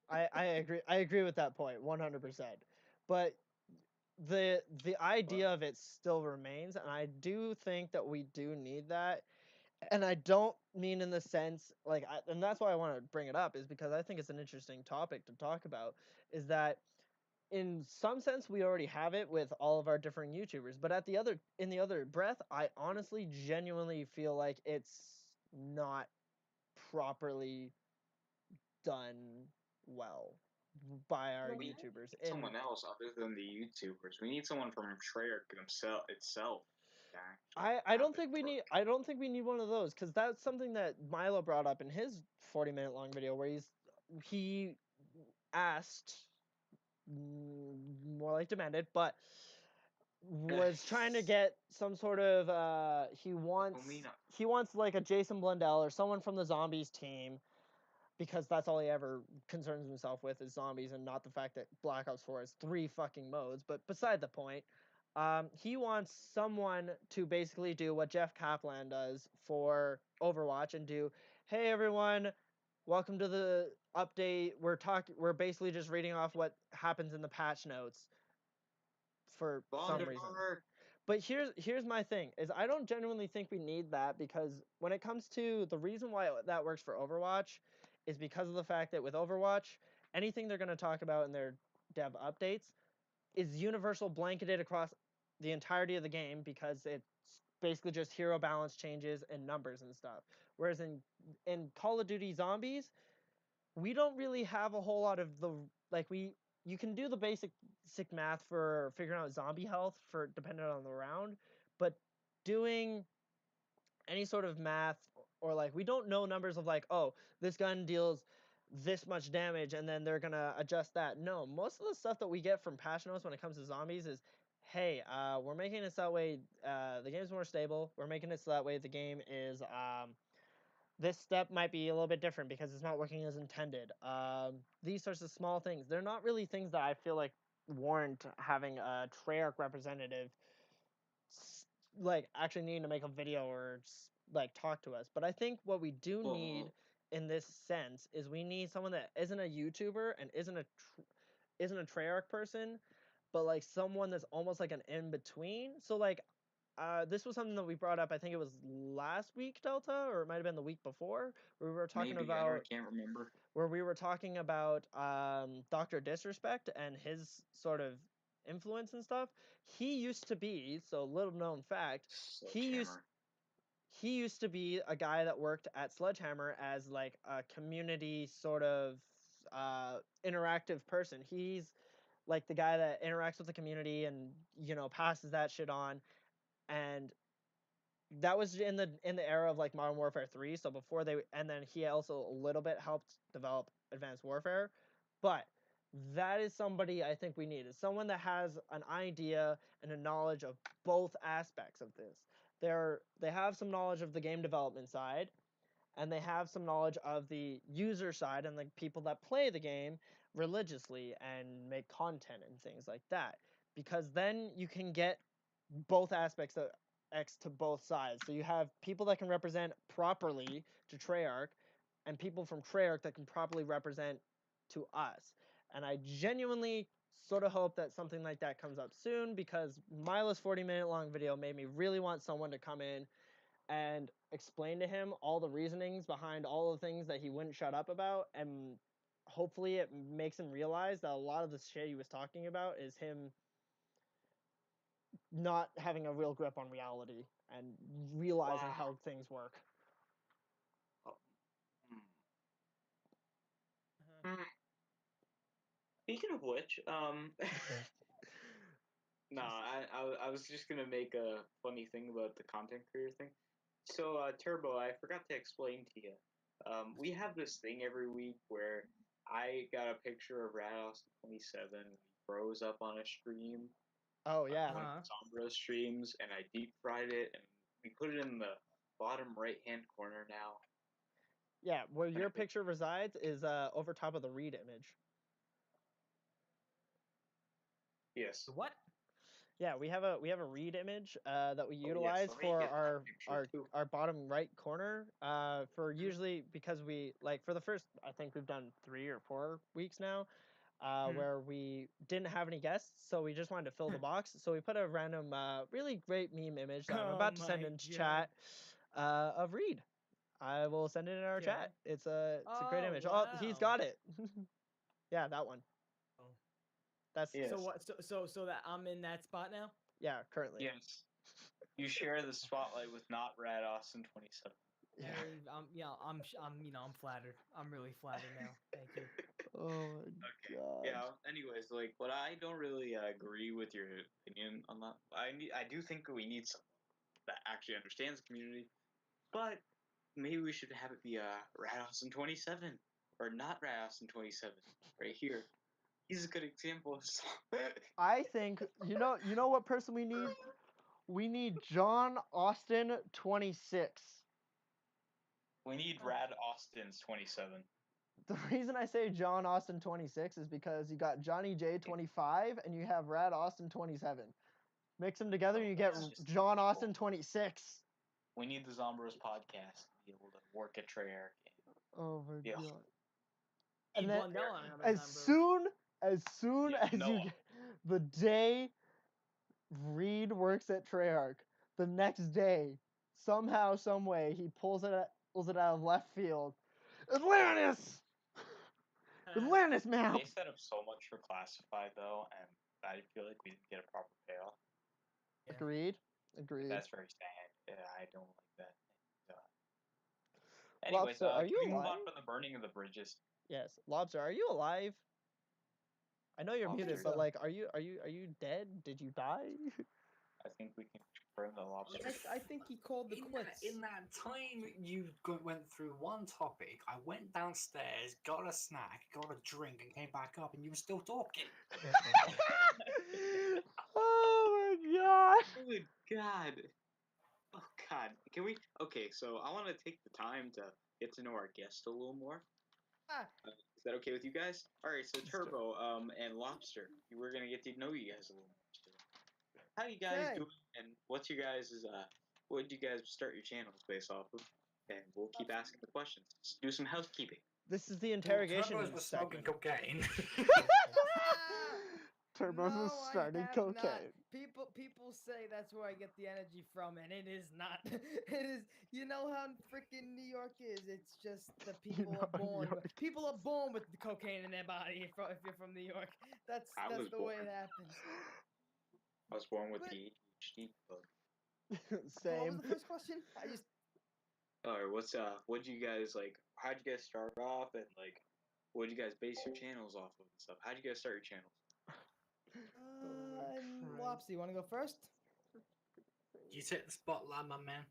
I agree with that point 100%. But the idea of it still remains, and I do think that we do need that. And I don't mean in the sense and that's why I want to bring it up is because I think it's an interesting topic to talk about. Is that in some sense we already have it with all of our different YouTubers, but in the other breath, I honestly genuinely feel like it's not properly done well by our YouTubers. Someone else other than the YouTubers. We need someone from Treyarch itself. I don't think we need one of those, because that's something that Milo brought up in his 40-minute long video where he asked, more like demanded, but was trying to get some sort of he wants like a Jason Blundell or someone from the Zombies team, because that's all he ever concerns himself with is zombies and not the fact that Black Ops 4 has 3 fucking modes. But beside the point, he wants someone to basically do what Jeff Kaplan does for Overwatch and do, "Hey everyone, welcome to the update. We're basically just reading off what happens in the patch notes for some reason." But here's my thing, is I don't genuinely think we need that, because when it comes to the reason why that works for Overwatch is because of the fact that with Overwatch, anything they're going to talk about in their dev updates is universal, blanketed across the entirety of the game, because it's basically just hero balance changes and numbers and stuff. Whereas in Call of Duty Zombies, we don't really have a whole lot of you can do the basic math for figuring out zombie health for depending on the round, but doing any sort of math, or we don't know numbers of oh, this gun deals this much damage and then they're gonna adjust that. No, most of the stuff that we get from patch notes when it comes to zombies is, hey, we're making it so that way the game's more stable. We're making it so that way the game is this step might be a little bit different because it's not working as intended. These sorts of small things, they're not really things that I feel like warrant having a Treyarch representative like actually needing to make a video or like talk to us. But I think what we do need in this sense is we need someone that isn't a YouTuber and isn't a Treyarch person, but like someone that's almost like an in between. So like this was something that we brought up. I think it was last week, Delta, or it might have been the week before, where we were talking about. I can't remember. Where we were talking about Dr. Disrespect and his sort of influence and stuff. He used to be, so little known fact, he used to be a guy that worked at Sledgehammer as like a community sort of interactive person. He's like the guy that interacts with the community and passes that shit on, and that was in the era of like Modern Warfare 3. So before and then he also a little bit helped develop Advanced Warfare, but that is somebody I think we need. Is someone that has an idea and a knowledge of both aspects of this. They have some knowledge of the game development side, and they have some knowledge of the user side and the people that play the game religiously and make content and things like that. Because then you can get both aspects of X to both sides. So you have people that can represent properly to Treyarch, and people from Treyarch that can properly represent to us. And I genuinely sort of hope that something like that comes up soon, because Milo's 40-minute long video made me really want someone to come in and explain to him all the reasonings behind all the things that he wouldn't shut up about, and hopefully it makes him realize that a lot of the shit he was talking about is him not having a real grip on reality and realizing how things work. Speaking of which, no, I was just gonna make a funny thing about the content creator thing. So, Turbo, I forgot to explain to you. We have this thing every week where I got a picture of RadAustin27. We froze up on a stream. Oh yeah. One of the Sombra streams, and I deep fried it, and we put it in the bottom right hand corner now. Yeah, where your picture resides is over top of the Reed image. Yes. What? Yeah, we have a Reed image that we utilize for our bottom right corner. For usually because we for the first, I think we've done 3 or 4 weeks now, where we didn't have any guests, so we just wanted to fill the box. So we put a random, really great meme image that I'm about to send into chat of Reed. I will send it in our chat. It's a great image. Wow. Oh, he's got it. Yeah, that one. That's so what? So that I'm in that spot now. Yeah, currently. Yes. You share the spotlight with not RadAustin27. Yeah. I'm flattered. I'm really flattered now. Thank you. Oh my god. Yeah. Anyways, what I don't really agree with your opinion on that. I do think we need someone that actually understands the community, but maybe we should have it be RadAustin27 or not RadAustin27 right here. He's a good example of I think you know what person we need? We need John Austin 26. We need RadAustins27. The reason I say John Austin 26 is because you got Johnny J 25 and you have Rad Austin 27. Mix them together and you get John Austin 26. We need the Zombros podcast to be able to work at Treyarch. Oh my god. And then as soon as you get the day Reed works at Treyarch, the next day, somehow, some way, he pulls it out of left field. Atlantis map. They set up so much for Classified though, and I feel like we didn't get a proper payoff. Yeah. Agreed. That's very sad. Yeah, I don't like that. Anyways, Lobster, are you can we move alive? on from the burning of the bridges? Yes, Lobster, are you alive? I know you're muted, but are you dead? Did you die? I think we can confirm the Lobster. I think he called the quits. In that time you went through one topic, I went downstairs, got a snack, got a drink, and came back up, and you were still talking. Oh my god! Good God! Oh God! Can we? Okay, so I want to take the time to get to know our guest a little more. Ah. Is that okay with you guys? All right, so Turbo and Lobster, we're gonna get to know you guys a little more. How you guys doing? And what's your guys' what did you guys start your channels based off of? And we'll keep asking the questions. Just do some housekeeping. This is the interrogation Turbo's was smoking segment. cocaine. Turbo's No, was I starting have cocaine. not. People say that's where I get the energy from, and it is not. It is. You know how freaking New York is. It's just the people are born. People are born with the cocaine in their body. If you're from New York, that's the way it happens. I was born with the ADHD bug. Same. What was the first question? I just. Alright, what do you guys like? How'd you guys start off, and like, what did you guys base your channels off of and stuff? How'd you guys start your channels? Lopsy, you want to go first? You take the spotlight, my man.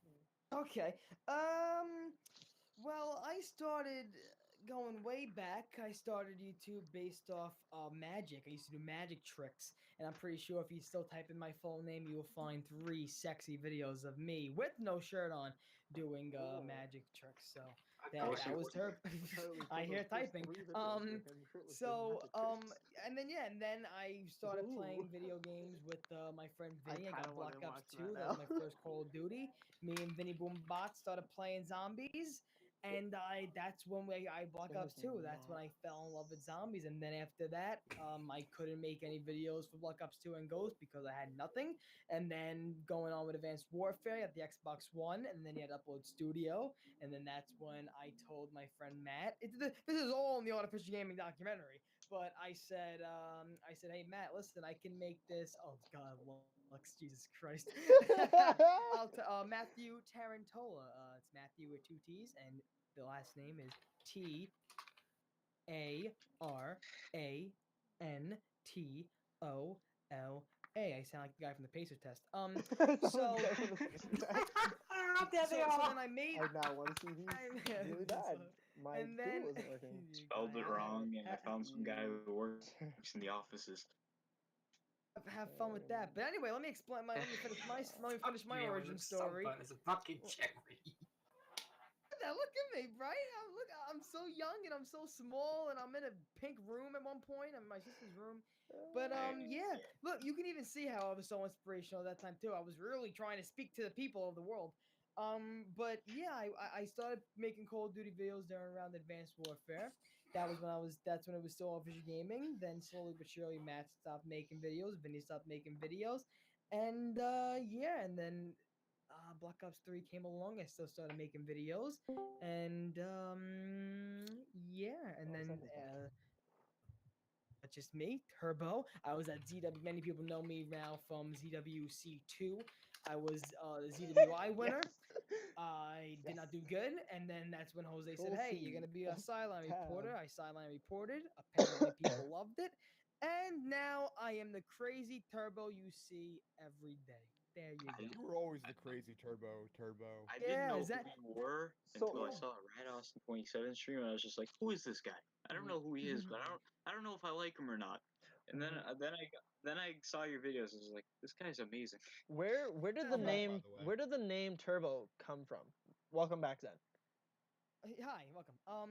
Okay. Well, I started going way back. I started YouTube based off magic. I used to do magic tricks, and I'm pretty sure if you still type in my full name, you will find 3 sexy videos of me with no shirt on doing magic tricks. So that was her. I hear typing. And then I started playing video games with my friend Vinny. I got Black Ops 2. That was my first Call of Duty. Me and Vinny Boombot started playing zombies. And that's when I Black Ops 2. That's when I fell in love with zombies. And then after that, I couldn't make any videos for Black Ops 2 and Ghost because I had nothing. And then going on with Advanced Warfare at the Xbox One, and then you had Upload Studio. And then that's when I told my friend Matt. This is all in the Artificial Gaming documentary. But I said, hey Matt, listen, I can make this. Oh God, Lux, Jesus Christ. Matthew Tarantola. It's Matthew with 2 T's, and the last name is Tarantola. I sound like the guy from the Pacer test. So then I made. I now want to see these really bad. My and tool then wasn't working. Spelled it wrong, and I found some guy who works in the offices. Have fun with that. But anyway, let me finish my origin story. It's a fucking cherry. Look at me, right? I'm so young and I'm so small, and I'm in a pink room at one point. I'm in my sister's room. But yeah. Look, you can even see how I was so inspirational at that time too. I was really trying to speak to the people of the world. But yeah, I started making Call of Duty videos during around Advanced Warfare. That's when it was still official gaming. Then slowly but surely, Matt stopped making videos. Vinny stopped making videos, and yeah, and then Black Ops 3 came along. I still started making videos, and yeah, and then just me, Turbo. I was at ZW. Many people know me now from ZWC2. I was the ZWI winner. I did not do good, and then that's when Jose said, "Hey, you're gonna be a sideline reporter." I sideline reported. Apparently, people loved it, and now I am the crazy Turbo you see every day. There you go. You were always the crazy Turbo. I didn't know who you were until I saw Red Austin 27 stream, and I was just like, "Who is this guy? I don't know who he is, but I don't know if I like him or not." And then I saw your videos and was like, "This guy's amazing." Where did the name Turbo come from? Welcome back, Zen. Hi, welcome. I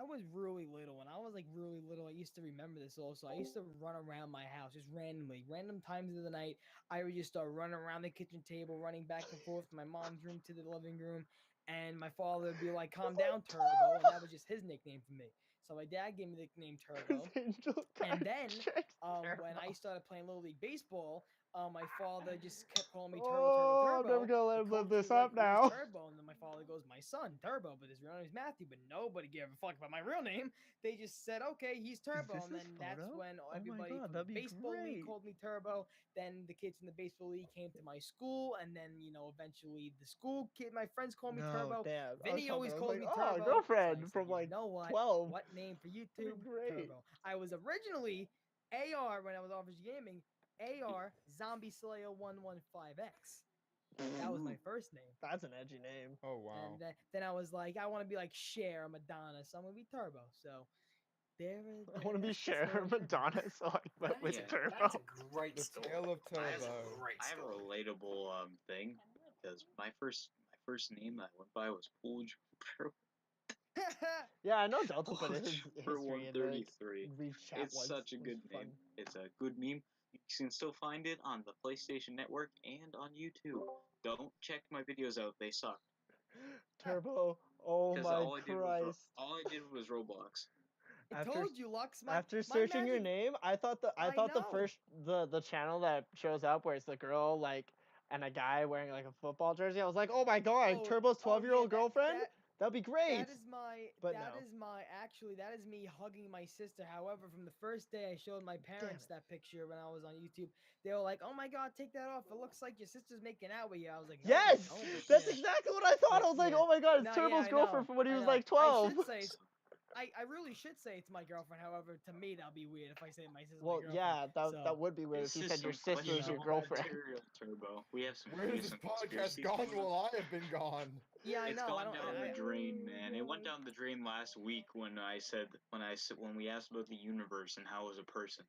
was really little. When I was like really little, I used to remember this also. I used to run around my house just randomly, random times of the night. I would just start running around the kitchen table, running back and forth from my mom's room to the living room, and my father would be like, "Calm down, Turbo," and that was just his nickname for me. So my dad gave me the nickname Turbo, and then when I started playing Little League Baseball. My father just kept calling me Turbo. I'm never gonna let him live this up like, now. Turbo, and then my father goes, "My son, Turbo," but his real name is Matthew. But nobody gave a fuck about my real name. They just said, "Okay, he's Turbo," and then that's when everybody from the baseball league called me Turbo. Then the kids from the baseball league came to my school, and then eventually the school kid, my friends called me Turbo. Damn. Vinny always called me Turbo. Girlfriend so from like 12. What name for YouTube? Turbo. I was originally AR when I was Office Gaming. AR Zombie Slayer 115X. That was my first name. That's an edgy name. Oh wow. And then I was like, I want to be like Cher or Madonna, so I'm gonna be Turbo. So I want to be Cher or Madonna, so I went with Turbo. That's a great story. Tale of Turbo. I have a relatable thing because my first first name I went by was Pool Trooper. Yeah, I know Delta put Pool his Trooper history in the 133. chat It's once. such a good name. It's a good meme. You can still find it on the PlayStation Network and on YouTube. Don't check my videos out; they suck. Turbo, oh Because my all Christ! I did was Roblox. I told you, Lux. After searching your name, I thought the know. first the channel that shows up where it's the girl like and a guy wearing like a football jersey. I was like, oh my god, Turbo's 12-year-old girlfriend. That'd be great. That is my. But that no. is my. Actually, that is me hugging my sister. However, from the first day I showed my parents that picture when I was on YouTube, they were like, "Oh my god, take that off! It looks like your sister's making out with you." I was like, no, Yes, no, but that's yeah. exactly what I thought. I was like, oh my god, it's No, Turbo's I girlfriend know, from when he I was know. like 12. I should say. I really should say it's my girlfriend. However, to me that'll be weird if I say my sister's my Well, girlfriend. yeah, So, that would be weird if you said your sister's your girlfriend. Material, Turbo. We have some. Where has this podcast gone while I have been gone? yeah, I It's know. gone I don't. down the drain, man. It went down the drain last week when we asked about the universe and how it was a person.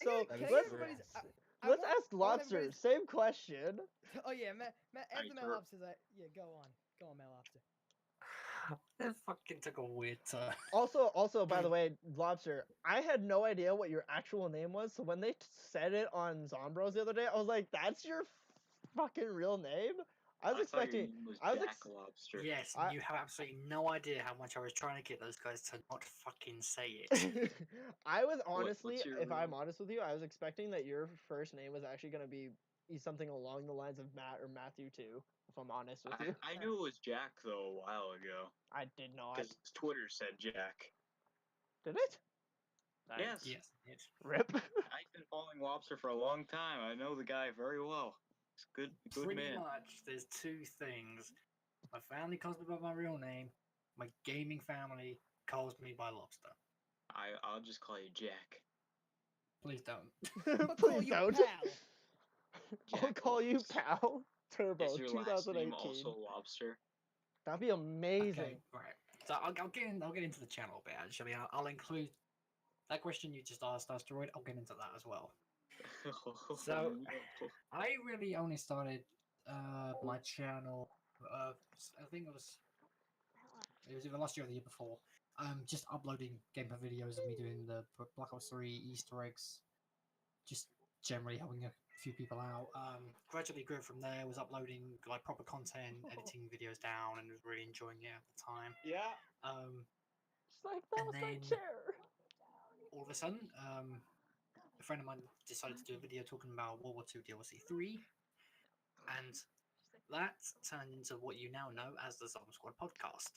So Can I get let's everybody's- I let's want- ask I want Lobster. everybody's- Same question. Oh yeah, after Matt Turbo. Lobster, yeah, go on, Matt Lobster. That fucking took a weird turn. Also, by the way, Lobster, I had no idea what your actual name was. So when they said it on Zombros the other day, I was like, "That's your fucking real name." I was expecting. Jack Lobster. Yes, you have absolutely no idea how much I was trying to get those guys to not fucking say it. I was honestly, what's your if I'm real- honest with you, I was expecting that your first name was actually going to be something along the lines of Matt or Matthew too. If I'm honest with you, I knew it was Jack though a while ago. I did not. Because Twitter said Jack. Did it? Yes. Yes, it. Rip. I've been following Lobster for a long time. I know the guy very well. He's a good Pretty man. much, there's two things. My family calls me by my real name. My gaming family calls me by Lobster. I'll just call you Jack. Please don't. I'll call Please you don't. pal. I'll call you Lobster. pal. Turbo Is your last 2018. name also Lobster? That'd be amazing. Okay, right. So I'll get into the channel a bit. Actually, I'll include that question you just asked, Asteroid. I'll get into that as well. So I really only started my channel. I think it was either last year or the year before. Just uploading gameplay videos of me doing the Black Ops 3 Easter eggs, just generally helping a few people out. Gradually grew from there. Was uploading like proper content, editing videos down, and was really enjoying it at the time. Yeah. Just like that and was my then- chair. All of a sudden, a friend of mine decided to do a video talking about World War II DLC 3, and that turned into what you now know as the Zombie Squad podcast,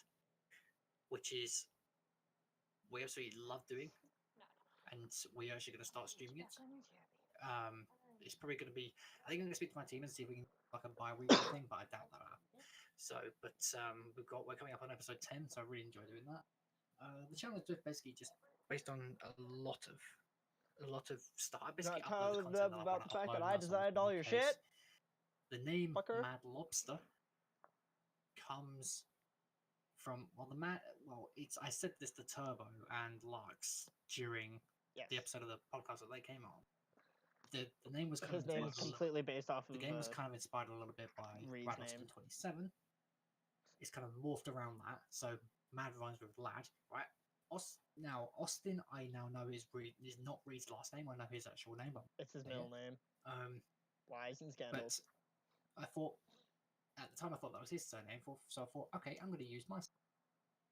which is we absolutely love doing, and we're actually going to start streaming it. It's probably going to be. I think I'm going to speak to my team and see if we can like a bi-weekly thing, but I doubt that. So, but we're coming up on episode 10, so I really enjoy doing that. The channel is just basically just based on a lot of stuff. I basically Not upload the telling content them that I about wanna the fact upload, that and I that's always designed been all the your case. shit. The name Fucker. Mad Lobster comes from it's I said this to Turbo and Lux during Yes. the episode of the podcast that they came on. The name was kind His of name is inspired completely based off of the game was kind of inspired a little bit by Reed's Mad name. Lobster 27. It's kind of morphed around that. So Mad rhymes with lad, right? Now Austin, I now know is not Reed's last name. I know his actual name, but It's his middle name. Lies and but scandals. I thought at the time I thought that was his surname. So I thought, okay, I'm going to use my.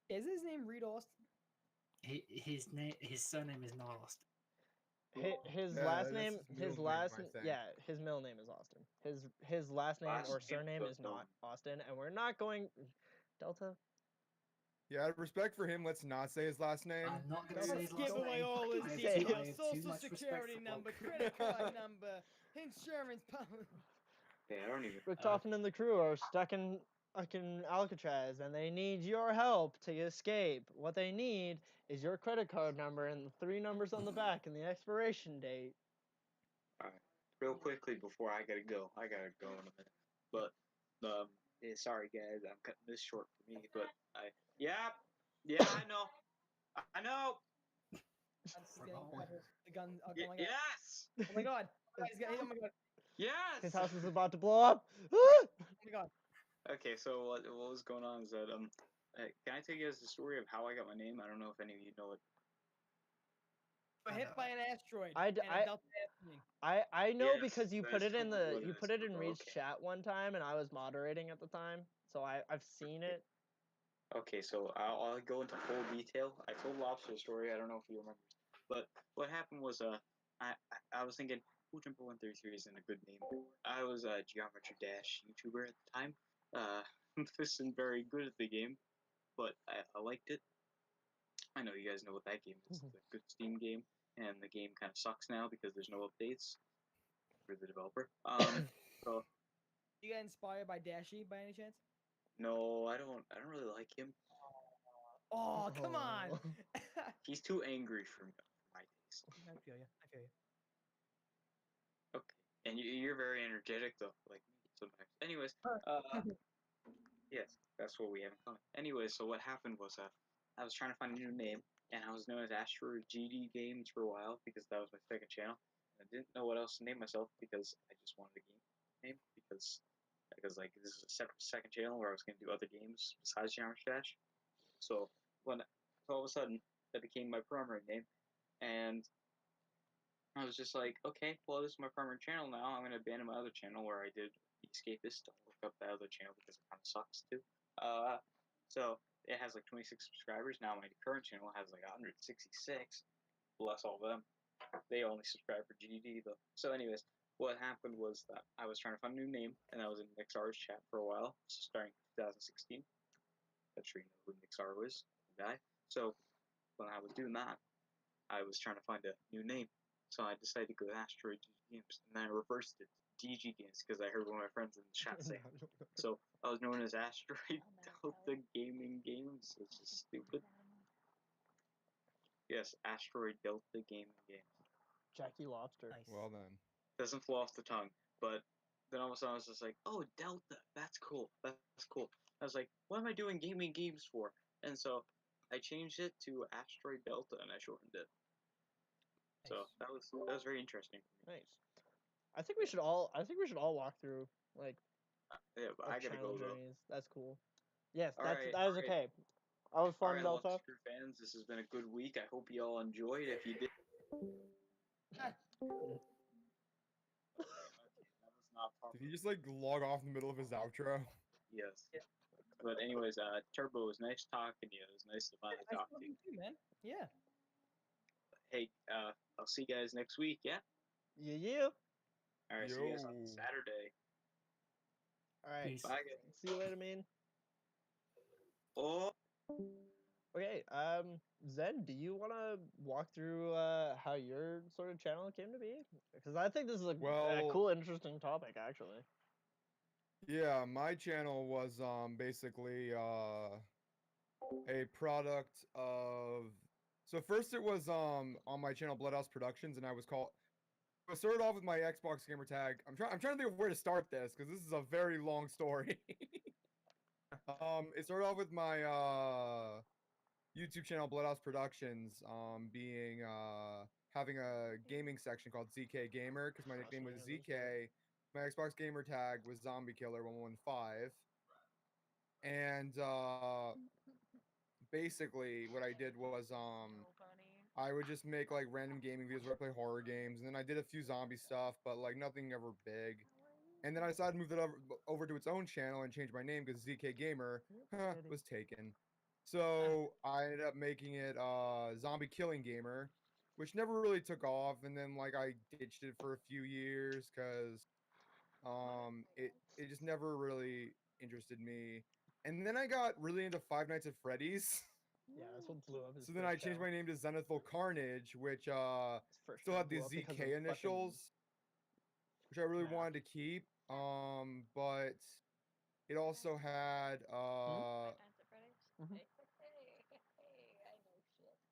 Is his name Reed Austin? His surname is not Austin. His Yeah, last that's name, his his middle name, last, I think. yeah, his middle name is Austin. His last name Last or name surname was is not Austin, and we're not going Delta. Yeah, out of respect for him, let's not say his last name. I'm not going to Let's say his Give last away name. all his I have details. too- I have too Social much respect security for- number, credit card number, insurance policy. Yeah, I don't even. Richtofen and the crew are stuck in Alcatraz, and they need your help to escape. What they need is your credit card number and the 3 numbers on the back and the expiration date. Real quickly before I gotta go in a minute. But sorry guys, I'm cutting this short for me. But I know. The gun. Oh my god. Yes. Oh my god. Guys, oh my god. Yes. His house is about to blow up. Oh my god. Okay, so what was going on is that can I tell you guys the story of how I got my name? I don't know if any of you know it. Hit by an asteroid. I know Yes, because you that put is it in totally what you it put is. it in Reed's Okay. chat one time, and I was moderating at the time, so I've seen it. Okay, so I'll go into full detail. I told Lobster a story. I don't know if you remember, but what happened was I was thinking, "Ooh, Jumper 133 isn't a good name." I was a Geometry Dash YouTuber at the time. Wasn't very good at the game, but I liked it. I know you guys know what that game is. It's a good Steam game, and the game kind of sucks now because there's no updates for the developer. So You got inspired by Dashi by any chance? no, I don't really like him. Oh, come on! He's too angry for my taste. I feel you. I feel you. Okay, and you're very energetic though, like me sometimes. Anyways, yes, that's what we have in common. Anyways, so what happened was I was trying to find a new name, and I was known as Asteroid GD Games for a while because that was my second channel. And I didn't know what else to name myself because I just wanted a game name because like this is a separate second channel where I was gonna do other games besides Geometry Dash. So all of a sudden that became my primary name, and I was just like, okay, well this is my primary channel now. I'm gonna abandon my other channel where I did Escapist. Don't look up that other channel because it kind of sucks too. So it has like 26 subscribers now. My current channel has like 166. Bless all of them. They only subscribe for GD though. So anyways, what happened was that I was trying to find a new name, and I was in Nixar's chat for a while, starting 2016. I'm sure you know who Nixar was, the guy. So when I was doing that, I was trying to find a new name. So I decided to go to Asteroid Games, and then I reversed it to DG Games because I heard one of my friends in the chat say. So I was known as Asteroid Delta Gaming Games, which is stupid. Yes, Asteroid Delta Gaming Games. Jackie Lobster. Nice. Well then. Doesn't flow off the tongue, but then all of a sudden I was just like, oh, Delta, that's cool, that's cool. I was like, what am I doing gaming games for? And so I changed it to Asteroid Delta, and I shortened it. So that was very interesting for me. Nice. I think we should all walk through like Yeah, but I gotta channel go though. journeys. That's cool. Yes, All that was okay. I was fun, Alright, Delta. Lux Crew fans, this has been a good week. I hope you all enjoyed. If you did, that was not proper. Did he just like log off in the middle of his outro? Yes. Yeah. But anyways, Turbo, it was nice talking to you. It was nice to finally talk to you. Too, man. Yeah. Hey, I'll see you guys next week. Yeah. Yeah. All right. See you guys on Yo. Saturday. All right. Peace. Bye, guys. See you later, man. Oh. Okay. Zen, do you want to walk through how your sort of channel came to be? Because I think this is a cool, interesting topic, actually. Yeah, my channel was basically a product of. So first it was on my channel Bloodhouse Productions, and I started off with my Xbox gamer tag. I'm trying to think of where to start this because this is a very long story. It started off with my YouTube channel Bloodhouse Productions having a gaming section called ZK Gamer because my nickname was ZK. My Xbox gamer tag was Zombie Killer 115. And basically what I did was I would just make like random gaming videos where I play horror games, and then I did a few zombie stuff, but like nothing ever big. And then I decided to move it over to its own channel and change my name because ZK Gamer was taken. So I ended up making it Zombie Killing Gamer, which never really took off. And then like I ditched it for a few years because it just never really interested me. And then I got really into Five Nights at Freddy's. Yeah, that's what blew up his So then I changed my name to Zenithal Carnage, which still had the ZK initials, which I really wanted to keep. But it also had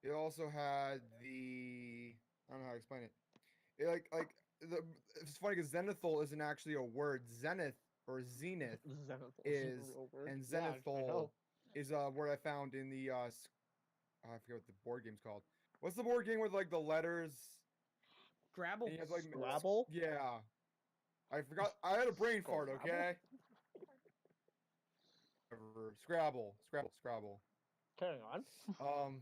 it also had the I don't know how to explain it. It's funny because Zenithal isn't actually a word. Zenith or Zenith is, and Zenithal is a word I found in the I forget what the board game's called. What's the board game with like the letters? Scrabble. And you have, like, Scrabble? Yeah. I forgot. I had a brain fart. Okay. Scrabble. Carrying on.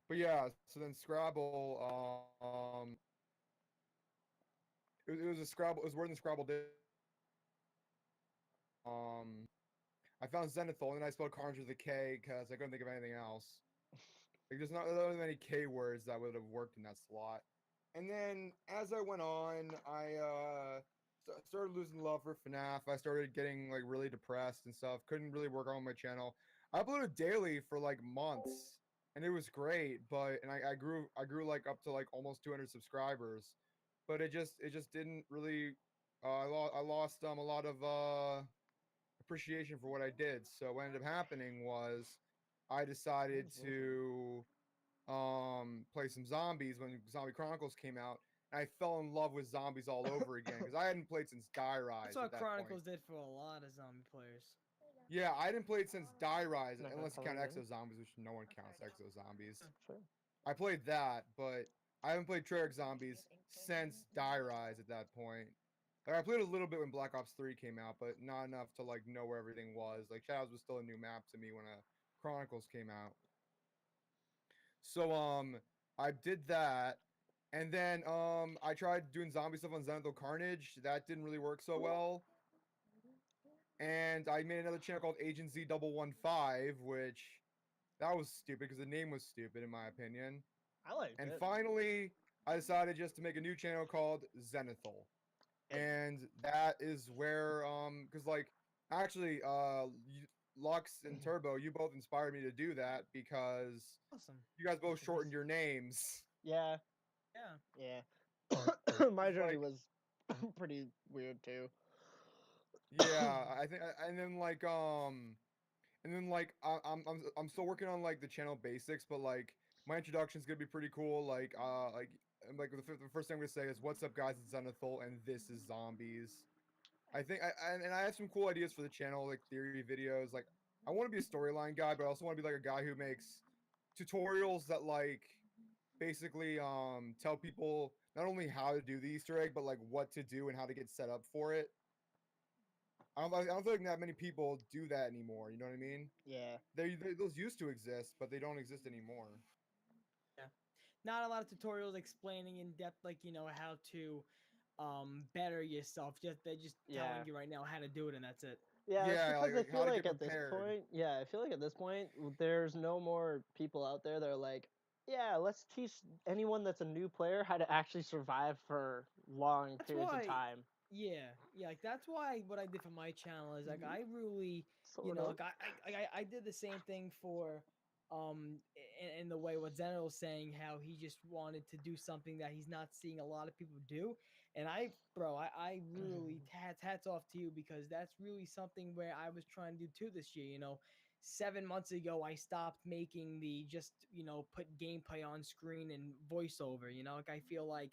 But yeah, so then Scrabble, it was a Scrabble. It was word in the Scrabble. I found Zenithal, and then I spelled Carnage with a K because I couldn't think of anything else. Like, there's not really many K words that would have worked in that slot. And then as I went on, I started losing love for FNAF. I started getting like really depressed and stuff. Couldn't really work on my channel. I uploaded daily for like months, and it was great. But I grew like up to like almost 200 subscribers. But it just didn't really. I lost a lot of appreciation for what I did. So what ended up happening was I decided to play some zombies when Zombie Chronicles came out. And I fell in love with zombies all over again because I hadn't played since Die Rise. That's what Chronicles did for a lot of zombie players. Yeah, I hadn't played since Die Rise, Not unless you gonna count color Exo Zombies, which no one counts Exo Zombies. Sure. I played that, but I haven't played Treyarch Zombies since Die Rise at that point. Like, I played a little bit when Black Ops 3 came out, but not enough to like know where everything was. Like Shadows was still a new map to me when Chronicles came out. So I did that, and then I tried doing zombie stuff on Zenithal Carnage. That didn't really work so well. And I made another channel called Agent Z115, which that was stupid because the name was stupid in my opinion. I like And it. finally, I decided just to make a new channel called Zenithal. And that is where because like actually Lux and Turbo, you both inspired me to do that because Awesome. you guys both shortened your names. Yeah. Yeah. Yeah. My It's journey like- was pretty weird too. Yeah, I think, and then like I'm still working on like the channel basics, but like my introduction is gonna be pretty cool. Like the first thing I'm gonna say is what's up, guys? It's Zenithal, and this is zombies. I think I have some cool ideas for the channel, like theory videos. Like I want to be a storyline guy, but I also want to be like a guy who makes tutorials that like basically tell people not only how to do the Easter egg, but like what to do and how to get set up for it. I don't feel like that many people do that anymore. You know what I mean? Yeah. Those used to exist, but they don't exist anymore. Not a lot of tutorials explaining in depth, like how to better yourself. They're just telling you right now how to do it, and that's it. Yeah, it's Yeah, because like I feel how to like get at this prepared. point, I feel like at this point, there's no more people out there that are like, yeah, let's teach anyone that's a new player how to actually survive for long That's periods why, of time. yeah, like that's why what I did for my channel is like I really, Sort of. like I did the same thing for, in the way what Zeno was saying, how he just wanted to do something that he's not seeing a lot of people do, and I really hats off to you because that's really something where I was trying to do too this year. 7 months ago I stopped making the just put gameplay on screen and voiceover. Like I feel like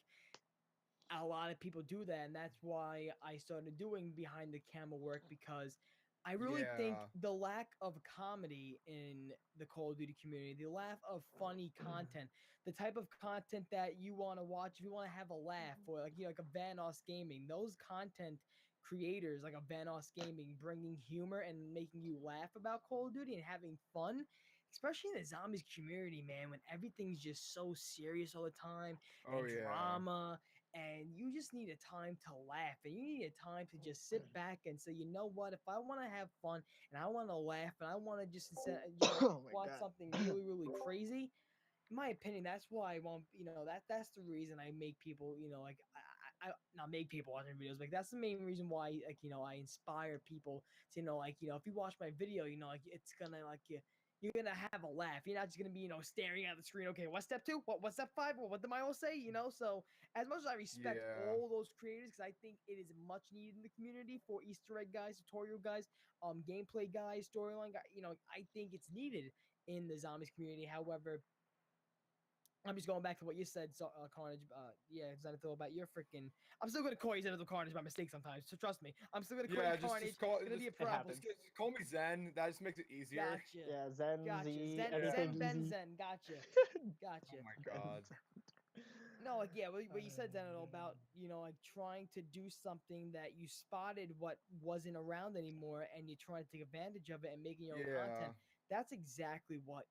a lot of people do that, and that's why I started doing behind the camera work because I really think Yeah. the lack of comedy in the Call of Duty community, the lack of funny content, the type of content that you want to watch if you want to have a laugh, or like like a Vanos Gaming, those content creators like a Vanos Gaming bringing humor and making you laugh about Call of Duty and having fun. Especially in the zombies community, man, when everything's just so serious all the time Oh and yeah. drama, and you just need a time to laugh, and you need a time to just sit back and say, you know what, if I want to have fun and I want to laugh and I want to just Oh my watch God. something really really crazy, in my opinion, that's why I want, that's the reason I make people, like I not make people watching videos, like that's the main reason why, like I inspire people to, like if you watch my video, like it's gonna like you're gonna have a laugh. You're not just gonna be, staring at the screen. Okay, what's step 2? What's step 5? What did Milo say? So as much as I respect Yeah. all those creators, because I think it is much needed in the community for Easter egg guys, tutorial guys, gameplay guys, storyline guys. I think it's needed in the zombies community. However, I'm just going back to what you said, so, Carnage. Yeah, Zenithal, about your freaking. I'm still gonna call you Zenithal Carnage by mistake sometimes. So trust me, I'm still gonna call Yeah, you Carnage. just call It's gonna be a It problem. happens. just call me Zen. That just makes it easier. Gotcha. Yeah, Zen, Gotcha. Z, Zen, anything Zen, Ben, easy. Zen. Gotcha. Oh Gotcha. my god. No, like yeah, what you said, Zenito, about like trying to do something that you spotted what wasn't around anymore, and you try to take advantage of it and making your own content. That's exactly what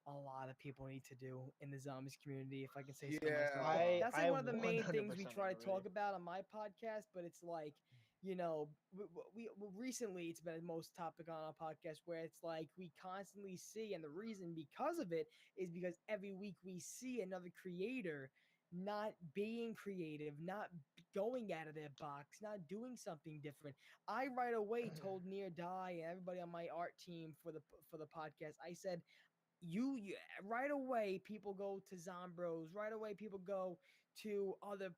a lot of people need to do in the zombies community, if I can say so myself. That's like one of the main things we try to talk about on my podcast, but it's like, we recently it's been the most topic on our podcast where it's like we constantly see, and the reason because of it is because every week we see another creator not being creative, not going out of their box, not doing something different. I right away told Near Die and everybody on my art team for the podcast, I said, you right away people go to Zombros, right away people go to other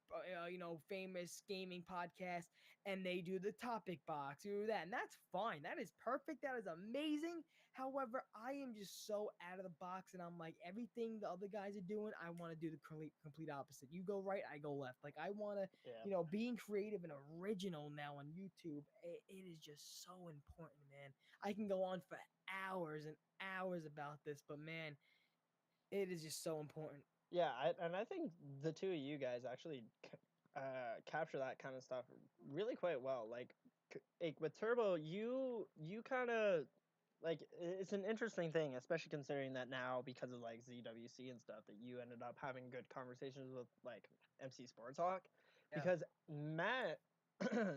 famous gaming podcasts, and they do the topic box, do that, and that's fine, that is perfect, that is amazing. However, I am just so out of the box, and I'm like, everything the other guys are doing, I want to do the complete opposite. You go right, I go left. Like I want to being creative and original now on YouTube, it is just so important, man. I can go on for hours and hours about this, but man, it is just so important. Yeah, I think the two of you guys actually capture that kind of stuff really quite well. Like with Turbo, you kind of like, it's an interesting thing, especially considering that now, because of like ZWC and stuff, that you ended up having good conversations with like MC Sports Talk, because Matt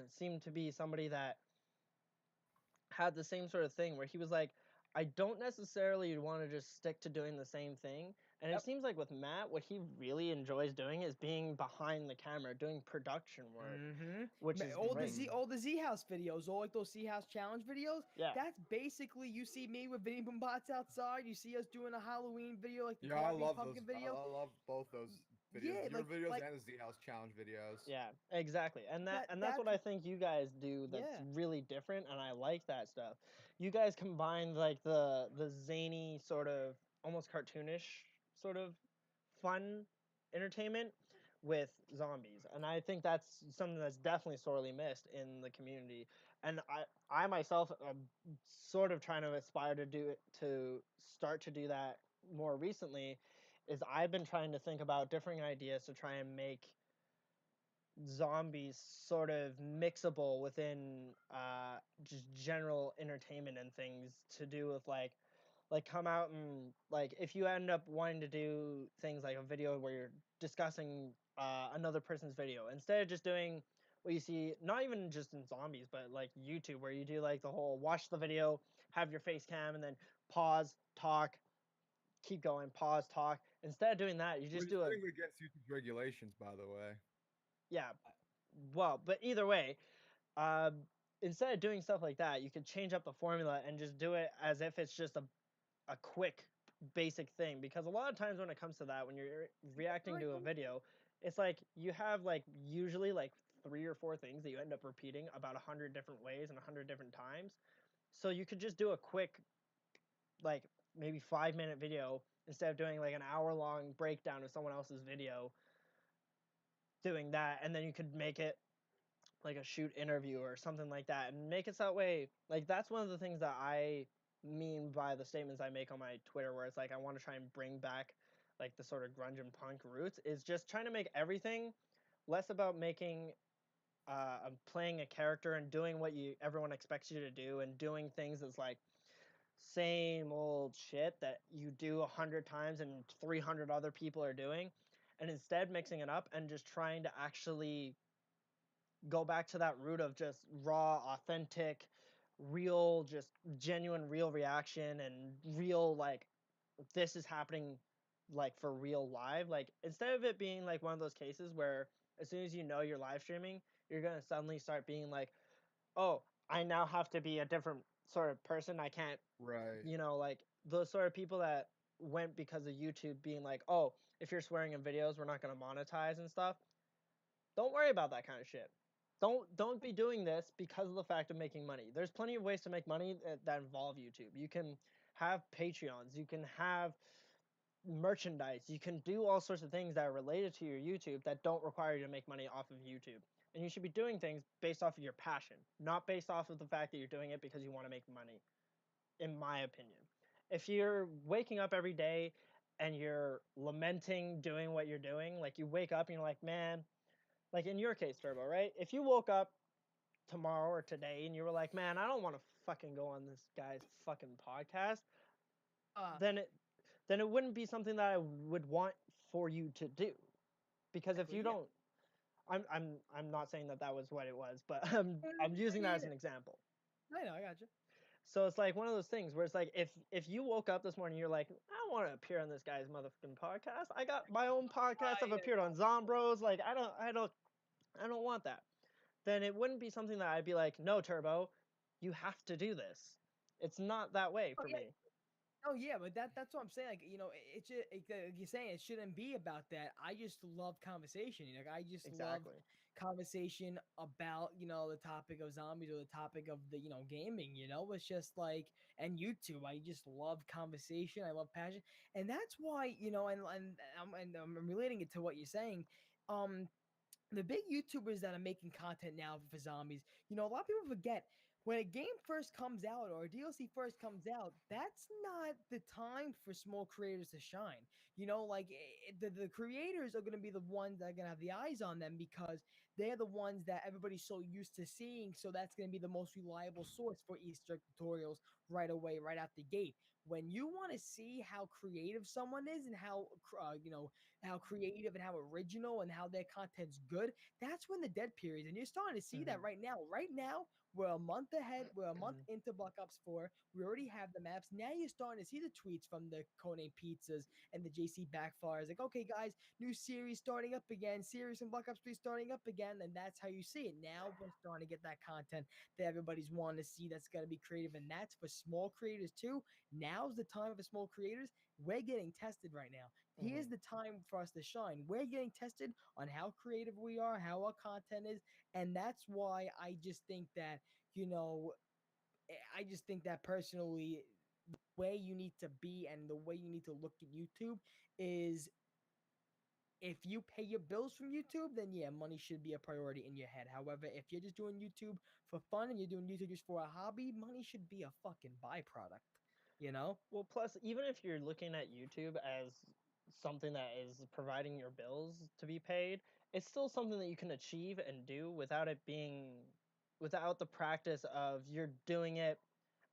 seemed to be somebody that had the same sort of thing where he was like, I don't necessarily want to just stick to doing the same thing. And it seems like with Matt, what he really enjoys doing is being behind the camera, doing production work, which is great. All the Z House videos, all like those Z House challenge videos. Yeah, that's basically, you see me with Vinny Boombots outside. You see us doing a Halloween video, like the I love pumpkin those. video. I love both those videos. Yeah, Your videos and the Z House challenge videos. Yeah, exactly. And that's what I think you guys do that's really different, and I like that stuff. You guys combine like the zany sort of almost cartoonish sort of fun entertainment with zombies, and I think that's something that's definitely sorely missed in the community. And I myself am sort of trying to aspire to start to do that more recently. Is I've been trying to think about different ideas to try and make zombies sort of mixable within just general entertainment and things to do with like come out and like, if you end up wanting to do things like a video where you're discussing another person's video, instead of just doing what you see, not even just in zombies, but like YouTube, where you do like the whole watch the video, have your face cam, and then pause, talk, keep going, pause, talk. Instead of doing that, you just do against YouTube's regulations, by the way. Yeah, well, but either way, instead of doing stuff like that, you could change up the formula and just do it as if it's just a quick basic thing. Because a lot of times when it comes to that, when you're reacting to a video, it's like you have like usually like 3 or 4 things that you end up repeating about 100 different ways and 100 different times. So you could just do a quick, like maybe 5-minute video instead of doing like an hour-long breakdown of someone else's video, doing that, and then you could make it like a shoot interview or something like that, and make it that way. Like, that's one of the things that I mean by the statements I make on my Twitter, where it's like I want to try and bring back like the sort of grunge and punk roots, is just trying to make everything less about making playing a character and doing what everyone expects you to do, and doing things that's like same old shit that you do 100 times and 300 other people are doing, and instead mixing it up and just trying to actually go back to that root of just raw, authentic, real, just genuine, real reaction, and real, like, this is happening like for real live. Like, instead of it being like one of those cases where as soon as you know you're live streaming, you're gonna suddenly start being like, oh, I now have to be a different sort of person. I can't, like those sort of people that went because of YouTube being like, oh, if you're swearing in videos, we're not gonna monetize and stuff. Don't worry about that kind of shit. Don't be doing this because of the fact of making money. There's plenty of ways to make money that involve YouTube. You can have Patreons, you can have merchandise, you can do all sorts of things that are related to your YouTube that don't require you to make money off of YouTube. And you should be doing things based off of your passion, not based off of the fact that you're doing it because you want to make money, in my opinion. If you're waking up every day and you're lamenting doing what you're doing, like you wake up and you're like, man, like in your case, Turbo, right? If you woke up tomorrow or today and you were like, man, I don't want to fucking go on this guy's fucking podcast, then it wouldn't be something that I would want for you to do, because if you don't, I'm not saying that was what it was, but I'm using that as an example. I know, I got you. So it's like one of those things where it's like if you woke up this morning, you're like, I don't want to appear on this guy's motherfucking podcast. I got my own podcast. I've appeared on Zombros. Like I don't want that. Then it wouldn't be something that I'd be like, no, Turbo, you have to do this. It's not that way for me. Oh yeah, but that's what I'm saying. Like, you know, you're saying it shouldn't be about that. I just love conversation. Like, I just love conversation about, you know, the topic of zombies or the topic of the, you know, gaming. You know, it's just like, and YouTube. I just love conversation. I love passion, and that's why, you know, and I'm relating it to what you're saying. The big YouTubers that are making content now for zombies, you know, a lot of people forget when a game first comes out or a DLC first comes out, that's not the time for small creators to shine. You know, like the creators are going to be the ones that are going to have the eyes on them because they're the ones that everybody's so used to seeing. So that's going to be the most reliable source for Easter egg tutorials right away, right out the gate. When you want to see how creative someone is and how, you know, how creative and how original and how their content's good, that's when the dead period. And you're starting to see that right now. Right now, we're a month ahead. We're a month into Black Ops 4. We already have the maps. Now you're starting to see the tweets from the Codename Pizzas and the JC Backfires. Like, okay, guys, new series starting up again. Series from Black Ops 3 starting up again. And that's how you see it. Now we're starting to get that content that everybody's wanting to see that's going to be creative. And that's for small creators too. Now's the time for small creators. We're getting tested right now. Here's the time for us to shine. We're getting tested on how creative we are, how our content is. And that's why I just think that, you know, I just think that personally, the way you need to be and the way you need to look at YouTube is if you pay your bills from YouTube, then yeah, money should be a priority in your head. However, if you're just doing YouTube for fun and you're doing YouTube just for a hobby, money should be a fucking byproduct, you know? Well, plus, even if you're looking at YouTube as something that is providing your bills to be paid, it's still something that you can achieve and do without it being, without the practice of you're doing it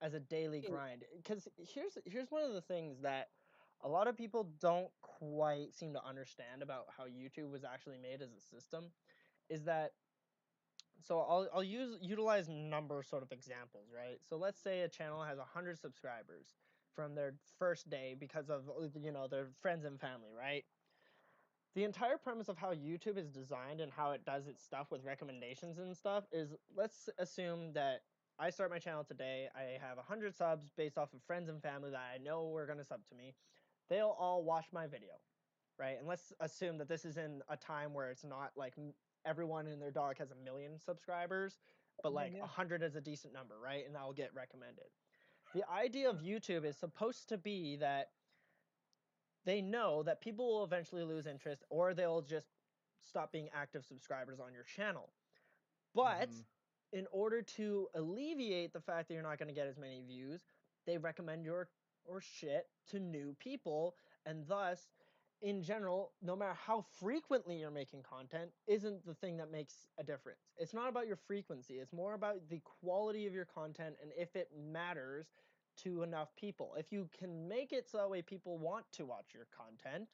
as a daily grind. Because here's one of the things that a lot of people don't quite seem to understand about how YouTube was actually made as a system, is that, so I'll utilize number sort of examples, right? So let's say a channel has 100 subscribers from their first day because of, you know, their friends and family, right? The entire premise of how YouTube is designed and how it does its stuff with recommendations and stuff is, let's assume that I start my channel today. I have 100 subs based off of friends and family that I know are going to sub to me. They'll all watch my video, right? And let's assume that this is in a time where it's not like everyone and their dog has 1 million subscribers, but like 100 is a decent number, right? And that will get recommended. The idea of YouTube is supposed to be that they know that people will eventually lose interest or they'll just stop being active subscribers on your channel. But in order to alleviate the fact that you're not going to get as many views, they recommend your or shit to new people, and thus, in general, no matter how frequently you're making content, isn't the thing that makes a difference. It's not about your frequency. It's more about the quality of your content and if it matters to enough people. If you can make it so that way people want to watch your content,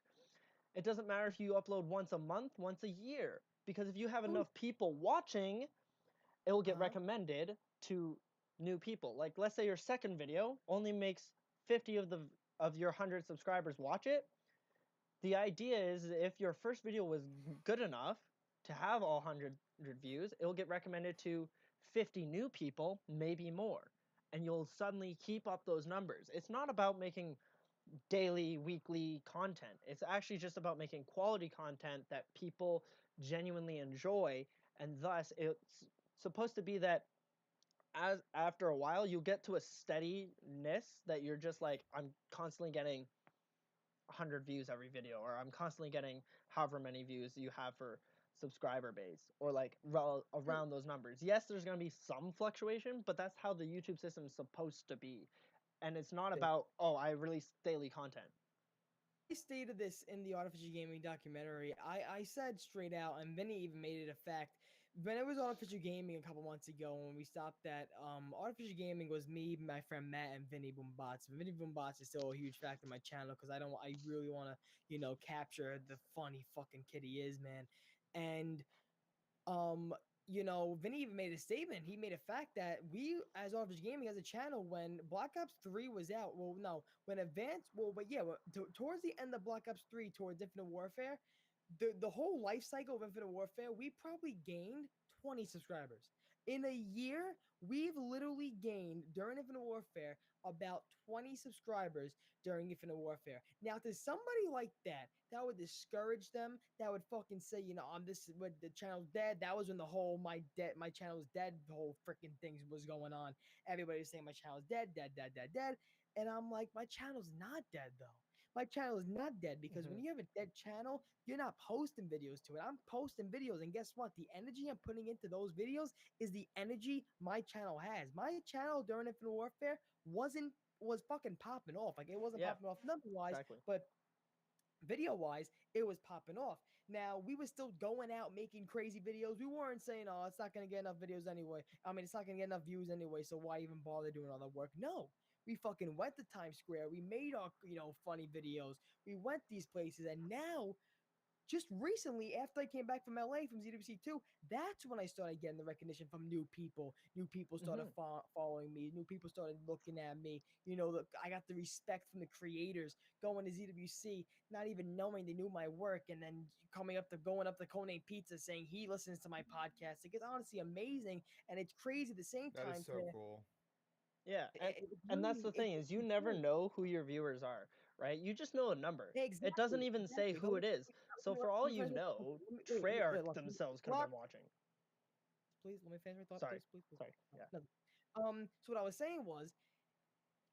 it doesn't matter if you upload once a month, once a year, because if you have enough people watching, it will get recommended to new people. Like, let's say your second video only makes 50 of your 100 subscribers watch it. The idea is if your first video was good enough to have all 100 views, it will get recommended to 50 new people, maybe more. And you'll suddenly keep up those numbers. It's not about making daily, weekly content. It's actually just about making quality content that people genuinely enjoy, and thus it's supposed to be that as after a while you'll get to a steadiness that you're just like, I'm constantly getting 100 views every video, or I'm constantly getting however many views you have for subscriber base, or like around those numbers. Yes, there's going to be some fluctuation, but that's how the YouTube system is supposed to be. And it's not about, oh, I release daily content. stated this in the Artificial Gaming documentary. I said straight out, and Vinny even made it a fact. When it was Artificial Gaming a couple months ago, when we stopped that, Artificial Gaming was me, my friend Matt, and Vinny Boombots. Vinny Boombots is still a huge factor in my channel because I really want to, capture the funny fucking kid he is, man. And Vinny even made a statement. He made a fact that we, as Artificial Gaming, as a channel, when Black Ops 3 was out, towards the end of Black Ops 3, towards Infinite Warfare, the whole life cycle of Infinite Warfare, we probably gained 20 subscribers. In a year, we've literally gained, during Infinite Warfare, about 20 subscribers during Infinite Warfare. Now, to somebody like that would discourage them, that would fucking say, the channel's dead. That was when the whole my channel is dead, the whole freaking thing was going on. Everybody was saying my channel's dead. And I'm like, my channel's not dead, though. My channel is not dead because when you have a dead channel, you're not posting videos to it. I'm posting videos, and guess what? The energy I'm putting into those videos is the energy my channel has. My channel during Infinite Warfare was fucking popping off. Like, it wasn't popping off number-wise, but video-wise, it was popping off. Now, we were still going out making crazy videos. We weren't saying, oh, it's not going to get enough videos anyway. I mean, it's not going to get enough views anyway, so why even bother doing all the work? No. We fucking went to Times Square. We made our, funny videos. We went these places, and now, just recently, after I came back from LA from ZWC2, that's when I started getting the recognition from new people. New people started following me. New people started looking at me. I got the respect from the creators going to ZWC, not even knowing they knew my work, and then going up to Codename Pizza saying he listens to my podcast. It's honestly amazing, and it's crazy at the same time. That is so cool. Yeah, and that's the thing is you never know who your viewers are, right? You just know a number. Exactly, it doesn't even say who it is. So for all you know, Treyarch themselves could have been watching. Please, let me finish my thought. Sorry. Please. Sorry. Yeah. So what I was saying was,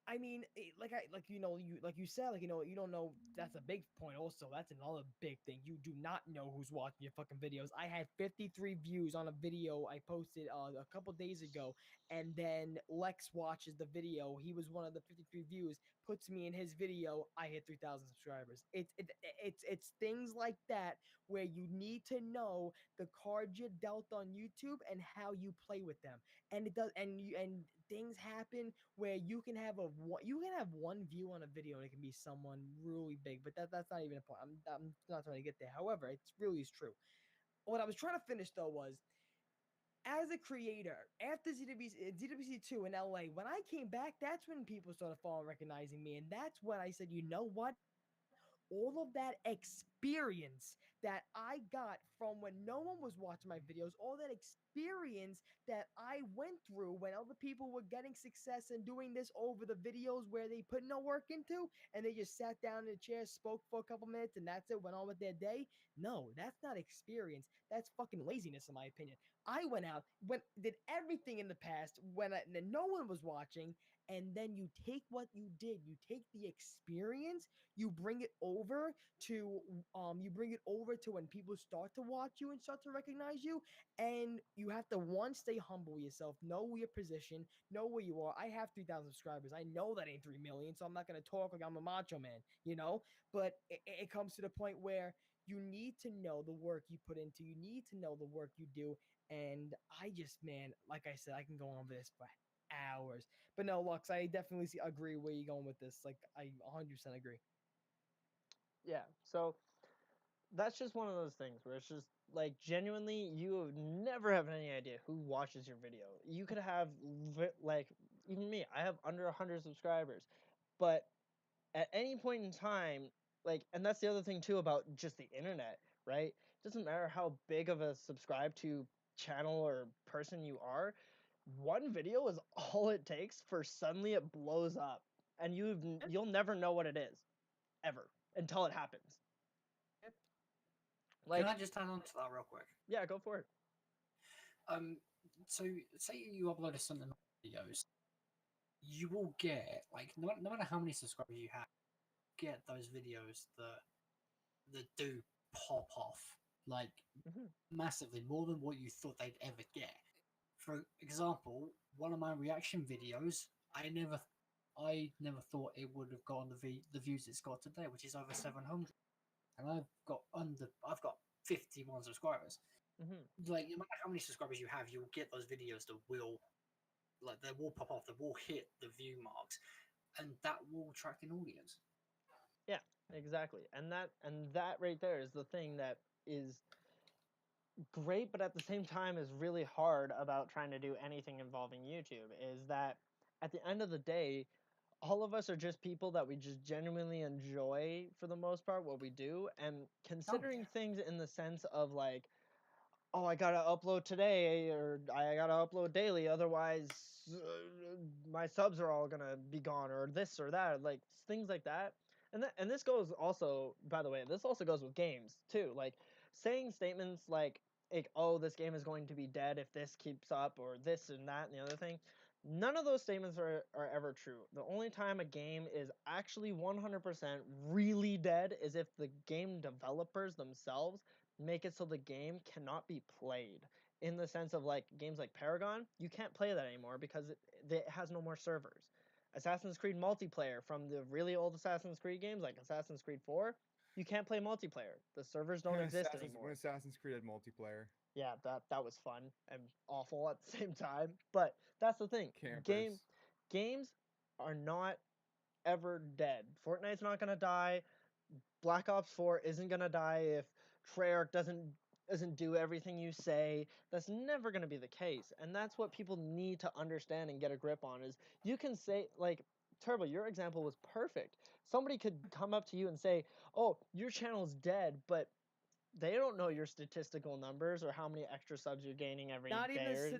I mean, you said, you don't know. That's a big point. Also, that's another big thing. You do not know who's watching your fucking videos. I had 53 views on a video I posted a couple days ago, and then Lex watches the video. He was one of the 53 views. Puts me in his video. I hit 3,000 subscribers. It's things like that where you need to know the cards you dealt on YouTube and how you play with them. And it does, and things happen where you can have one view on a video and it can be someone really big, but that's not even a point. I'm not trying to get there. However, it's really is true. What I was trying to finish though was, as a creator, after ZWC2 in LA, when I came back, that's when people started following, recognizing me, and that's when I said, you know what? All of that experience that I got from when no one was watching my videos, all that experience that I went through when other people were getting success and doing this over the videos where they put no work into and they just sat down in a chair, spoke for a couple minutes, and that's it, went on with their day. No, that's not experience. That's fucking laziness, in my opinion. I went out, did everything in the past when no one was watching, and then you take what you did, you take the experience, you bring it over to when people start to watch you and start to recognize you, and you have to stay humble yourself, know your position, know where you are. I have 3,000 subscribers. I know that ain't 3 million, so I'm not gonna talk like I'm a macho man, but it comes to the point where you need to know the work you put into, you need to know the work you do. And I just, man, like I said, I can go on with this for hours. But no, Lux, I definitely agree where you're going with this. Like, I 100% agree. Yeah, so that's just one of those things where it's just like genuinely you would never have any idea who watches your video. You could have like even me, I have under 100 subscribers, but at any point in time, like, and that's the other thing too about just the internet, right? It doesn't matter how big of a subscribe to channel or person you are, one video is all it takes for suddenly it blows up, and you'll never know what it is ever until it happens. Like, can I just add on to that real quick? Yeah, go for it. So say you upload a certain amount of videos, you will get, like, no matter how many subscribers you have, get those videos that do pop off, like, massively, more than what you thought they'd ever get. For example, one of my reaction videos, I never I never thought it would have gotten the views it's got today, which is over 700, and I've got 51 subscribers. Like, no matter how many subscribers you have, you'll get those videos that will, like, they will pop off, they will hit the view marks, and that will attract an audience. Yeah, exactly. And that right there is the thing that is great, but at the same time is really hard about trying to do anything involving YouTube, is that at the end of the day, all of us are just people that we just genuinely enjoy, for the most part, what we do, and considering things in the sense of like, oh, I gotta upload today, or I gotta upload daily, otherwise my subs are all gonna be gone, or this or that, like things like that. And this goes also, by the way, this also goes with games too. Like saying statements like, oh, this game is going to be dead if this keeps up, or this and that and the other thing. None of those statements are ever true. The only time a game is actually 100% really dead is if the game developers themselves make it so the game cannot be played. In the sense of like games like Paragon, you can't play that anymore because it has no more servers. Assassin's Creed multiplayer from the really old Assassin's Creed games like Assassin's Creed 4, you can't play multiplayer. The servers don't exist anymore. When Assassin's Creed had multiplayer. Yeah, that was fun and awful at the same time. But that's the thing. Campers. Games are not ever dead. Fortnite's not gonna die. Black Ops 4 isn't gonna die if Treyarch doesn't do everything you say. That's never gonna be the case, and that's what people need to understand and get a grip on. Is you can say, like, Turbo, your example was perfect. Somebody could come up to you and say, "Oh, your channel's dead," but they don't know your statistical numbers or how many extra subs you're gaining every day.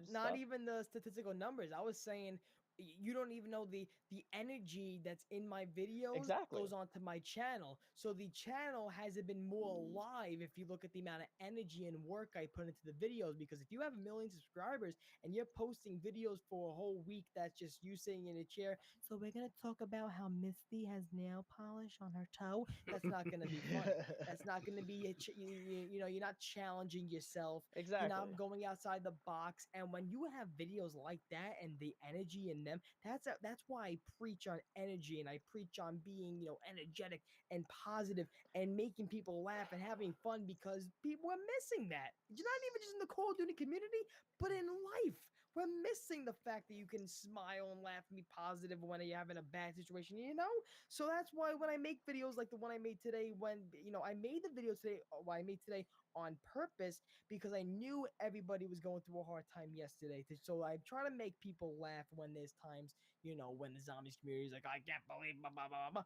Not even the statistical numbers. I was saying you don't even know the energy that's in my videos goes onto my channel. So the channel hasn't been more alive if you look at the amount of energy and work I put into the videos. Because if you have 1 million subscribers and you're posting videos for a whole week that's just you sitting in a chair, so we're gonna talk about how Misty has nail polish on her toe. That's not gonna be fun. That's not gonna be you know, you're not challenging yourself. Exactly. You're not going outside the box. And when you have videos like that and the energy in them, that's why I preach on energy, and I preach on being, you know, energetic and positive and making people laugh and having fun, because people are missing that. Not even just in the Call of Duty community, but in life. We're missing the fact that you can smile and laugh and be positive when you're having a bad situation, you know? So that's why when I make videos like the one I made today, when, you know, I made the video today, what I made today on purpose, because I knew everybody was going through a hard time yesterday. So I try to make people laugh when there's times, you know, when the zombies community is like, I can't believe, blah, blah, blah, blah.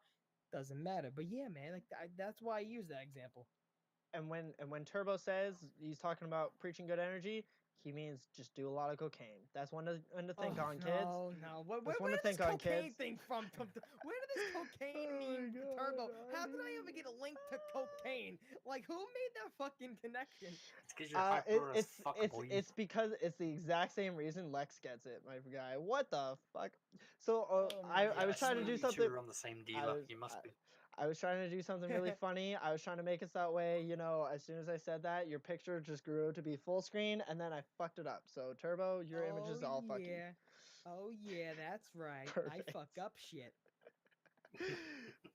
Doesn't matter. But yeah, man, like that's why I use that example. And when Turbo says he's talking about preaching good energy, he means just do a lot of cocaine. That's one to think on, kids. No. Where did this cocaine thing from? Where did this cocaine mean, Turbo? How did I ever get a link to cocaine? Like, who made that fucking connection? It's because you're hyper as fuck, boy. It's because it's the exact same reason Lex gets it, my guy. What the fuck? So I was trying to do something. You two are on the same dealer. You must be. I was trying to do something really funny. I was trying to make it that way, you know, as soon as I said that, your picture just grew to be full screen, and then I fucked it up. So, Turbo, your image is all fucky. Oh, yeah, that's right. Perfect. I fuck up shit.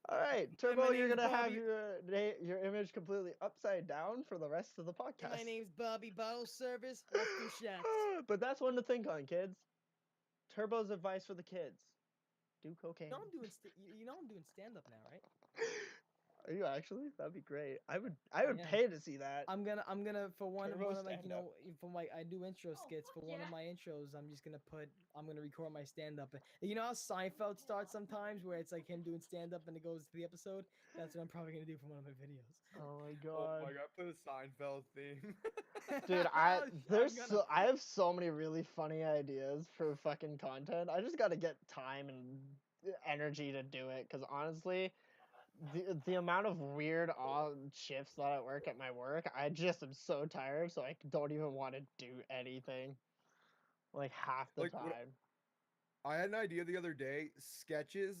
All right, Turbo, you're going to have your image completely upside down for the rest of the podcast. My name's Bobby Bottle Service. Let's do shots. But that's one to think on, kids. Turbo's advice for the kids. Do cocaine. I'm doing stand-up now, right? Are you actually? That'd be great. I would pay to see that. I'm gonna for one of like, you know, for my, I do intro skits. For one of my intros, I'm gonna record my stand-up. You know how Seinfeld starts sometimes, where it's like him doing stand-up and it goes to the episode? That's what I'm probably gonna do for one of my videos. Oh my god. Oh my god, play the Seinfeld theme. Dude, I have so many really funny ideas for fucking content. I just gotta get time and energy to do it, because honestly, the amount of weird odd shifts that I work at my work, I just am so tired, so I don't even want to do anything, like, half the time. I had an idea the other day, skits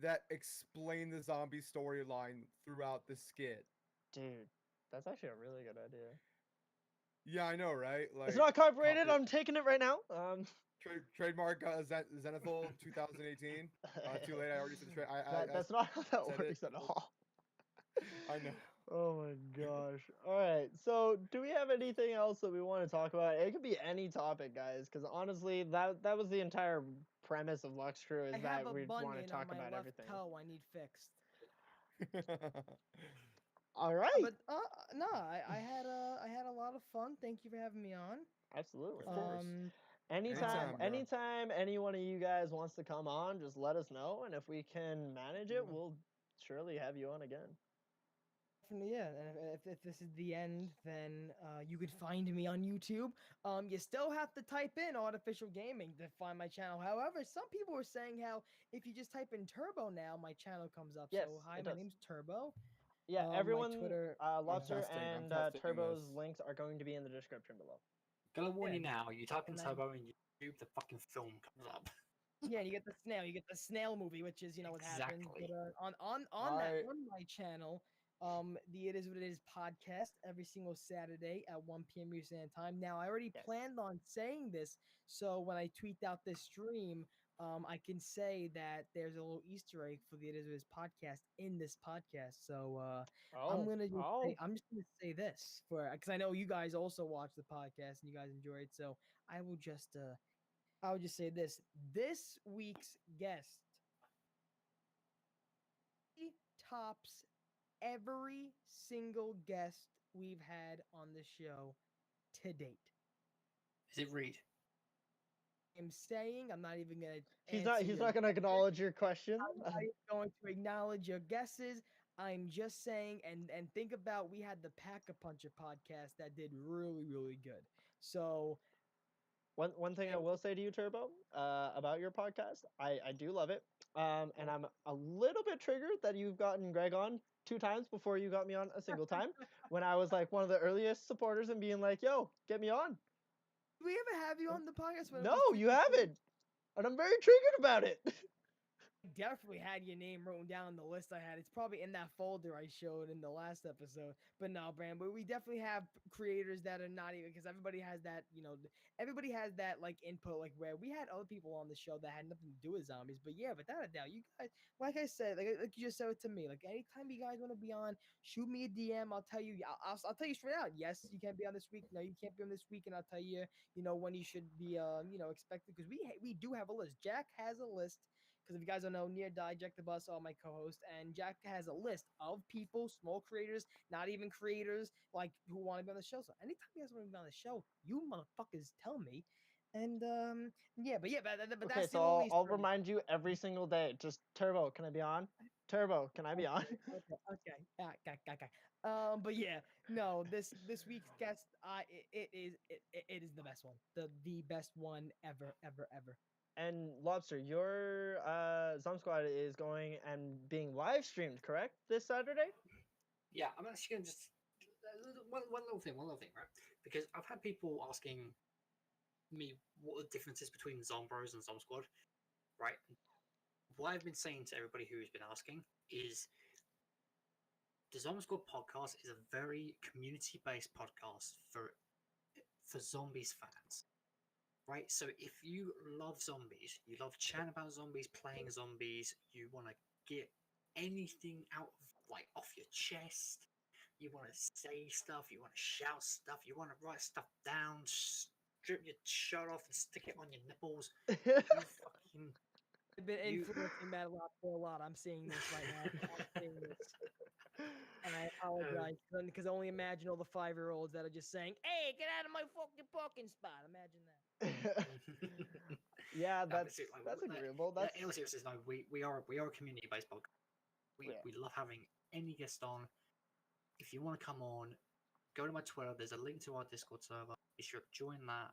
that explain the zombie storyline throughout the skit. Dude, that's actually a really good idea. Yeah, I know, right? Like It's not copyrighted. I'm taking it right now. Trademark Zenithal 2018. Too late. I already said trade. That's not how that said works it. at all. I know. Oh my gosh. All right. So, do we have anything else that we want to talk about? It could be any topic, guys, because honestly, that was the entire premise of Lux Crew is that we want to talk about everything. Toe I need fixed. All right. But no, I had a lot of fun. Thank you for having me on. Absolutely. Of course. Anytime any one of you guys wants to come on, just let us know, and if we can manage it, we'll surely have you on again. Yeah, and if this is the end, then you could find me on YouTube. You still have to type in artificial gaming to find my channel. However, some people were saying how if you just type in Turbo now, my channel comes up. Yes, so hi, it my does. name's Turbo. Yeah, everyone, Twitter, Lobster testing, I'm and testing Turbo's this. links are going to be in the description below. Gonna warn you Yeah. now. You type in And Turbo in YouTube, the fucking film comes up. Yeah, you get the snail. You get the snail movie, which is what happens. Exactly. But on my channel, the It Is What It Is podcast every single Saturday at 1 p.m. Eastern Standard Time. Now I already planned on saying this, so when I tweet out this stream, I can say that there's a little Easter egg for the It Is What It Is podcast in this podcast. So I'm just gonna say this because I know you guys also watch the podcast and you guys enjoy it. So I will just say this. This week's guest he tops every single guest we've had on the show to date. Is it Reed? I'm saying I'm not even gonna. He's not gonna acknowledge your question. I'm not even going to acknowledge your guesses. I'm just saying, and think about we had the Pack-a-Puncher podcast that did really, really good. So one thing I will say to you, Turbo, about your podcast, I do love it. And I'm a little bit triggered that you've gotten Greg on 2 times before you got me on a single time. When I was like one of the earliest supporters and being like, "Yo, get me on." Do we ever have you on the podcast? No, you haven't, and I'm very triggered about it. Definitely had your name written down on the list I had. It's probably in that folder I showed in the last episode. But no, Brand, but we definitely have creators that are not even because everybody has that, everybody has that like input, like where we had other people on the show that had nothing to do with zombies. But yeah, without a doubt, you guys, like I said, like you just said it to me, like anytime you guys want to be on, shoot me a DM. I'll tell you, I'll tell you straight out. Yes, you can't be on this week. No, you can't be on this week, and I'll tell you, when you should be, expected because we do have a list. Jack has a list. Because if you guys don't know, Near Die, Jack the Bus, all my co-hosts, and Jack has a list of people, small creators, not even creators, like who want to be on the show. So anytime you guys want to be on the show, you motherfuckers tell me. And but Okay, that's so I'll remind you every single day. Just Turbo, can I be on? Turbo, can I be on? Okay. But yeah, no, this week's guest, it is the best one, the best one ever. And Lobster, your Zom Squad is going and being live streamed, correct? This Saturday? Yeah, I'm actually going to just one little thing, right? Because I've had people asking me what the difference is between Zombros and Zom Squad, right? What I've been saying to everybody who's been asking is the Zom Squad podcast is a very community-based podcast for zombies fans. Right, so if you love zombies, you love chatting about zombies, playing zombies, you want to get anything out of off your chest, you want to say stuff, you want to shout stuff, you want to write stuff down, strip your shirt off and stick it on your nipples. I've been influencing MADLOBSTER a lot. I'm seeing this right now. And I apologize because I only imagine all the 5-year-olds that are just saying, "Hey, get out of my fucking parking spot." Imagine that. Yeah, that's agreeable. That's seriously, no, we are a community based podcast. We love having any guest on. If you want to come on, go to my Twitter. There's a link to our Discord server. Be sure to join that.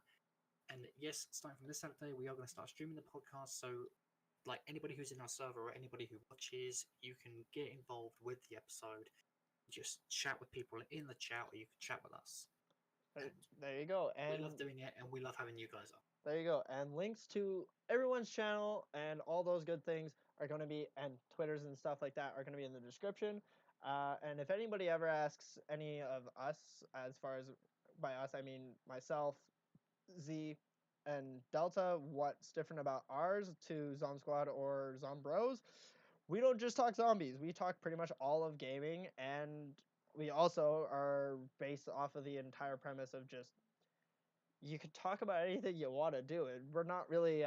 And yes, starting from this Saturday, we are going to start streaming the podcast. So, like anybody who's in our server or anybody who watches, you can get involved with the episode. Just chat with people in the chat, or you can chat with us. There you go. And we love doing it, and we love having you guys on. There you go. And links to everyone's channel and all those good things are going to be, and Twitters and stuff like that are going to be in the description. And if anybody ever asks any of us as far as by us, I mean myself, Z, and Delta, what's different about ours to Zom Squad or Zom Bros. We don't just talk zombies. We talk pretty much all of gaming, and we also are based off of the entire premise of just you can talk about anything you want to do. And we're not really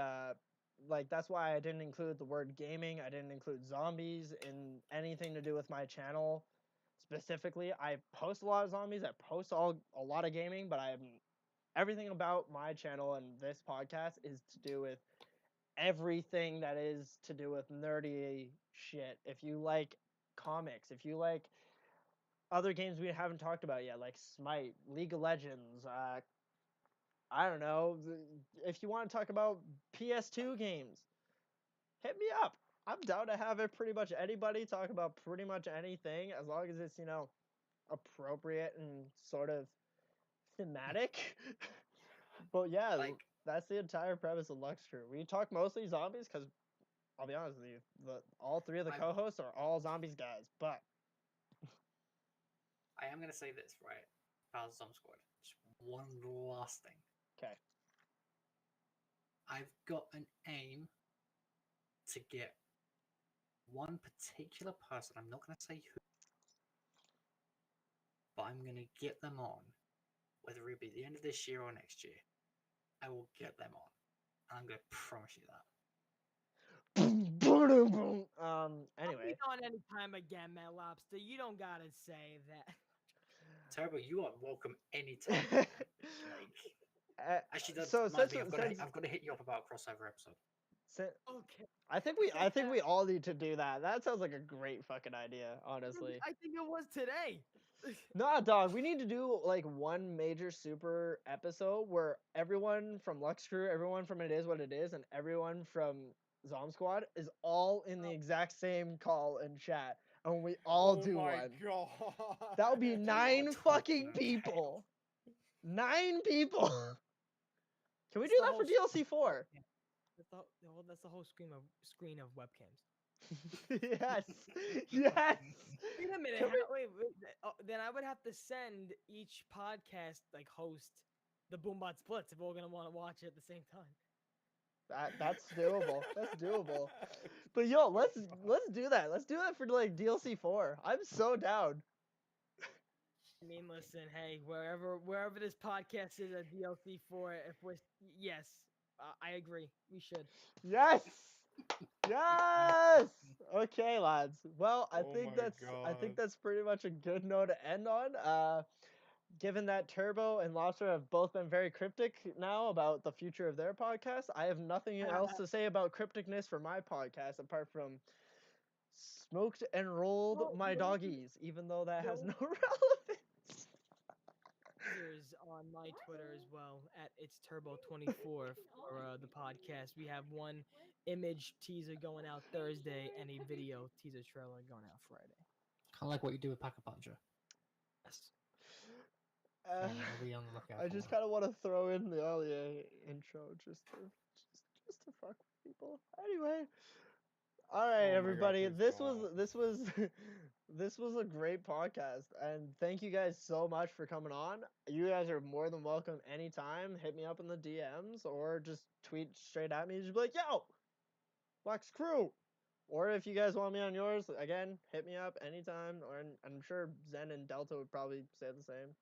like that's why I didn't include the word gaming. I didn't include zombies in anything to do with my channel specifically. I post a lot of zombies. I post a lot of gaming, but everything about my channel and this podcast is to do with everything that is to do with nerdy shit. If you like comics, if you like other games we haven't talked about yet, like Smite, League of Legends, I don't know. If you want to talk about PS2 games, hit me up. I'm down to have it pretty much anybody talk about pretty much anything as long as it's, appropriate and sort of thematic. But yeah, Like- that's the entire premise of Lux Crew. We talk mostly zombies because I'll be honest with you, all three of the co-hosts are all zombies guys. But I am going to say this, right? About Zom Squad. Just one last thing. okay, I've got an aim to get one particular person. I'm not going to say who, but I'm going to get them on, whether it be the end of this year or next year. I will get them on. And I'm going to promise you that. anyway, I'll be on any time again, Matt Lobster. You don't gotta say that. Terrible, you are welcome anytime. Like, actually, that's so reminds me, since I've got to hit you up about a crossover episode. Okay. I think we all need to do that. That sounds like a great fucking idea, honestly. I think it was today. Nah, dog, we need to do like one major super episode where everyone from Lux Crew, everyone from It Is What It Is, and everyone from Zom Squad is all in the exact same call and chat, and we all do one. God. That would be 9 fucking talking people. 9 people. Can we It's do the that for whole DLC 4? That's the whole screen of webcams. Yes. Yes. Wait a minute. Can we- Wait. Then I would have to send each podcast host the Boombot splits if we're gonna want to watch it at the same time. That's doable. That's doable. But yo, let's do that. Let's do that for DLC 4. I'm so down. I mean, listen, hey, wherever this podcast is at DLC 4, yes, I agree. We should. Yes. Yes. Okay, lads. Well, I Oh think my that's God. pretty much a good note to end on. Given that Turbo and Lobster have both been very cryptic now about the future of their podcast, I have nothing else to say about crypticness for my podcast apart from smoked and rolled Well, my well, doggies, even though that has well- no relevance. Teasers on my Twitter as well at it's Turbo24 for the podcast. We have one image teaser going out Thursday and a video teaser trailer going out Friday. Kind of like what you do with Pack a Puncher. Yes. Uh, I'll be on the lookout I for just that. kind of want to throw in the earlier intro just to fuck with people. Anyway, all right, Oh my God, everybody. please This don't. was this was a great podcast, and thank you guys so much for coming on. You guys are more than welcome anytime. Hit me up in the DMs or just tweet straight at me. Just be like, "Yo, Lux Crew." Or if you guys want me on yours, again, hit me up anytime. Or I'm sure Zen and Delta would probably say the same.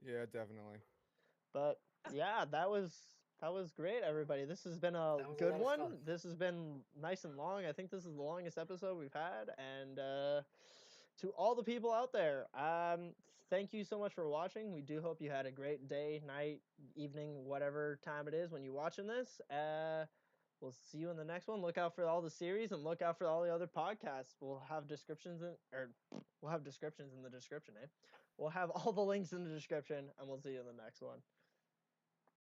Yeah, definitely. But yeah, that was great, everybody. This has been a That was a good lot of one. fun. This has been nice and long. I think this is the longest episode we've had. And to all the people out there, thank you so much for watching. We do hope you had a great day, night, evening, whatever time it is when you're watching this. We'll see you in the next one. Look out for all the series and look out for all the other podcasts. We'll have descriptions in the description, eh? We'll have all the links in the description, and we'll see you in the next one.